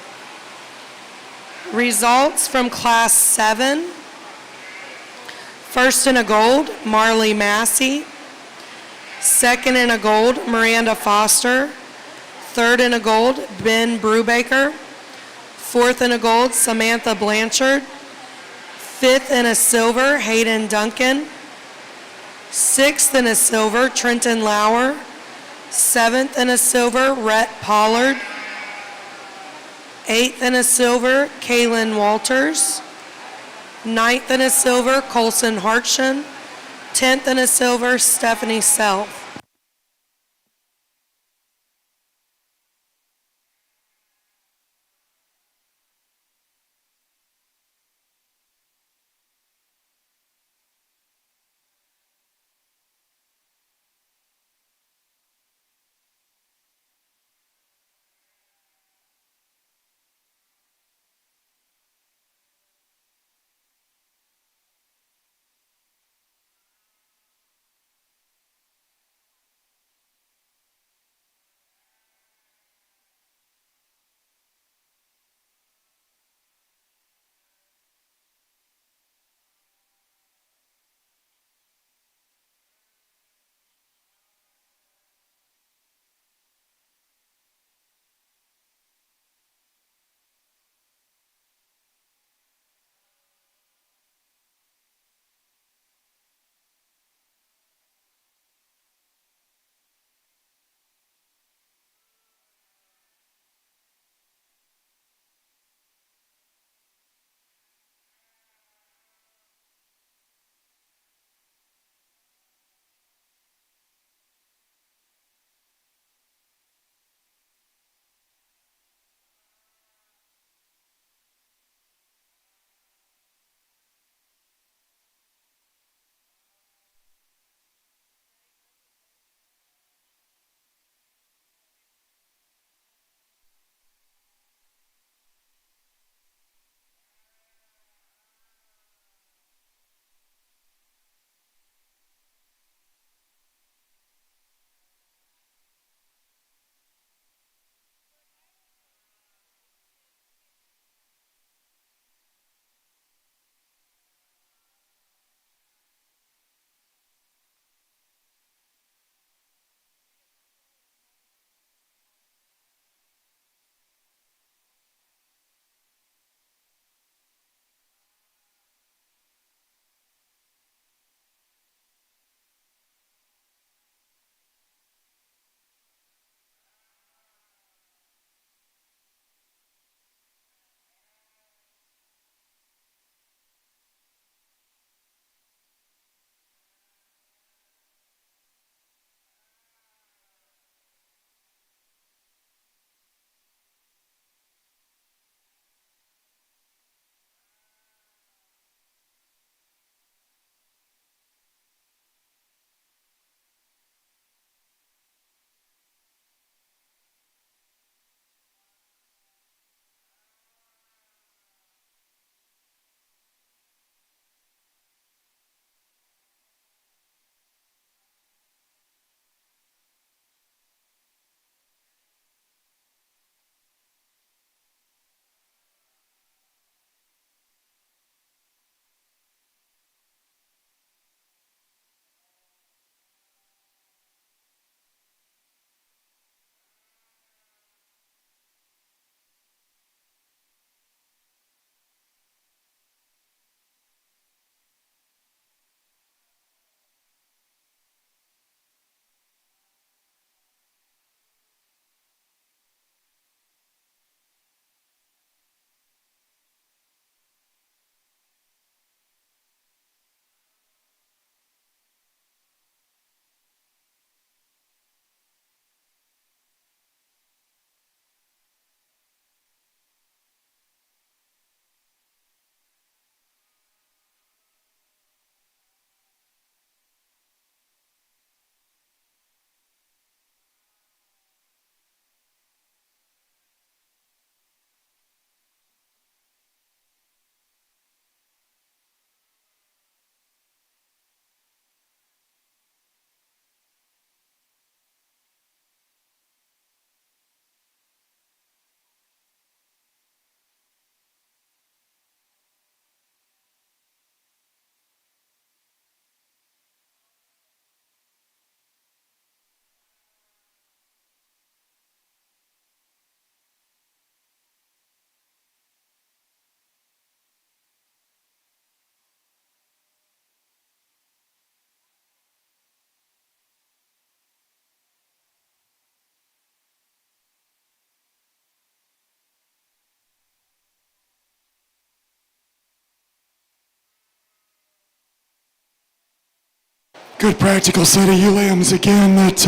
Results from Class 7. First in a gold, Marley Massey. Second in a gold, Miranda Foster. Third in a gold, Ben Brubaker. Fourth in a gold, Samantha Blanchard. Fifth in a silver, Hayden Duncan. Sixth in a silver, Trenton Lauer. Seventh in a silver, Rhett Pollard. Eighth in a silver, Kaylin Walters. Ninth in a silver, Colson Hartshun. 10th in a silver, Stephanie Self. Good practical set of ewe lambs again that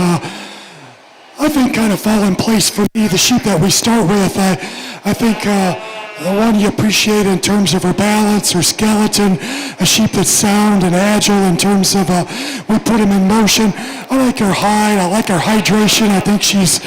I think kind of fall in place for me. The sheep that we start with, I think the one you appreciate in terms of her balance, her skeleton, a sheep that's sound and agile in terms of we put him in motion. I like her hide. I like her hydration. I think she's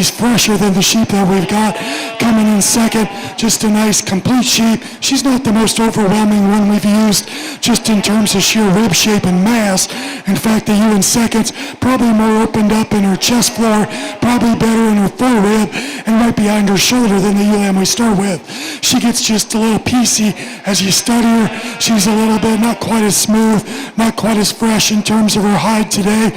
fresher than the sheep that we've got coming in second. Just a nice complete sheep. She's not the most overwhelming one we've used just in terms of sheer rib shape and mass. In fact, the ewe in second's probably more opened up in her chest floor, probably better in her forerib and right behind her shoulder than the ewe lamb we start with. She gets just a little piecey as you study her. She's a little bit not quite as smooth, not quite as fresh in terms of her hide today,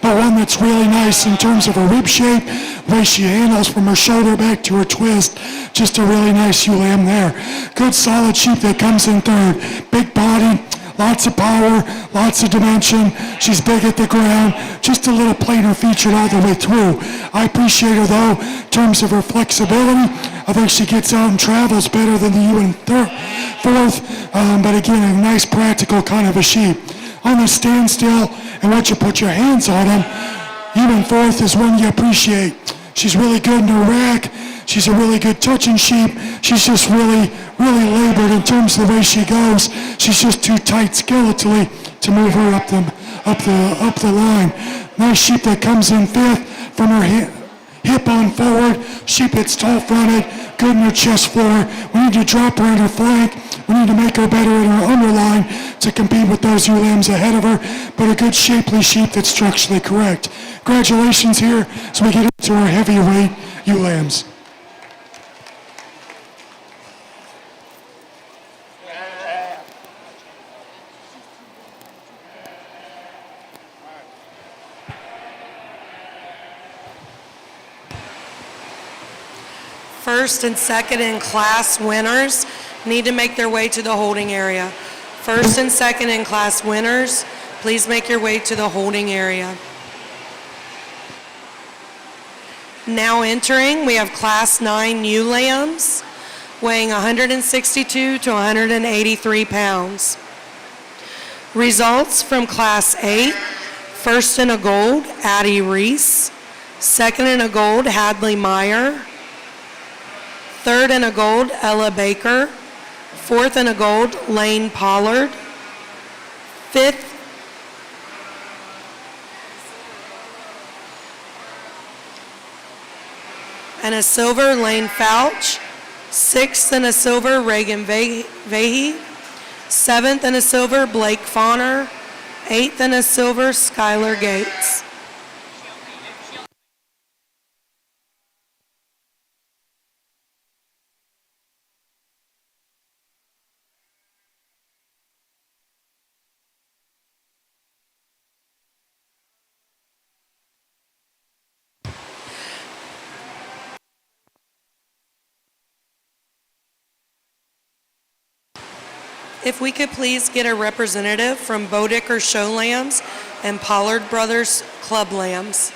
but one that's really nice in terms of her rib shape, the way she handles from her shoulder back to her twist. Just a really nice ewe lamb there. Good solid sheep that comes in third. Big body, lots of power, lots of dimension. She's big at the ground, just a little plainer featured all the way through. I appreciate her though, in terms of her flexibility. I think she gets out and travels better than the ewe in fourth, but again, a nice practical kind of a sheep. On the standstill, and once you put your hands on them, ewe in fourth is one you appreciate. She's really good in her rack. She's a really good touching sheep. She's just really labored in terms of the way she goes. She's just too tight skeletally to move her up the line. Nice sheep that comes in fifth from her hip on forward. Sheep that's tall fronted, good in her chest floor. We need to drop her in her flank. We need to make her better in her underline to compete with those ewe lambs ahead of her, but a good shapely sheep that's structurally correct. Congratulations here as we get into our heavyweight ewe lambs. First and second in class winners need to make their way to the holding area. First and second in class winners, please make your way to the holding area. Now entering, we have class 9 ewe lambs weighing 162 to 183 pounds. Results from class 8, first in a gold, Addie Reese. Second in a gold, Hadley Meyer. Third in a gold, Ella Baker. Fourth in a gold, Lane Pollard. Fifth and a silver, Lane Fouch. Sixth and a silver, Reagan Vahey. Seventh and a silver, Blake Fauner. Eighth and a silver, Skylar Gates. If we could please get a representative from Bodicker Show Lambs and Pollard Brothers Club Lambs.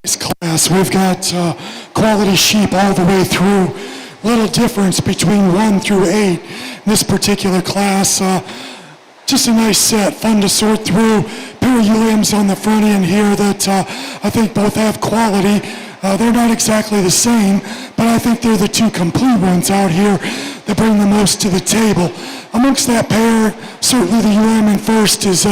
This class, we've got quality sheep all the way through. Little difference between 1 through 8. This particular class, just a nice set, fun to sort through. Pair of Williams on the front end here that I think both have quality. They're not exactly the same, but I think they're the two complete ones out here that bring the most to the table. Amongst that pair, certainly the UM in first is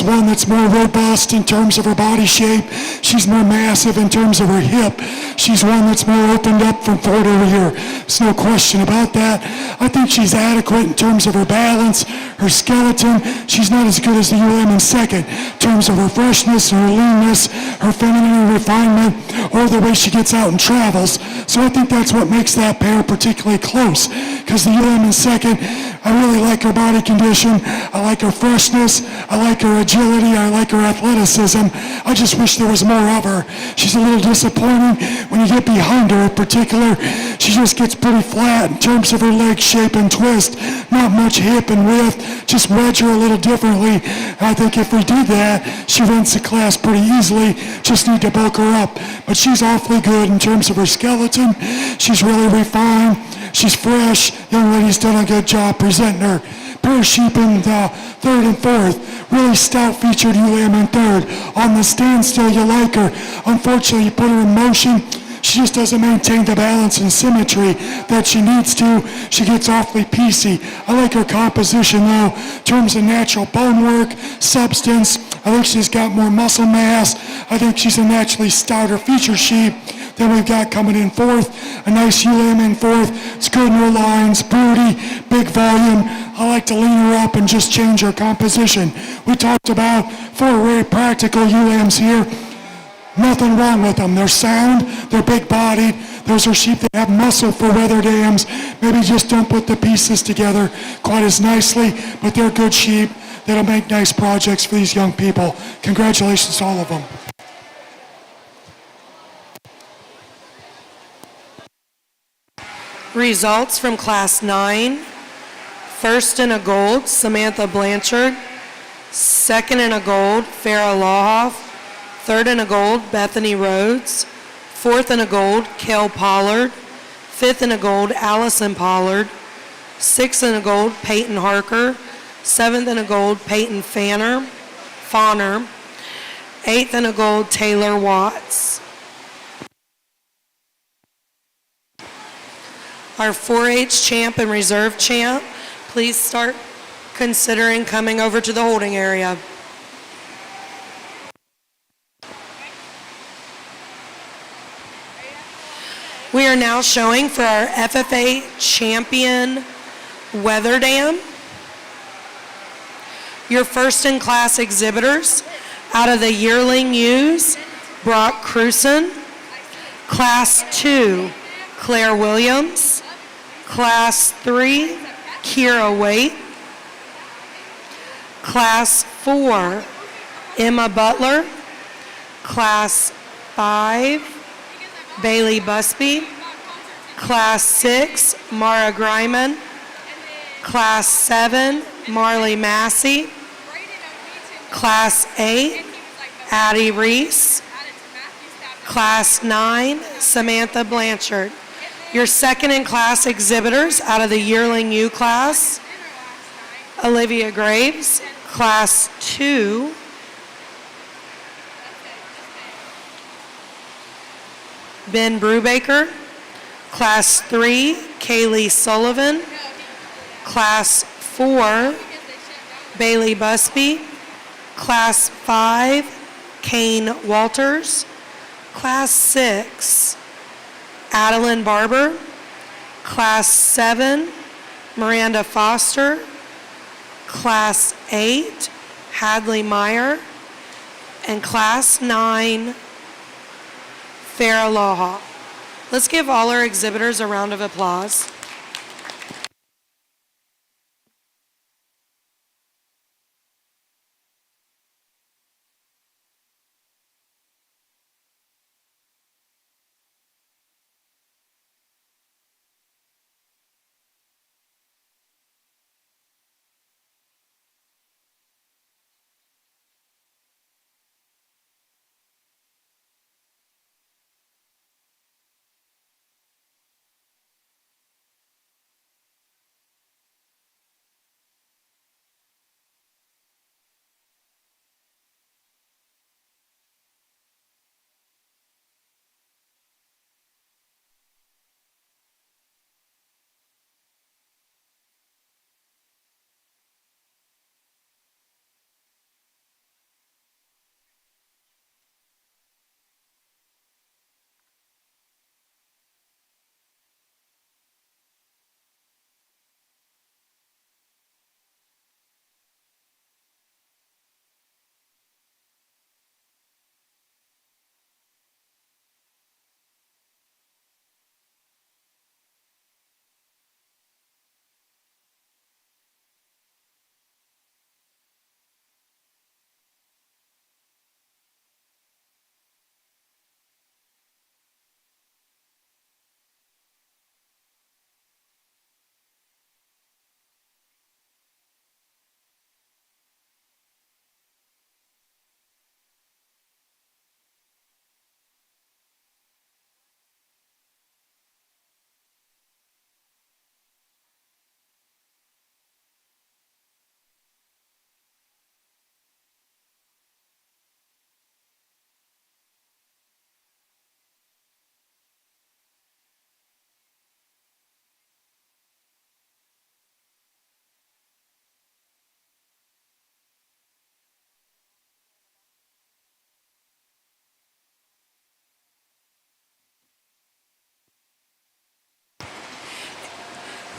one that's more robust in terms of her body shape. She's more massive in terms of her hip. She's one that's more opened up from forward over here. There's no question about that. I think she's adequate in terms of her balance, her skeleton. She's not as good as the UM in second in terms of her freshness, her leanness, her femininity refinement, or the way she gets out and travels. So I think that's what makes that pair particularly close, because the UM in second, I really like her body condition. I like her freshness. I like her agility. I like her athleticism. I just wish there was more of her. She's a little disappointing when you get behind her in particular. She just gets pretty flat in terms of her leg shape and twist. Not much hip and width. Just wedge her a little differently. I think if we did that, she wins the class pretty easily. Just need to bulk her up. But she's awfully good in terms of her skeleton. She's really refined. She's fresh. Young lady's done a good job presenting her. Pair of sheep in third and fourth. Really stout featured UM in third. On the standstill, you like her. Unfortunately, you put her in motion. She just doesn't maintain the balance and symmetry that she needs to. She gets awfully piecey. I like her composition, though, in terms of natural bone work, substance. I think she's got more muscle mass. I think she's a naturally stouter feature sheep. Then we've got coming in fourth, a nice UM in fourth. It's good in her lines, broody, big volume. I like to lean her up and just change her composition. We talked about 4 very practical UMs here. Nothing wrong with them. They're sound, they're big-bodied. Those are sheep that have muscle for weather dams. Maybe just don't put the pieces together quite as nicely, but they're good sheep that'll make nice projects for these young people. Congratulations to all of them. Results from Class 9. First in a gold, Samantha Blanchard. Second in a gold, Farah Lahoff. Third in a gold, Bethany Rhodes. Fourth in a gold, Kel Pollard. Fifth in a gold, Allison Pollard. Sixth in a gold, Peyton Harker. Seventh in a gold, Peyton Fawner. Eighth in a gold, Taylor Watts. Our 4-H champ and reserve champ, please start considering coming over to the holding area. We are now showing for our FFA champion Wether Dam. Your first in class exhibitors out of the Yearling Ewes, Brock Cruson. Class 2, Claire Williams. Class 3, Kira Waite. Class 4, Emma Butler. Class 5, Bailey Busby. Class 6, Mara Greiman. Class 7, Marley Massey. Class 8, Addie Reese. Class 9, Samantha Blanchard. Your second in class exhibitors out of the Yearling U class, Olivia Graves. Class 2, Ben Brubaker. Class 3, Kaylee Sullivan. Class 4, Bailey Busby. Class 5, Kane Walters. Class 6, Adeline Barber. Class 7, Miranda Foster. Class 8, Hadley Meyer. And Class 9, Farah Laha. Let's give all our exhibitors a round of applause.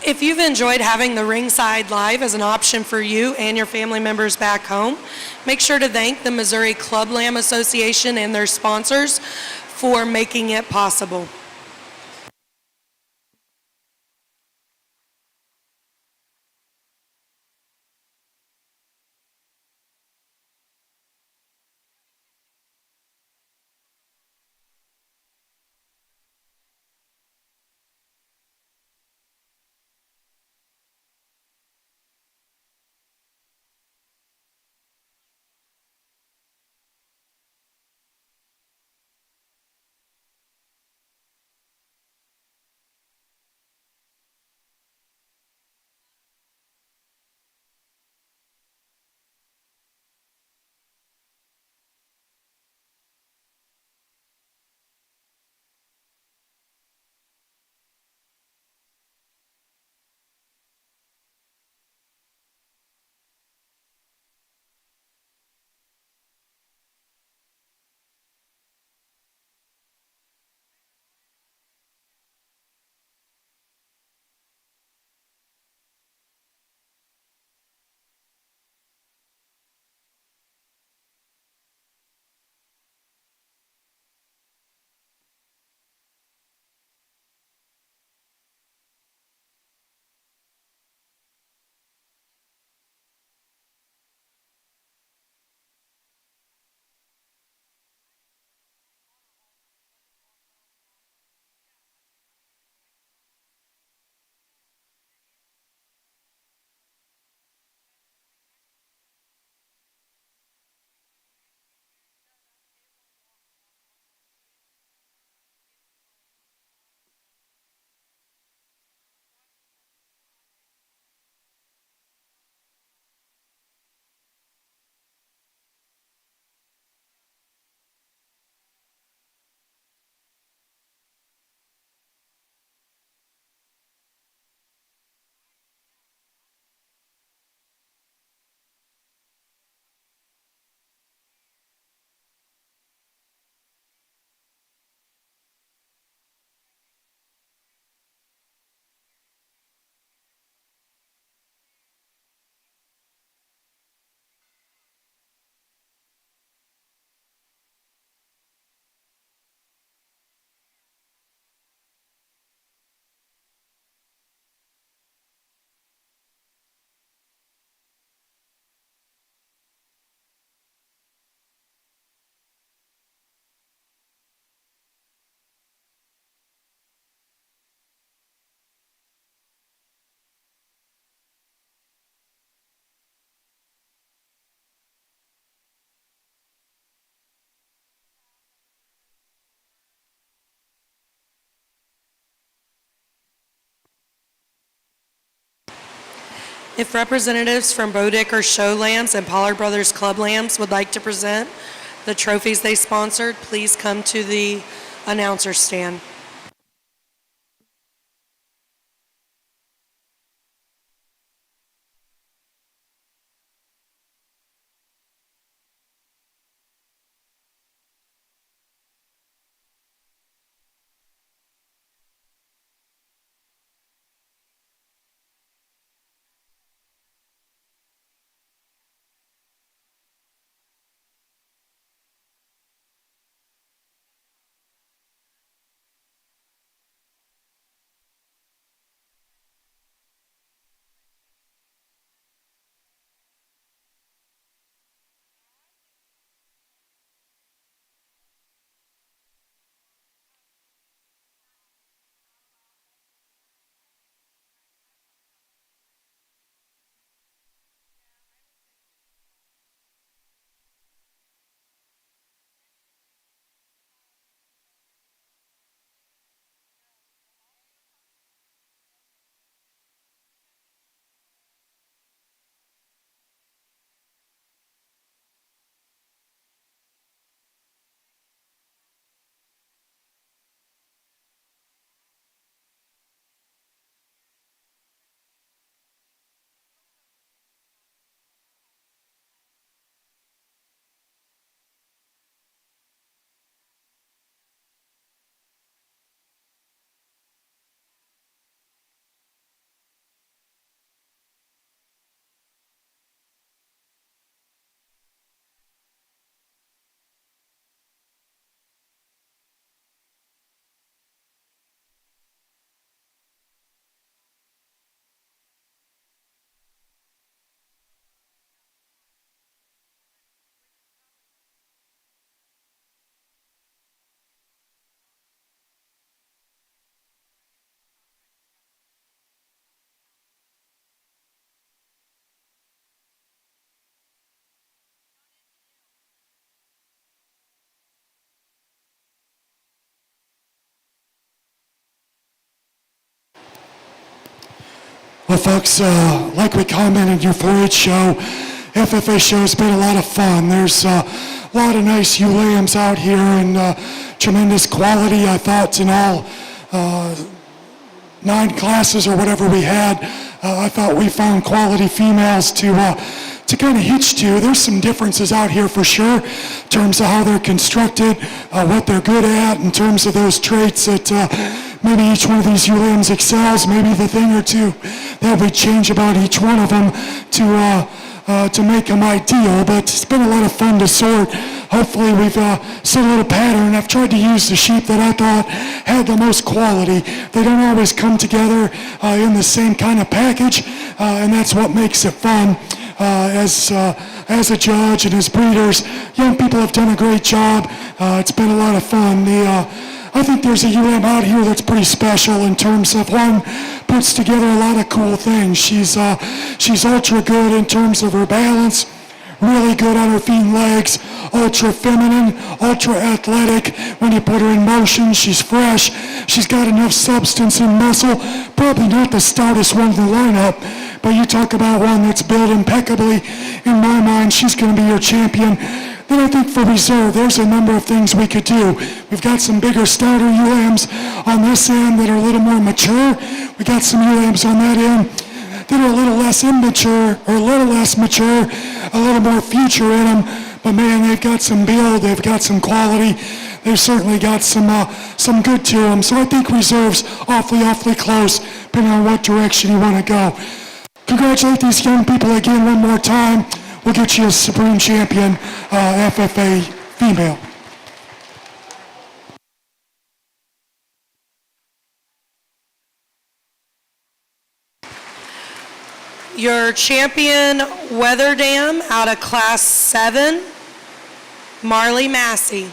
If you've enjoyed having the Ringside Live as an option for you and your family members back home, make sure to thank the Missouri Club Lamb Association and their sponsors for making it possible. If representatives from Bodicker Show Lambs and Pollard Brothers Club Lambs would like to present the trophies they sponsored, please come to the announcer stand. Well, folks, like we commented in your 4-H show, FFA show's been a lot of fun. There's a lot of nice ewe lambs out here and tremendous quality, I thought, in all 9 classes or whatever we had. I thought we found quality females to kind of hitch to. There's some differences out here for sure in terms of how they're constructed, what they're good at, in terms of those traits that maybe each one of these ewe lambs excels, maybe the thing or two that we change about each one of them to make them ideal. But it's been a lot of fun to sort. Hopefully we've set a little pattern. I've tried to use the sheep that I thought had the most quality. They don't always come together in the same kind of package, and that's what makes it fun. As a judge and as breeders, young people have done a great job. It's been a lot of fun. I think there's a ewe lamb out here that's pretty special in terms of one puts together a lot of cool things. She's ultra good in terms of her balance, really good on her feet and legs, ultra feminine, ultra athletic. When you put her in motion, she's fresh. She's got enough substance and muscle. Probably not the stoutest one in the lineup, but you talk about one that's built impeccably. In my mind, she's going to be your champion. Then I think for reserve, there's a number of things we could do. We've got some bigger, stouter ewe lambs on this end that are a little more mature. We got some ewe lambs on that end that are a little less immature or a little less mature, a little more future in them. But man, they've got some build, they've got some quality. They've certainly got some good to them. So I think reserve's awfully close, depending on what direction you want to go. Congratulate these young people again one more time. We'll get you a Supreme Champion FFA female. Your champion, Wether out of Class 7, Marley Massey.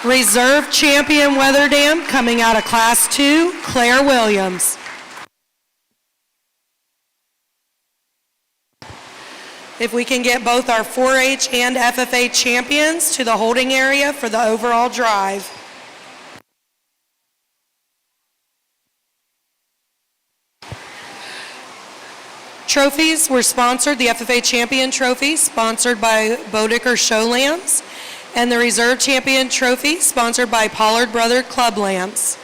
Reserve champion Wether coming out of Class 2, Claire Williams. If we can get both our 4-H and FFA champions to the holding area for the overall drive. Trophies were sponsored, the FFA Champion Trophy, sponsored by Bodicker Show Lambs, and the Reserve Champion Trophy, sponsored by Pollard Brother Club Lambs.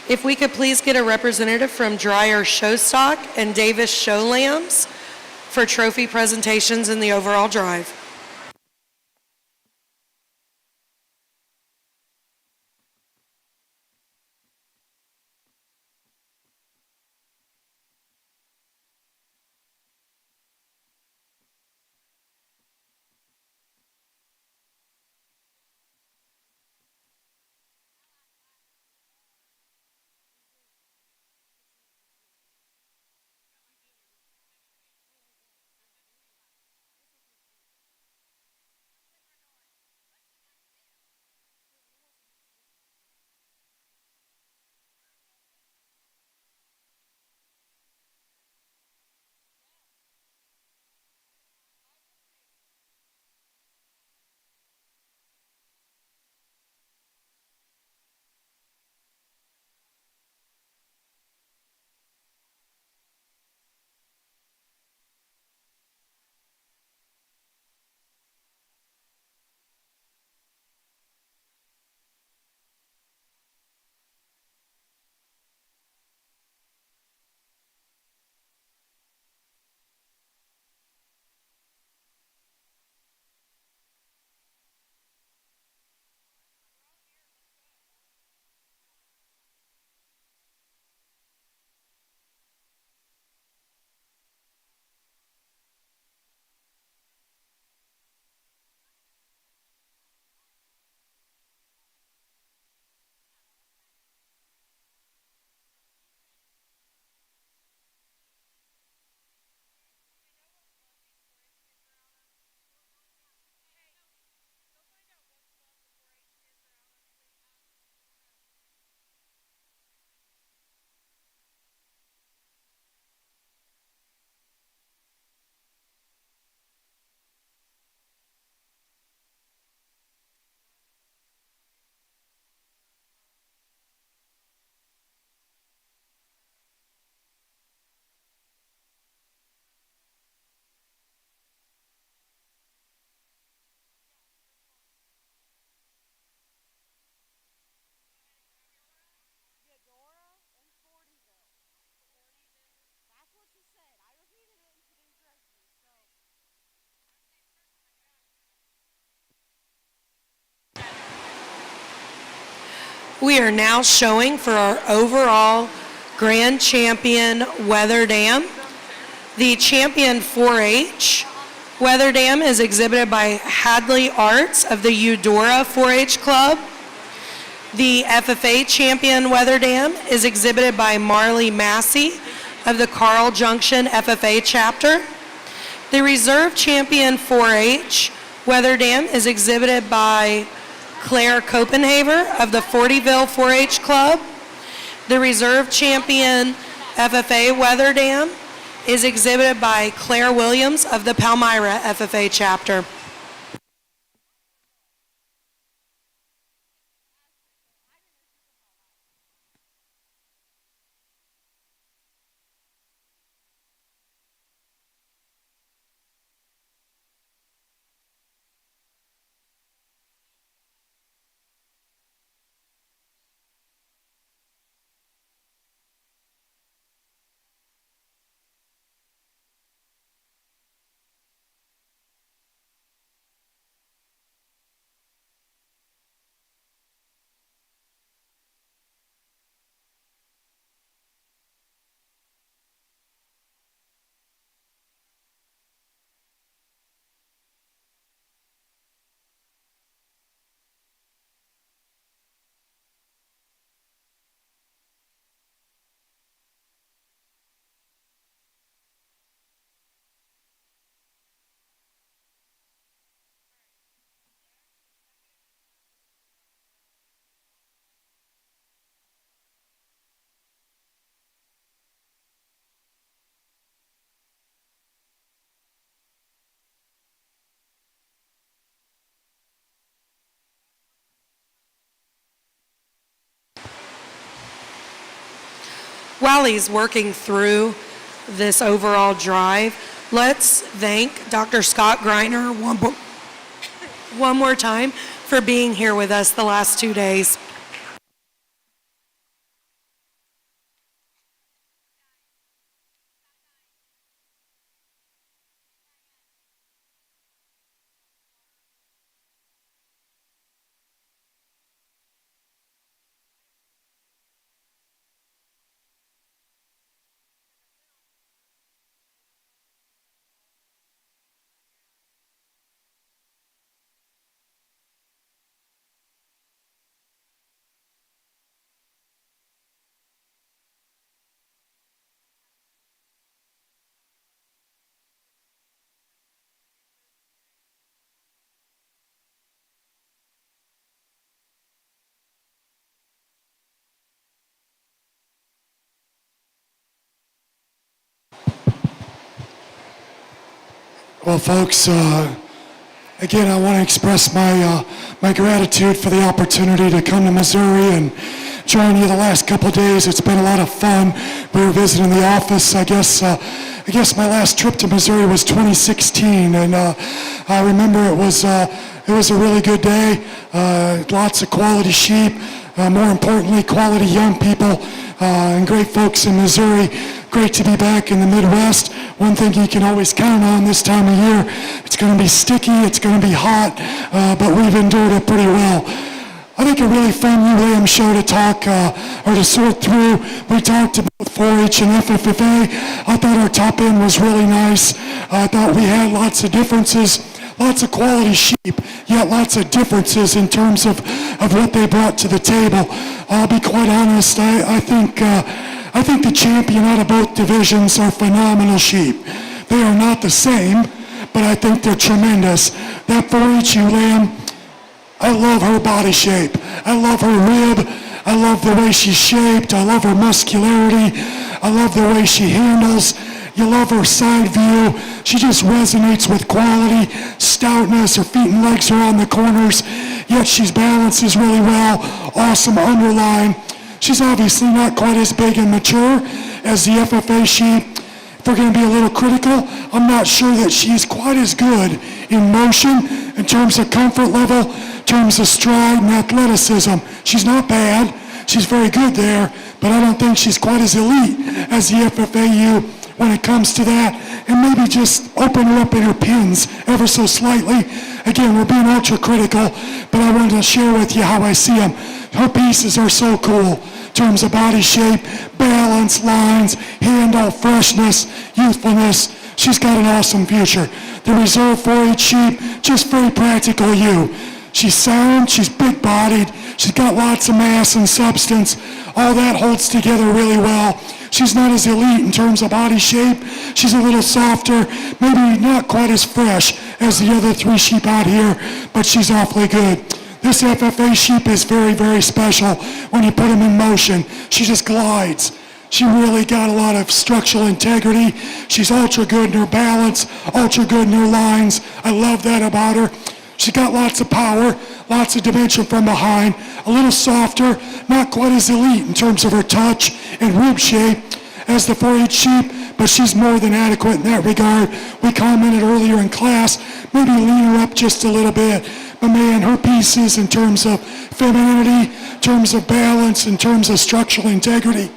If we could please get a representative from Dreyer Showstock and Davis Show Lambs for trophy presentations in the overall drive. We are now showing for our overall grand champion Wether Dam. The champion 4-H Wether Dam is exhibited by Hadley Arts of the Eudora 4-H Club. The FFA champion Wether Dam is exhibited by Marley Massey of the Carl Junction FFA chapter. The reserve champion 4-H Wether Dam is exhibited by Claire Copenhaver of the Fortyville 4-H Club. The reserve champion FFA Wether Dam is exhibited by Claire Williams of the Palmyra FFA chapter. While he's working through this overall drive, let's thank Dr. Scott Greiner one more time for being here with us the last 2 days. Well, folks, again, I want to express my gratitude for the opportunity to come to Missouri and join you the last couple of days. It's been a lot of fun. We were visiting the office. I guess my last trip to Missouri was 2016, and I remember it was a really good day. Lots of quality sheep. More importantly, quality young people and great folks in Missouri. Great to be back in the Midwest. One thing you can always count on this time of year, it's going to be sticky, it's going to be hot, but we've endured it pretty well. I think a really fun ULAM show to talk or to sort through. We talked about 4-H and FFA. I thought our top end was really nice. I thought we had lots of differences. Lots of quality sheep, yet lots of differences in terms of what they brought to the table. I'll be quite honest, I think the champion out of both divisions are phenomenal sheep. They are not the same, but I think they're tremendous. That 4-H lamb, I love her body shape. I love her rib. I love the way she's shaped. I love her muscularity. I love the way she handles. You love her side view. She just resonates with quality, stoutness. Her feet and legs are on the corners, yet she balances really well. Awesome underline. She's obviously not quite as big and mature as the FFA sheep. If we're going to be a little critical, I'm not sure that she's quite as good in motion in terms of comfort level, in terms of stride and athleticism. She's not bad. She's very good there, but I don't think she's quite as elite as the FFAU when it comes to that, and maybe just open her up in her pins ever so slightly. Again, we're being ultra critical, but I wanted to share with you how I see them. Her pieces are so cool in terms of body shape, balance, lines, handle, freshness, youthfulness. She's got an awesome future. The reserve 4-H sheep, just very practical you. She's sound, she's big-bodied, she's got lots of mass and substance. All that holds together really well. She's not as elite in terms of body shape. She's a little softer, maybe not quite as fresh as the other 3 sheep out here, but she's awfully good. This FFA sheep is very, very special when you put him in motion. She just glides. She really got a lot of structural integrity. She's ultra good in her balance, ultra good in her lines. I love that about her. She's got lots of power, lots of dimension from behind, a little softer, not quite as elite in terms of her touch and rib shape as the 4-H sheep, but she's more than adequate in that regard. We commented earlier in class, maybe lean her up just a little bit. But man, her pieces in terms of femininity, in terms of balance, in terms of structural integrity,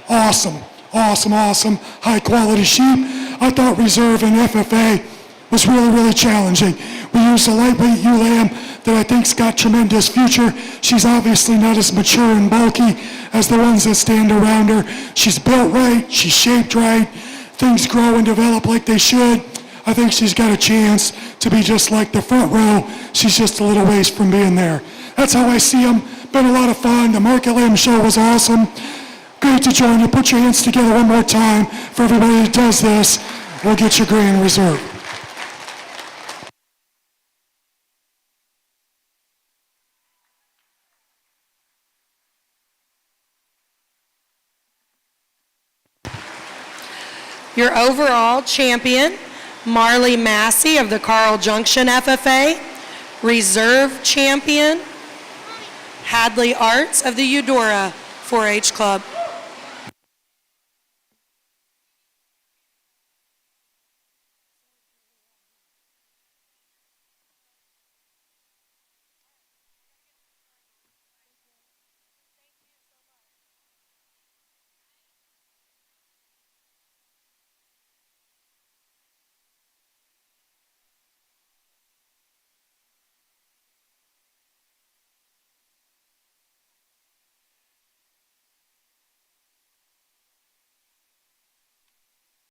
awesome, awesome, awesome, high quality sheep. I thought reserve and FFA was really, really challenging. We used a lightweight ewe lamb that I think's got tremendous future. She's obviously not as mature and bulky as the ones that stand around her. She's built right, she's shaped right, things grow and develop like they should. I think she's got a chance to be just like the front row. She's just a little ways from being there. That's how I see them. Been a lot of fun. The Market Lamb Show was awesome. Great to join you. Put your hands together one more time for everybody that does this. We'll get your grand reserve. Your overall champion, Marley Massey of the Carl Junction FFA. Reserve champion, Hadley Arts of the Eudora 4-H Club.